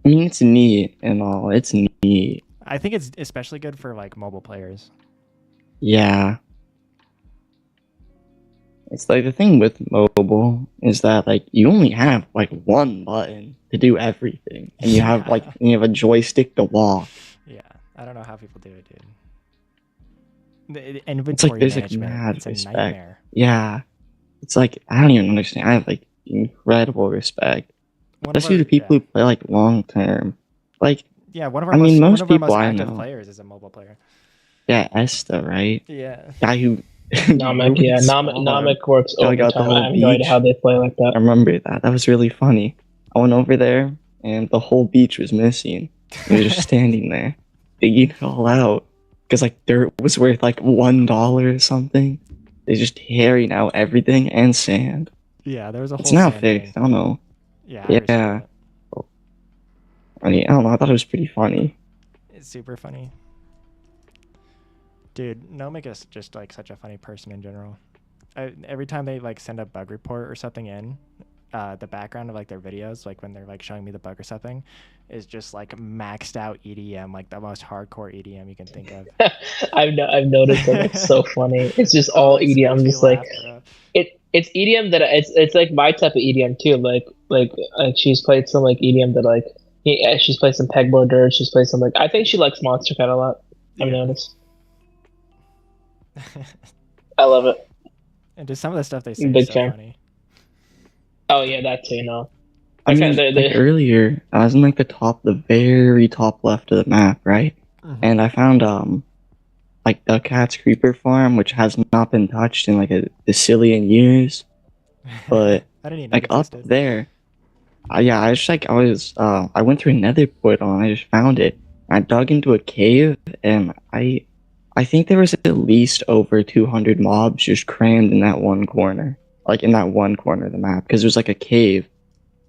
[SPEAKER 6] I mean, it's neat and all. It's neat.
[SPEAKER 3] I think it's especially good for like mobile players.
[SPEAKER 6] Yeah. It's like the thing with mobile is that like you only have like one button to do everything, and you have like you have a joystick to walk.
[SPEAKER 3] Yeah, I don't know how people do it, dude. The
[SPEAKER 6] It's
[SPEAKER 3] inventory
[SPEAKER 6] like there's like
[SPEAKER 3] management,
[SPEAKER 6] mad
[SPEAKER 3] it's a
[SPEAKER 6] respect.
[SPEAKER 3] nightmare.
[SPEAKER 6] Yeah, it's like I don't even understand. I have like incredible respect, especially the people who play like long term. Like
[SPEAKER 3] yeah, one of our
[SPEAKER 6] I mean, most
[SPEAKER 3] one of our
[SPEAKER 6] people
[SPEAKER 3] most
[SPEAKER 6] I
[SPEAKER 3] active
[SPEAKER 6] know.
[SPEAKER 3] players is a mobile player.
[SPEAKER 6] Yeah, Esta, right?
[SPEAKER 3] Yeah.
[SPEAKER 6] Guy who
[SPEAKER 5] Namek, yeah, Namek works
[SPEAKER 6] dug out the
[SPEAKER 5] overtime.
[SPEAKER 6] whole
[SPEAKER 5] I have no idea
[SPEAKER 6] beach.
[SPEAKER 5] how they play like that.
[SPEAKER 6] I remember that. That was really funny. I went over there and the whole beach was missing. He was just standing there, digging it all out. Because like dirt was worth like $1 or something. They're just tearing out everything and sand.
[SPEAKER 3] Yeah, there was a whole
[SPEAKER 6] It's now
[SPEAKER 3] sand
[SPEAKER 6] fixed.
[SPEAKER 3] thing.
[SPEAKER 6] I don't know.
[SPEAKER 3] Yeah.
[SPEAKER 6] Yeah. I mean, I don't know. I thought it was pretty funny.
[SPEAKER 3] It's super funny. Dude, Namek is just like such a funny person in general. Every time they like send a bug report or something in, the background of like their videos, like when they're like showing me the bug or something, is just like maxed out EDM, like the most hardcore EDM you can think of.
[SPEAKER 5] I've noticed that. It's so funny. It's just all EDM. I'm just like it's EDM that it's like my type of EDM too. Like she's played some like EDM that like she's played some Pegboard Dirt. She's played some like I think she likes Monster Cat a lot. I've noticed. I love it.
[SPEAKER 3] And just some of the stuff they say
[SPEAKER 5] Big
[SPEAKER 3] is so
[SPEAKER 5] fan.
[SPEAKER 3] funny.
[SPEAKER 5] Oh yeah, that too. No.
[SPEAKER 6] I mean, like earlier, I was in like the very top left of the map, right? And I found like the cat's creeper farm, which has not been touched in like a bazillion years. But
[SPEAKER 3] I didn't even
[SPEAKER 6] like
[SPEAKER 3] know it
[SPEAKER 6] up
[SPEAKER 3] existed.
[SPEAKER 6] there, yeah, I just like I went through another portal and I just found it. I dug into a cave and I think there was at least over 200 mobs just crammed in that one corner, like in that one corner of the map, because it was like a cave.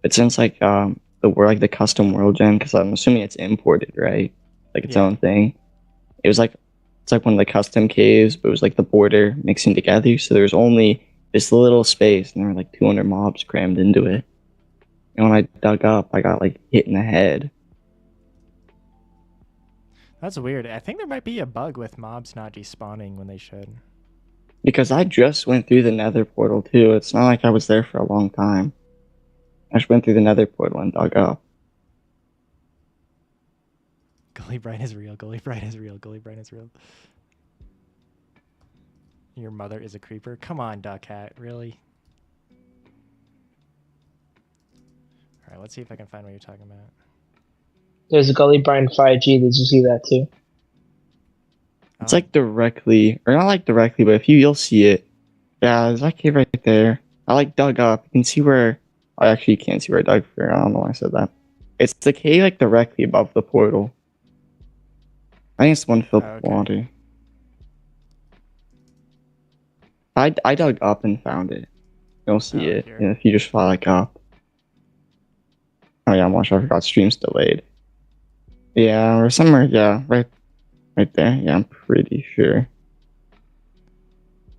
[SPEAKER 6] But since like the custom world gen, because I'm assuming it's imported, right? Like its own thing. It was like it's like one of the custom caves, but it was like the border mixing together. So there was only this little space, and there were like 200 mobs crammed into it. And when I dug up, I got like hit in the head.
[SPEAKER 3] That's weird. I think there might be a bug with mobs not despawning when they should.
[SPEAKER 6] Because I just went through the nether portal too. It's not like I was there for a long time. I just went through the nether portal and dug up.
[SPEAKER 3] Gully Brian is real. Gully Brian is real. Gully Brian is real. Your mother is a creeper? Come on, Duck Hat. Really? Alright, let's see if I can find what you're talking about.
[SPEAKER 5] There's a Gully Brian 5G. Did you see that too?
[SPEAKER 6] It's like directly, or not like directly, but if you'll see it. Yeah, there's that cave right there. I like dug up. You can see where. I actually can't see where I dug for. I don't know why I said that. It's the cave like directly above the portal. I think it's the one filled with water. I dug up and found it. You'll see it if you just fly like up. Oh yeah, I'm watching. I forgot stream's delayed. Yeah, or somewhere. Yeah, right there. Yeah, I'm pretty sure.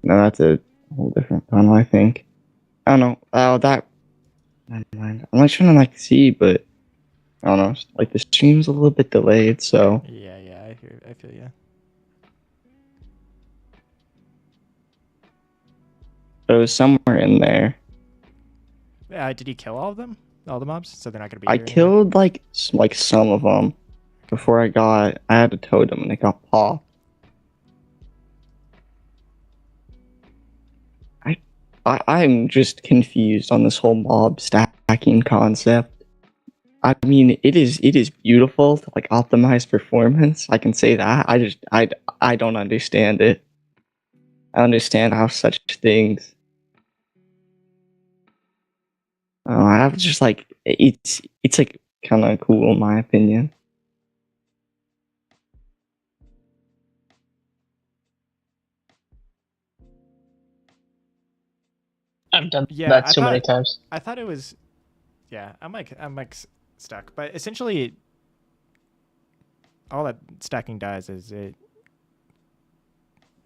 [SPEAKER 6] No, that's a whole different tunnel, I think. I don't know. Oh, that. Never mind. I'm like trying to like see, but I don't know. Like the stream's a little bit delayed, so.
[SPEAKER 3] Yeah, I feel you.
[SPEAKER 6] It was somewhere in there.
[SPEAKER 3] Did you kill all of them? All the mobs? So they're not gonna be.
[SPEAKER 6] I killed like some of them before I had a totem and it got popped. I'm just confused on this whole mob stacking concept. I mean, it is beautiful to like optimize performance. I can say that. I don't understand it. I understand how such things. I was just like it's like kind of cool in my opinion.
[SPEAKER 5] I've done that so many times.
[SPEAKER 3] I thought it was, I'm like stuck. But essentially, all that stacking does is it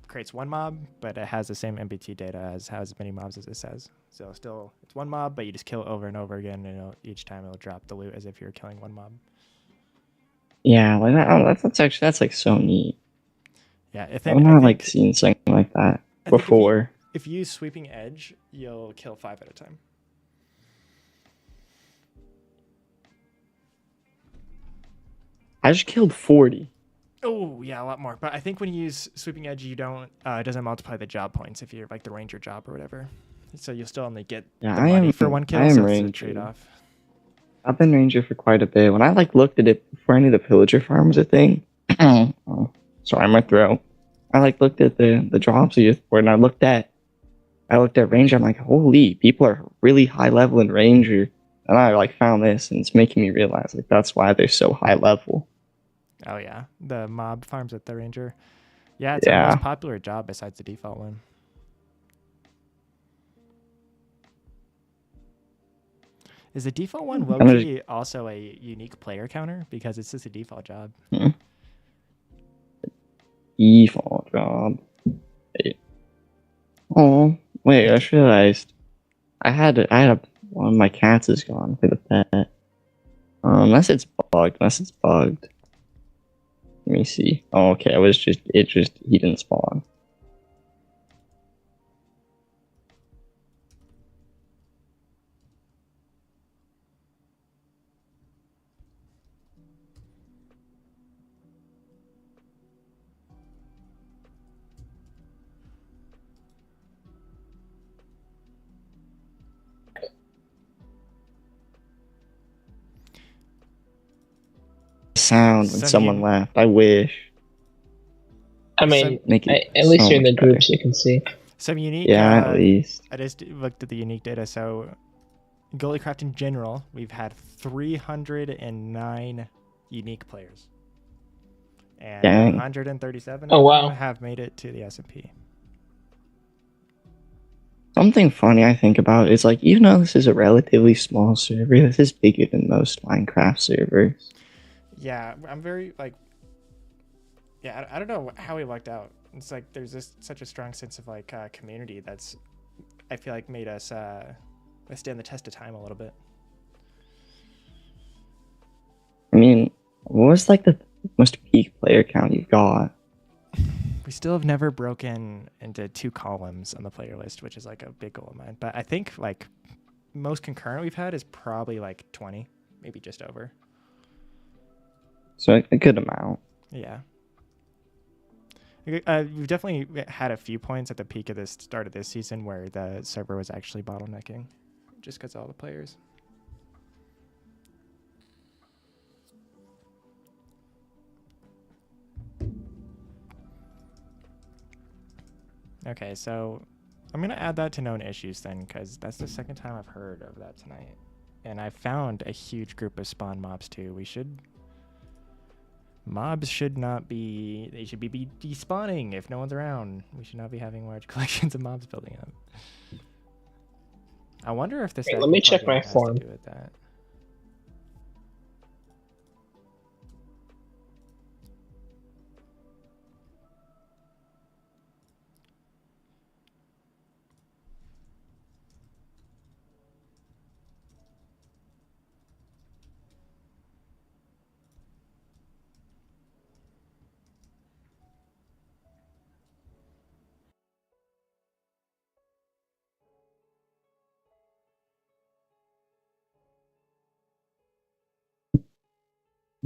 [SPEAKER 3] creates one mob, but it has the same MBT data as how many mobs as it says. So still, it's one mob, but you just kill it over and over again, and each time it'll drop the loot as if you're killing one mob.
[SPEAKER 6] Yeah, like that's like so neat.
[SPEAKER 3] Yeah,
[SPEAKER 6] I've not like seen something like that before.
[SPEAKER 3] If you use sweeping edge, you'll kill 5 at a time.
[SPEAKER 6] I just killed 40.
[SPEAKER 3] Oh yeah, a lot more. But I think when you use sweeping edge, you don't. It doesn't multiply the job points if you're like the ranger job or whatever. So you'll still only get the money for 1 kill. So it's a trade-off.
[SPEAKER 6] I've been ranger for quite a bit. When I like looked at it before I knew the pillager farm was a thing. Oh, sorry, my throat. I like looked at the jobs you for, and I looked at ranger. I'm like, holy, people are really high level in ranger. And I like found this, and it's making me realize like that's why they're so high level.
[SPEAKER 3] Oh yeah, the mob farms at the ranger. Yeah, it's our most popular job besides the default one. Is the default one low-key also a unique player counter? Because it's just a default job.
[SPEAKER 6] Default job. Wait. Oh, wait, I just realized one of my cats is gone for the pet. Unless it's bugged. Let me see. Oh, okay, he didn't spawn. Sound when someone laughed. I wish.
[SPEAKER 5] I mean, at least you're in the groups, you can see.
[SPEAKER 3] Some unique.
[SPEAKER 6] Yeah, at least.
[SPEAKER 3] I just looked at the unique data. So, GULLYCRAFT in general, we've had 309 unique players, and 137 have made it to the S&P.
[SPEAKER 6] Something funny I think about is like, even though this is a relatively small server, this is bigger than most Minecraft servers.
[SPEAKER 3] Yeah, I'm very like. Yeah, I don't know how we lucked out. It's like there's such a strong sense of like community that's, I feel like, made us stand the test of time a little bit.
[SPEAKER 6] I mean, what was like the most peak player count you got?
[SPEAKER 3] We still have never broken into 2 columns on the player list, which is like a big goal of mine. But I think like most concurrent we've had is probably like 20, maybe just over.
[SPEAKER 6] So a good amount.
[SPEAKER 3] Yeah. We've definitely had a few points at the peak of this start of this season where the server was actually bottlenecking just because of all the players. Okay, so I'm going to add that to known issues then, because that's the second time I've heard of that tonight. And I found a huge group of spawn mobs too. Mobs should not be, they should be despawning if no one's around. We should not be having large collections of mobs building up. I wonder if this.
[SPEAKER 5] Let me check my form.
[SPEAKER 3] To do with that.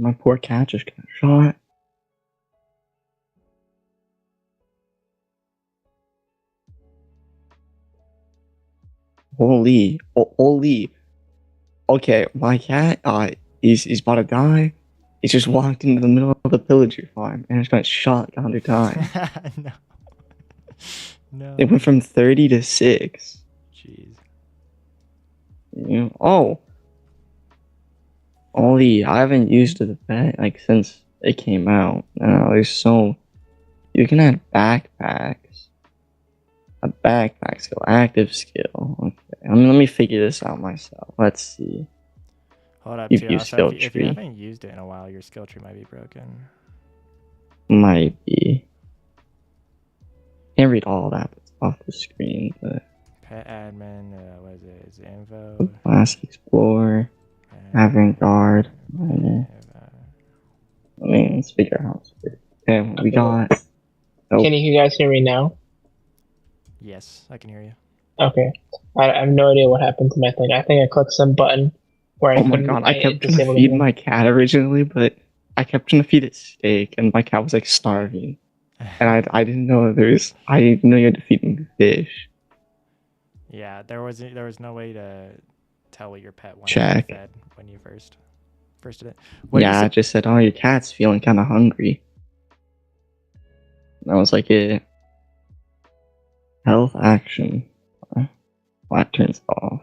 [SPEAKER 6] My poor cat just got shot. Holy. Okay, my cat, he's about to die. He just walked into the middle of the pillager farm and just got shot down to die.
[SPEAKER 3] No. No.
[SPEAKER 6] It went from 30 to 6.
[SPEAKER 3] Jeez.
[SPEAKER 6] Holy, I haven't used the pet like since it came out. You can add backpacks. A backpack skill, active skill. Okay, let me figure this out myself. Let's see.
[SPEAKER 3] Hold up, too. Also, if you haven't used it in a while, your skill tree might be broken.
[SPEAKER 6] Might be. Can't read all that off the screen, but
[SPEAKER 3] Pet admin, what is it? Is it info?
[SPEAKER 6] Class Explorer, Avant-Garde. Let's figure out. Okay, we got. Oh.
[SPEAKER 5] Can you guys hear me now?
[SPEAKER 3] Yes, I can hear you.
[SPEAKER 5] Okay. I have no idea what happened to my thing. I think I clicked some button where I
[SPEAKER 6] Oh my
[SPEAKER 5] couldn't.
[SPEAKER 6] god, I kept trying to feed my cat originally, but I kept trying to feed it steak, and my cat was like starving. And I didn't know I didn't know you had to feed him fish.
[SPEAKER 3] Yeah, there was no way to tell what your pet wanted
[SPEAKER 6] Check.
[SPEAKER 3] to be fed when you first did it.
[SPEAKER 6] Yeah, I just said, oh, your cat's feeling kind of hungry. And I was like, yeah. Health action. That turns off.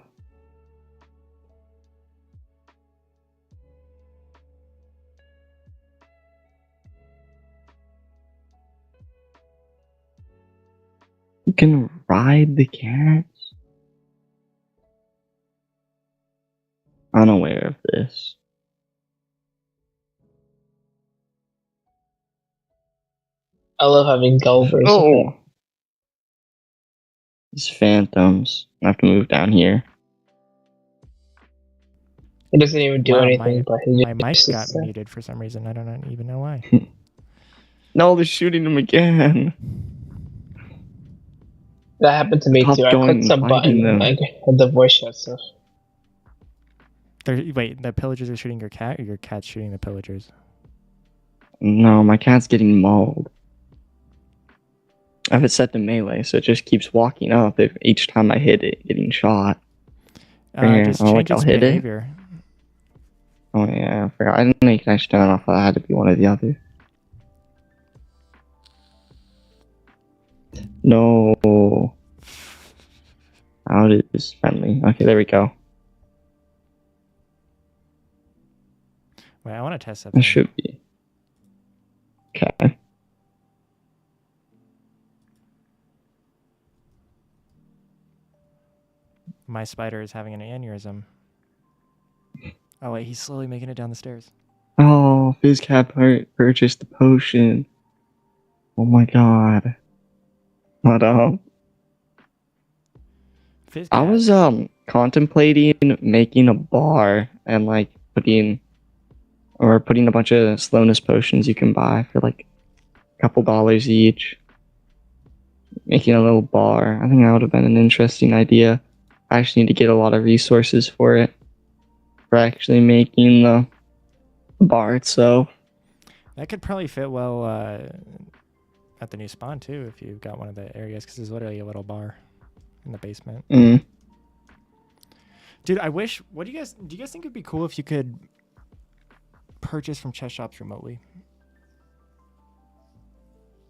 [SPEAKER 6] You can ride the cats? Unaware of this.
[SPEAKER 5] I love having Gullivers.
[SPEAKER 6] Oh! These phantoms. I have to move down here.
[SPEAKER 5] It doesn't even do anything, but
[SPEAKER 3] my mic got muted for some reason. I don't even know why.
[SPEAKER 6] No, they're shooting him again.
[SPEAKER 5] That happened to me too. I clicked some button, like the voice chat stuff.
[SPEAKER 3] Wait, the pillagers are shooting your cat, or your cat's shooting the pillagers?
[SPEAKER 6] No, my cat's getting mauled. I have it set to melee, so it just keeps walking up each time I hit it, getting shot.
[SPEAKER 3] Just change its behavior.
[SPEAKER 6] Oh yeah, I forgot. I didn't know you can actually turn it off. I had to be one or the other. No. How is friendly? Okay, there we go.
[SPEAKER 3] Wait, I want to test something.
[SPEAKER 6] It should be. Okay.
[SPEAKER 3] My spider is having an aneurysm. Oh wait, he's slowly making it down the stairs.
[SPEAKER 6] Oh, FizzCat purchased the potion. Oh my god. What up? I was contemplating making a bar and like putting a bunch of slowness potions you can buy for like a couple dollars each. Making a little bar. I think that would have been an interesting idea. I actually need to get a lot of resources for it. For actually making the bar itself.
[SPEAKER 3] That could probably fit well at the new spawn too, if you've got one of the areas, because there's literally a little bar in the basement. Dude, I wish. Do you guys think it'd be cool if you could purchase from chest shops remotely?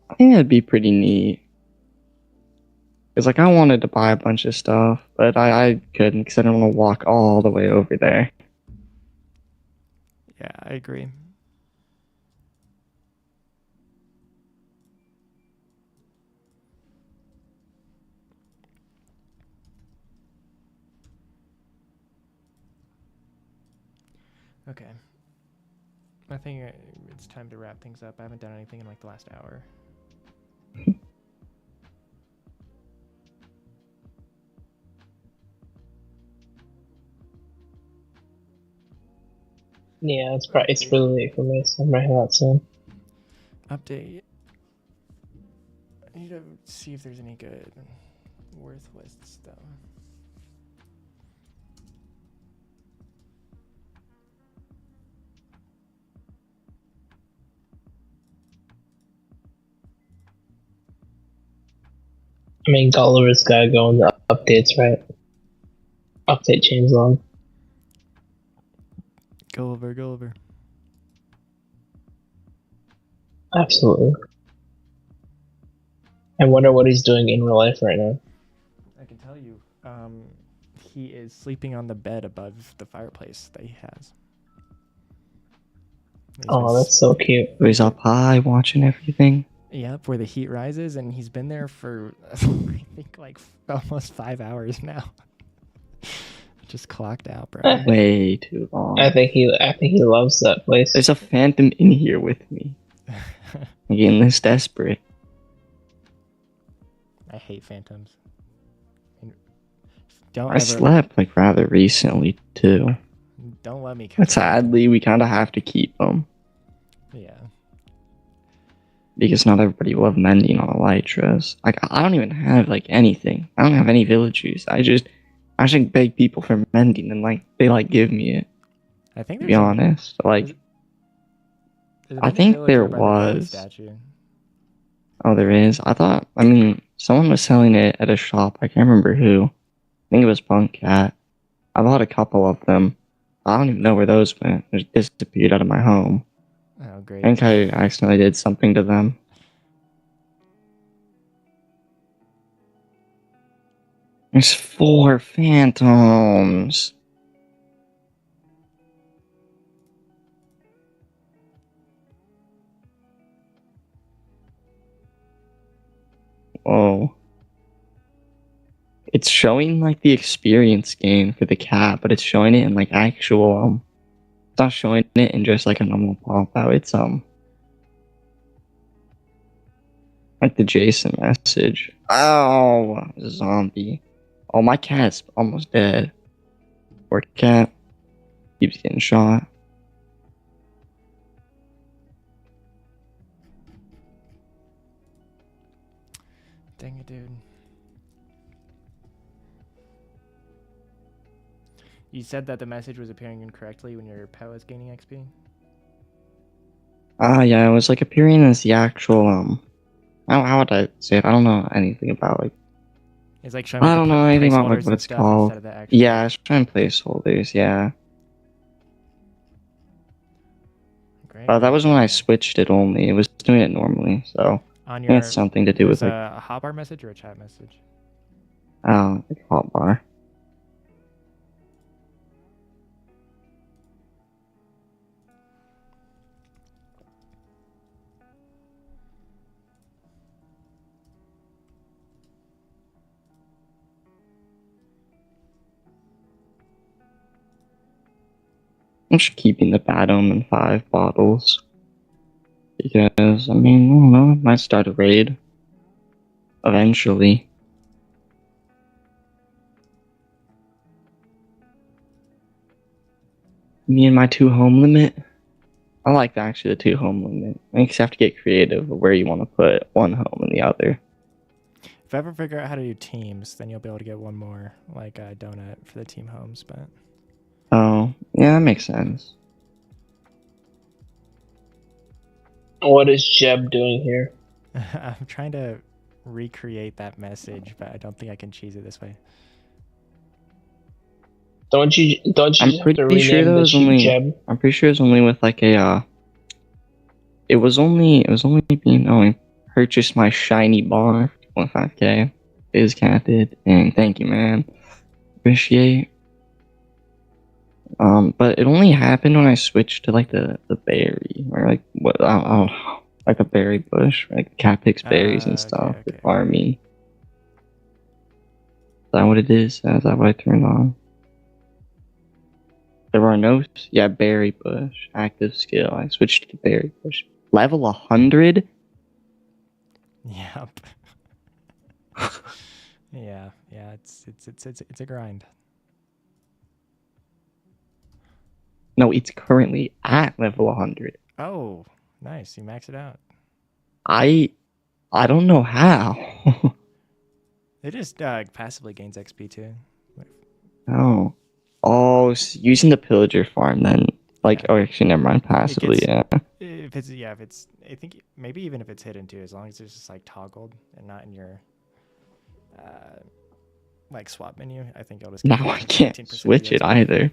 [SPEAKER 6] I think that'd be pretty neat. Because like I wanted to buy a bunch of stuff, but I couldn't because I don't want to walk all the way over there.
[SPEAKER 3] Yeah, I agree. Okay. I think it's time to wrap things up. I haven't done anything in like the last hour.
[SPEAKER 5] Yeah, it's really late for me, so I'm writing that soon.
[SPEAKER 3] Update. I need to see if there's any good worth lists though.
[SPEAKER 5] I mean, Gulliver's gotta go in the updates, right? Update changelog.
[SPEAKER 3] Gulliver.
[SPEAKER 5] Absolutely. I wonder what he's doing in real life right now.
[SPEAKER 3] I can tell you. He is sleeping on the bed above the fireplace that he has.
[SPEAKER 5] Oh, that's so cute.
[SPEAKER 6] He's up high watching everything.
[SPEAKER 3] Yep, where the heat rises, and he's been there for I think like almost 5 hours now. Just clocked out, bro.
[SPEAKER 6] Way too long.
[SPEAKER 5] I think he loves that place.
[SPEAKER 6] There's a phantom in here with me. I'm getting this desperate.
[SPEAKER 3] I hate phantoms. Don't
[SPEAKER 6] I
[SPEAKER 3] ever.
[SPEAKER 6] slept like rather recently too.
[SPEAKER 3] Don't let me catch.
[SPEAKER 6] But sadly, we kind of have to keep them
[SPEAKER 3] Yeah.
[SPEAKER 6] because not everybody will have mending on elytras. Like I don't even have like anything. I don't have any villagers. I just beg people for mending and like they like give me it.
[SPEAKER 3] I think
[SPEAKER 6] To
[SPEAKER 3] there's
[SPEAKER 6] be honest, like
[SPEAKER 3] there's a
[SPEAKER 6] I
[SPEAKER 3] mending
[SPEAKER 6] think
[SPEAKER 3] village
[SPEAKER 6] there
[SPEAKER 3] over by the gold
[SPEAKER 6] was.
[SPEAKER 3] statue.
[SPEAKER 6] Oh, there is. I mean, someone was selling it at a shop. I can't remember who. I think it was Punk Cat. I bought a couple of them. I don't even know where those went. They just disappeared out of my home.
[SPEAKER 3] Oh, great.
[SPEAKER 6] I think I accidentally did something to them. There's 4 phantoms. Whoa. It's showing like the experience gain for the cat, but it's showing it in like actual it's not showing it in just like a normal pop out. It's like the Jason message. Oh, zombie. Oh, my cat's almost dead. Poor cat. Keeps getting shot.
[SPEAKER 3] Dang it, dude. You said that the message was appearing incorrectly when your pet was gaining XP?
[SPEAKER 6] Yeah, it was like appearing as the actual how would I say it? I don't know anything about like
[SPEAKER 3] It's like showing
[SPEAKER 6] I don't know anything about like
[SPEAKER 3] placeholders
[SPEAKER 6] what
[SPEAKER 3] and
[SPEAKER 6] it's
[SPEAKER 3] stuff
[SPEAKER 6] called.
[SPEAKER 3] instead of the actual.
[SPEAKER 6] Yeah, it's trying placeholders, yeah.
[SPEAKER 3] Great.
[SPEAKER 6] That was when I switched it only. It was doing it normally, so
[SPEAKER 3] On
[SPEAKER 6] I
[SPEAKER 3] your,
[SPEAKER 6] think it's something to do with like
[SPEAKER 3] a hotbar message or a chat message?
[SPEAKER 6] like hotbar. I'm just keeping the Batum in 5 bottles. Because, I mean, I don't know, I might start a raid. Eventually. Me and my 2 home limit. I like actually the 2 home limit. I think you have to get creative of where you want to put one home and the other.
[SPEAKER 3] If I ever figure out how to do teams, then you'll be able to get one more, like a donut for the team homes, but...
[SPEAKER 6] Oh, yeah, that makes sense.
[SPEAKER 5] What is Jeb doing here?
[SPEAKER 3] I'm trying to recreate that message, but I don't think I can cheese it this way.
[SPEAKER 5] Don't you
[SPEAKER 6] I'm
[SPEAKER 5] just have to
[SPEAKER 6] pretty sure
[SPEAKER 5] rename
[SPEAKER 6] that
[SPEAKER 5] the
[SPEAKER 6] was
[SPEAKER 5] sheep
[SPEAKER 6] only.
[SPEAKER 5] Jeb?
[SPEAKER 6] I'm pretty sure it was only with like a. It was only being purchased my shiny bar 1.5k. Is capted and thank you, man. Appreciate. But it only happened when I switched to like the berry or like what I don't know, like a berry bush, like cat picks berries and stuff for farming. Is that what it is? Is that what I turned on? There are no, yeah, berry bush, active skill. I switched to berry bush. Level 100?
[SPEAKER 3] Yep. yeah, it's a grind.
[SPEAKER 6] No, it's currently at level 100.
[SPEAKER 3] Oh, nice. You max it out.
[SPEAKER 6] I don't know how.
[SPEAKER 3] It just passively gains XP too.
[SPEAKER 6] Oh, so using the pillager farm then. Like,
[SPEAKER 3] Yeah.
[SPEAKER 6] oh, actually, never mind. Passively,
[SPEAKER 3] Gets-
[SPEAKER 6] yeah.
[SPEAKER 3] If it's, I think maybe even if it's hidden too, as long as it's just like toggled and not in your like swap menu, I think it'll just.
[SPEAKER 6] Now I can't switch it either.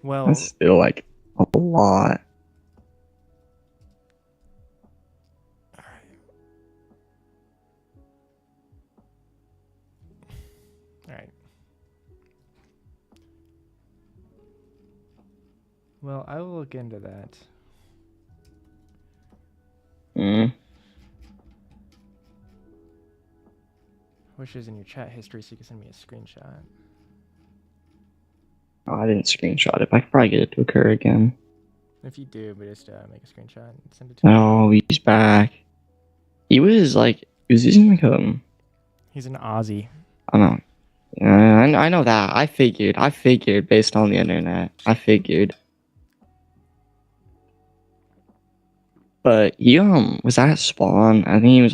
[SPEAKER 3] Well,
[SPEAKER 6] That's still like a lot.
[SPEAKER 3] all right. Well, I will look into that. Wish it was in your chat history so you can send me a screenshot.
[SPEAKER 6] Oh, I didn't screenshot it. I could probably get it to occur again.
[SPEAKER 3] If you do, but just make a screenshot and send it to me.
[SPEAKER 6] Oh, he's back. He was using like
[SPEAKER 3] He's an Aussie.
[SPEAKER 6] I don't know. I know that. I figured based on the internet. I figured. But he was at spawn. I think he was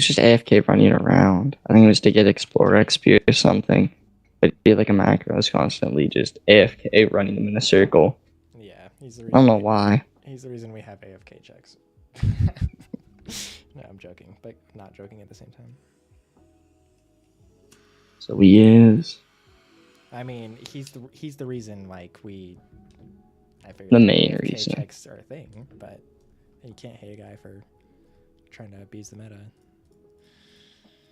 [SPEAKER 6] just AFK running around. I think it was to get Explorer XP or something. But it'd be like a macro was constantly just AFK running them in a circle.
[SPEAKER 3] Yeah, he's the
[SPEAKER 6] I
[SPEAKER 3] reason.
[SPEAKER 6] don't know why.
[SPEAKER 3] He's the reason we have AFK checks. No, I'm joking, but not joking at the same time.
[SPEAKER 6] So he is
[SPEAKER 3] I mean, he's the reason like I figured
[SPEAKER 6] the main
[SPEAKER 3] AFK
[SPEAKER 6] reason.
[SPEAKER 3] checks are a thing, but you can't hate a guy for trying to abuse the meta.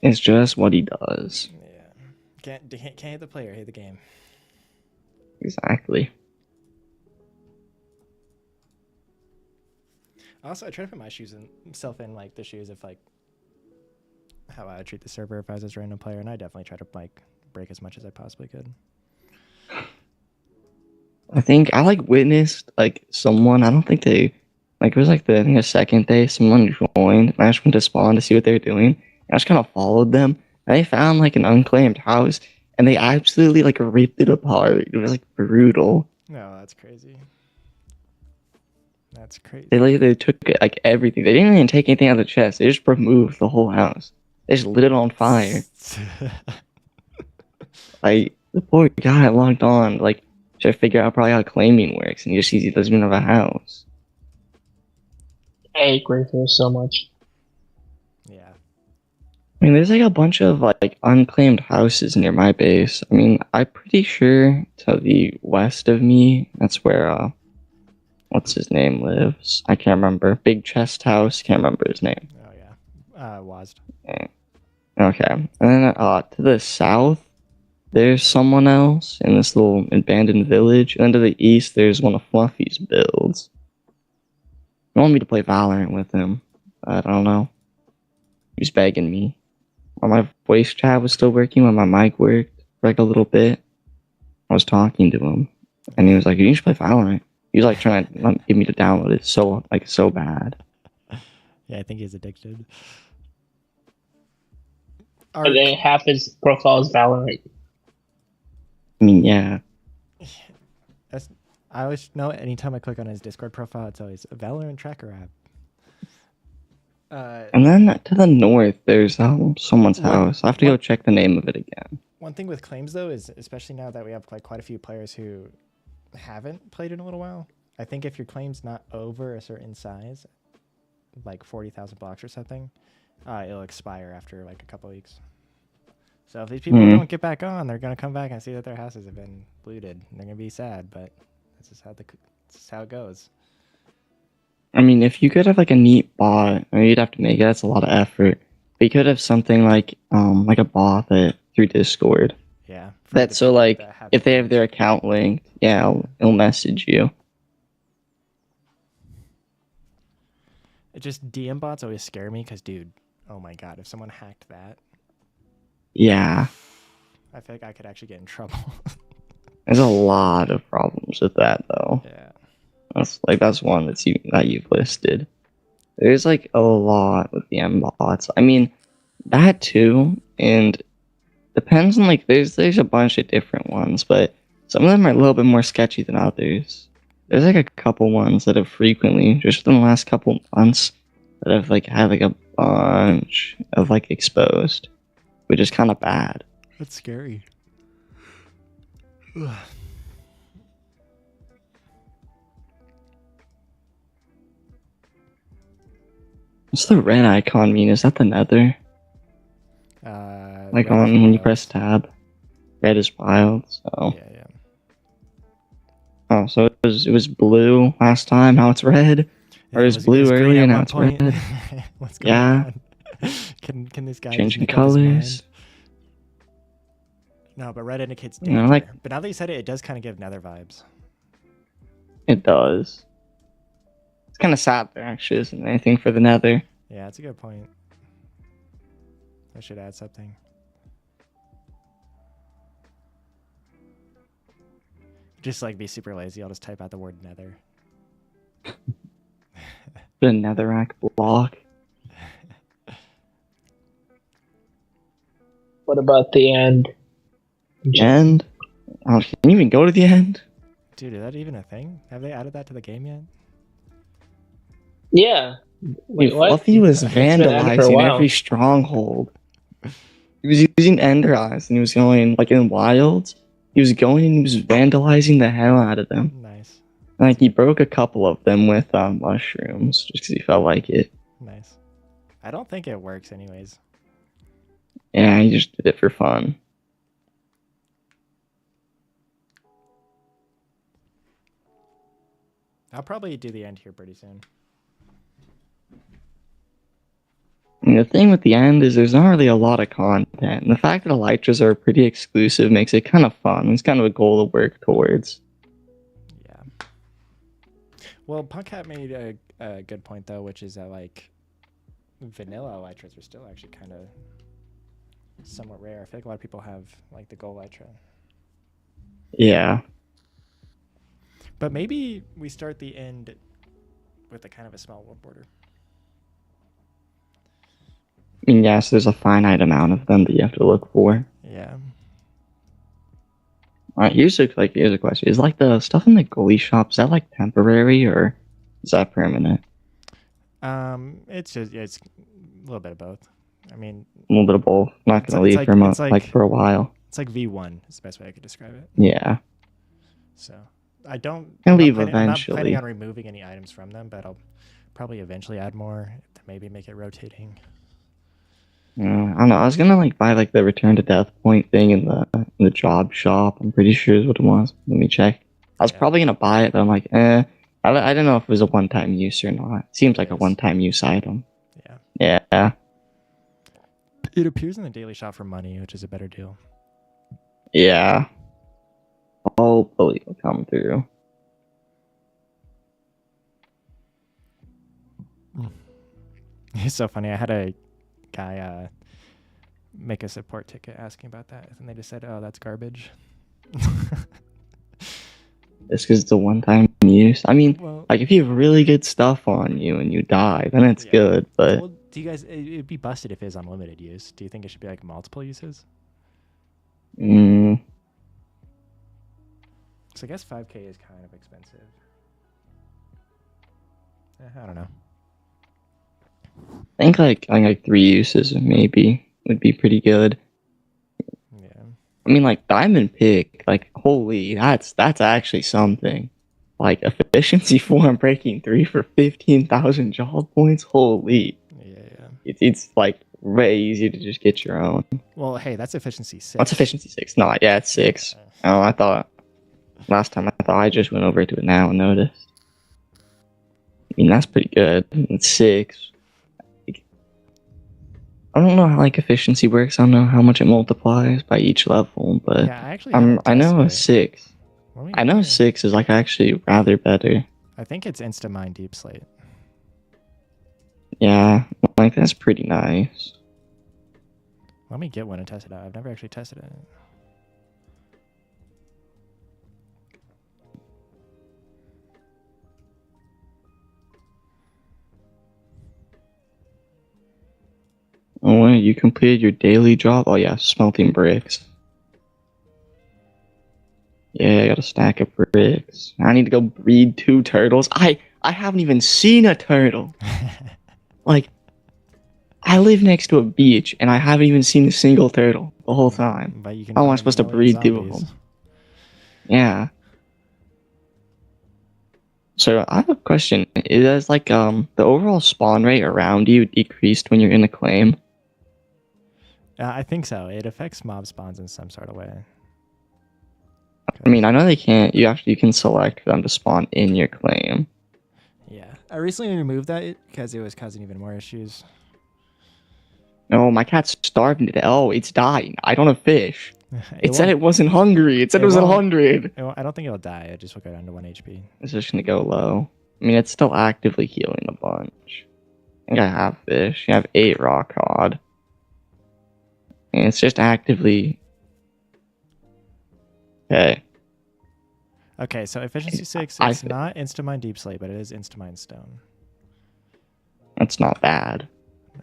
[SPEAKER 6] It's just what he does.
[SPEAKER 3] Yeah, can't hate the player, hate the game.
[SPEAKER 6] Exactly.
[SPEAKER 3] Also, I try to put myself in like the shoes of like how I would treat the server if I was this random player, and I definitely try to like break as much as I possibly could.
[SPEAKER 6] I think I like witnessed like someone. I don't think they like it was like I think the second day someone joined. And I just went to spawn to see what they were doing. I just kind of followed them. And they found like an unclaimed house, and they absolutely like ripped it apart. It was like brutal.
[SPEAKER 3] No, that's crazy. That's crazy.
[SPEAKER 6] They took like everything. They didn't even take anything out of the chest. They just removed the whole house. They just lit it on fire. Like the poor guy logged on, like trying to figure out probably how claiming works, and he just sees he doesn't even have a house.
[SPEAKER 5] I hate Greyface so much.
[SPEAKER 3] Yeah.
[SPEAKER 6] I mean, there's like a bunch of like unclaimed houses near my base. I mean, I'm pretty sure to the west of me, that's where what's his name lives. I can't remember. Big Chest House. Can't remember his name.
[SPEAKER 3] Oh yeah. Wazd.
[SPEAKER 6] Okay, and then to the south, there's someone else in this little abandoned village. And then to the east, there's one of Fluffy's builds. He wanted me to play Valorant with him. I don't know. He was begging me. While my voice chat was still working, when my mic worked for like a little bit, I was talking to him, and he was like, "You should play Valorant." He was like trying to get me to download it so bad.
[SPEAKER 3] Yeah, I think he's addicted.
[SPEAKER 5] But then half his profile is Valorant.
[SPEAKER 6] I mean, yeah.
[SPEAKER 3] I always know anytime I click on his Discord profile, it's always a Valorant tracker app.
[SPEAKER 6] And then to the north, there's someone's house. I have to go check the name of it again.
[SPEAKER 3] One thing with claims, though, is especially now that we have like quite a few players who haven't played in a little while, I think if your claim's not over a certain size, like 40,000 blocks or something, it'll expire after like a couple weeks. So if these people don't get back on, they're gonna come back and see that their houses have been looted. And they're gonna be sad, but this is how it goes.
[SPEAKER 6] I mean, if you could have like a neat bot, I mean, you'd have to make it. That's a lot of effort. But you could have something like a bot that through Discord.
[SPEAKER 3] Yeah.
[SPEAKER 6] That's so like if they have their account linked, yeah, it'll message you.
[SPEAKER 3] It just DM bots always scare me because, dude, oh my god, if someone hacked that,
[SPEAKER 6] yeah,
[SPEAKER 3] I feel like I could actually get in trouble.
[SPEAKER 6] There's a lot of problems with that, though.
[SPEAKER 3] Yeah.
[SPEAKER 6] That's one that you've listed. There's like a lot with the M bots. I mean, that too, and depends on like there's a bunch of different ones, but some of them are a little bit more sketchy than others. There's like a couple ones that have frequently, just within the last couple months, that have like had like a bunch of like exposed, which is kind of bad.
[SPEAKER 3] That's scary.
[SPEAKER 6] What's the red icon mean? Is that the nether? Like on when you press tab, red is wild. So.
[SPEAKER 3] Yeah.
[SPEAKER 6] Oh, so it was blue last time. Now it's red, or it was blue earlier. Now it's red.
[SPEAKER 3] What's going on? Can this guy
[SPEAKER 6] changing colors?
[SPEAKER 3] No, but red indicates danger. But now that you said it, it does kind of give nether vibes.
[SPEAKER 6] It does. It's kind of sad there actually isn't anything for the nether.
[SPEAKER 3] Yeah, that's a good point. I should add something. Just like be super lazy, I'll just type out the word nether.
[SPEAKER 6] The netherrack block.
[SPEAKER 5] What about the end?
[SPEAKER 6] End? Oh, can you even go to the end?
[SPEAKER 3] Dude, is that even a thing? Have they added that to the game yet?
[SPEAKER 5] Yeah. Wait,
[SPEAKER 6] Dude,
[SPEAKER 5] what?
[SPEAKER 6] Fluffy was
[SPEAKER 5] It's been end for a
[SPEAKER 6] vandalizing
[SPEAKER 5] while.
[SPEAKER 6] every stronghold. He was using Ender Eyes, and he was going, like, in Wilds, he was going and he was vandalizing the hell out of them.
[SPEAKER 3] Nice.
[SPEAKER 6] Like, he broke a couple of them with mushrooms, just because he felt like it.
[SPEAKER 3] Nice. I don't think it works anyways.
[SPEAKER 6] Yeah, he just did it for fun.
[SPEAKER 3] I'll probably do the end here pretty soon.
[SPEAKER 6] And the thing with the end is there's not really a lot of content. And the fact that Elytras are pretty exclusive makes it kind of fun. It's kind of a goal to work towards.
[SPEAKER 3] Yeah. Well, Punkhat made a good point though, which is that like vanilla elytras are still actually kind of somewhat rare. I feel like a lot of people have like the gold elytra.
[SPEAKER 6] Yeah.
[SPEAKER 3] But maybe we start the end with a kind of a small world border.
[SPEAKER 6] I mean, yes, there's a finite amount of them that you have to look for.
[SPEAKER 3] Yeah.
[SPEAKER 6] Alright, here's a question. Is like the stuff in the goalie shop, is that like temporary or is that permanent?
[SPEAKER 3] It's a little bit of both. I mean,
[SPEAKER 6] A little bit of both. Not gonna
[SPEAKER 3] it's
[SPEAKER 6] leave for
[SPEAKER 3] like
[SPEAKER 6] for a while.
[SPEAKER 3] it's like V1 is the best way I could describe it.
[SPEAKER 6] Yeah.
[SPEAKER 3] So I don't.
[SPEAKER 6] I'll leave
[SPEAKER 3] I'm not
[SPEAKER 6] eventually.
[SPEAKER 3] planning on removing any items from them, but I'll probably eventually add more to maybe make it rotating.
[SPEAKER 6] I don't know. I was gonna like buy like the return to death point thing in the job shop. I'm pretty sure is what it was. Let me check. I was probably gonna buy it, but I'm like, I don't know if it was a one-time use or not. It seems like a one-time use item.
[SPEAKER 3] Yeah.
[SPEAKER 6] Yeah.
[SPEAKER 3] It appears in the daily shop for money, which is a better deal.
[SPEAKER 6] Yeah. Hopefully it'll come through.
[SPEAKER 3] It's so funny. I had a guy make a support ticket asking about that, and they just said, "Oh, that's garbage."
[SPEAKER 6] It's because it's a one-time use. I mean,
[SPEAKER 3] Well,
[SPEAKER 6] like if you have really good stuff on you and you die, then it's good. But
[SPEAKER 3] well, do you guys? It'd be busted if it's unlimited use. Do you think it should be like multiple uses?
[SPEAKER 6] mm,
[SPEAKER 3] So I guess 5K is kind of expensive. I don't know.
[SPEAKER 6] I think like 3 uses maybe would be pretty good.
[SPEAKER 3] Yeah.
[SPEAKER 6] I mean, like Diamond Pick, like holy, that's actually something. Like efficiency 4 and breaking 3 for 15,000 job points. Holy,
[SPEAKER 3] Yeah.
[SPEAKER 6] it's like way easy to just get your own.
[SPEAKER 3] Well, hey, that's efficiency 6.
[SPEAKER 6] What's efficiency 6? No, yeah, it's 6. Oh, I thought last time I just went over to it now and noticed. I mean, that's pretty good. It's 6. I don't know how like efficiency works. I don't know how much it multiplies by each level, but
[SPEAKER 3] Yeah, I actually haven't
[SPEAKER 6] I know a
[SPEAKER 3] tested it.
[SPEAKER 6] 6.
[SPEAKER 3] Let me-
[SPEAKER 6] I know 6 is like actually rather better.
[SPEAKER 3] I think it's Instamine Deep Slate.
[SPEAKER 6] Yeah, like that's pretty nice.
[SPEAKER 3] Let me get one and test it out. I've never actually tested it.
[SPEAKER 6] Oh wait, you completed your daily job? Oh yeah, smelting bricks. Yeah, I got a stack of bricks. I need to go breed 2 turtles. I haven't even seen a turtle. Like, I live next to a beach and I haven't even seen a single turtle the whole time.
[SPEAKER 3] But you can
[SPEAKER 6] How am I
[SPEAKER 3] find
[SPEAKER 6] supposed to
[SPEAKER 3] million
[SPEAKER 6] breed 2 of
[SPEAKER 3] zombies.
[SPEAKER 6] them? Yeah. So I have a question. Is like the overall spawn rate around you decreased when you're in a claim?
[SPEAKER 3] I think so. It affects mob spawns in some sort of way.
[SPEAKER 6] I mean, I know they can't. You can select for them to spawn in your claim.
[SPEAKER 3] Yeah. I recently removed that because it was causing even more issues.
[SPEAKER 6] No, my cat's starving to death. Oh, it's dying. I don't have fish. It said
[SPEAKER 3] won't-
[SPEAKER 6] it wasn't hungry. It said
[SPEAKER 3] it
[SPEAKER 6] it was at
[SPEAKER 3] won't-
[SPEAKER 6] 100.
[SPEAKER 3] I don't think it'll die. It just will go down to 1 HP.
[SPEAKER 6] It's just gonna go low. I mean, it's still actively healing a bunch. I think I have fish. I have 8 raw cod. And it's just actively... Okay.
[SPEAKER 3] Okay, so efficiency 6,
[SPEAKER 6] I-
[SPEAKER 3] it's not Instamine Deep Slate, but it is Instamine Stone.
[SPEAKER 6] That's not bad.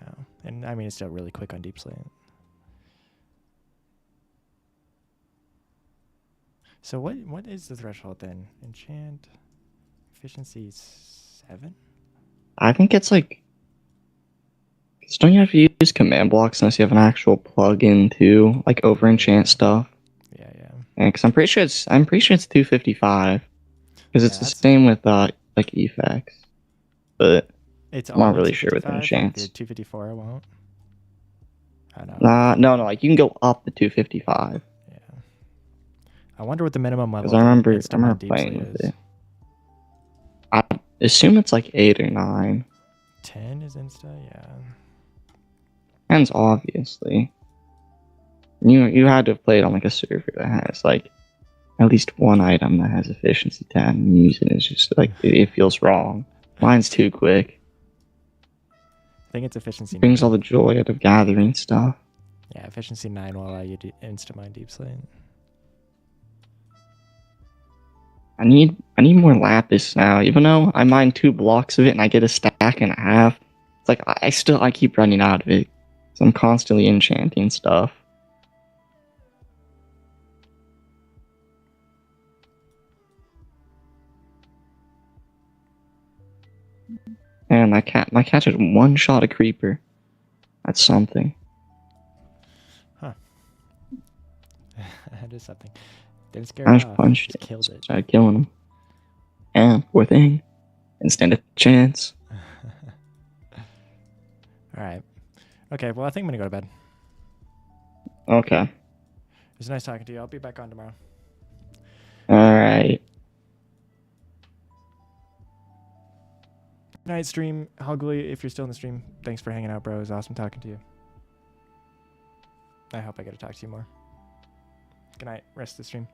[SPEAKER 3] No. And I mean, it's still really quick on Deep Slate. So what is the threshold then? Enchant efficiency 7?
[SPEAKER 6] I think it's like, 'cause don't you have to use command blocks unless you have an actual plugin to like over enchant stuff?
[SPEAKER 3] Yeah.
[SPEAKER 6] Yeah, because I'm pretty sure it's 255. Because it's the
[SPEAKER 3] that's-
[SPEAKER 6] same with like effects, but
[SPEAKER 3] It's
[SPEAKER 6] I'm not
[SPEAKER 3] all
[SPEAKER 6] really sure with
[SPEAKER 3] 255,
[SPEAKER 6] enchants.
[SPEAKER 3] The 254 won't. I know.
[SPEAKER 6] No, like you can go up to 255.
[SPEAKER 3] Yeah. I wonder what the minimum level.
[SPEAKER 6] Because I remember
[SPEAKER 3] Deep
[SPEAKER 6] playing
[SPEAKER 3] Slate
[SPEAKER 6] with
[SPEAKER 3] is.
[SPEAKER 6] it. I assume it's like 8 or 9.
[SPEAKER 3] 10 is insta. Yeah.
[SPEAKER 6] Depends, obviously. You had to have played on like a server that has like at least one item that has efficiency 10 and using it is just like it feels wrong. Mine's too quick.
[SPEAKER 3] I think it's efficiency.
[SPEAKER 6] It brings
[SPEAKER 3] 9.
[SPEAKER 6] all the joy out of gathering stuff.
[SPEAKER 3] Yeah, efficiency 9 will allow you to insta mine Deep Slate.
[SPEAKER 6] I need more lapis now. Even though I mine 2 blocks of it and I get a stack and a half, it's like I keep running out of it. So I'm constantly enchanting stuff. And my cat just one shot a creeper. That's something.
[SPEAKER 3] That is something. Didn't scare
[SPEAKER 6] I
[SPEAKER 3] it
[SPEAKER 6] just
[SPEAKER 3] off.
[SPEAKER 6] punched
[SPEAKER 3] Just
[SPEAKER 6] it.
[SPEAKER 3] killed it.
[SPEAKER 6] Started killing him. And poor thing. Didn't stand a chance.
[SPEAKER 3] Alright. Okay, well, I think I'm going to go to bed.
[SPEAKER 6] Okay.
[SPEAKER 3] It was nice talking to you. I'll be back on tomorrow.
[SPEAKER 6] Alright.
[SPEAKER 3] Good night, stream. Hugly, if you're still in the stream, thanks for hanging out, bro. It was awesome talking to you. I hope I get to talk to you more. Good night. Rest of the stream.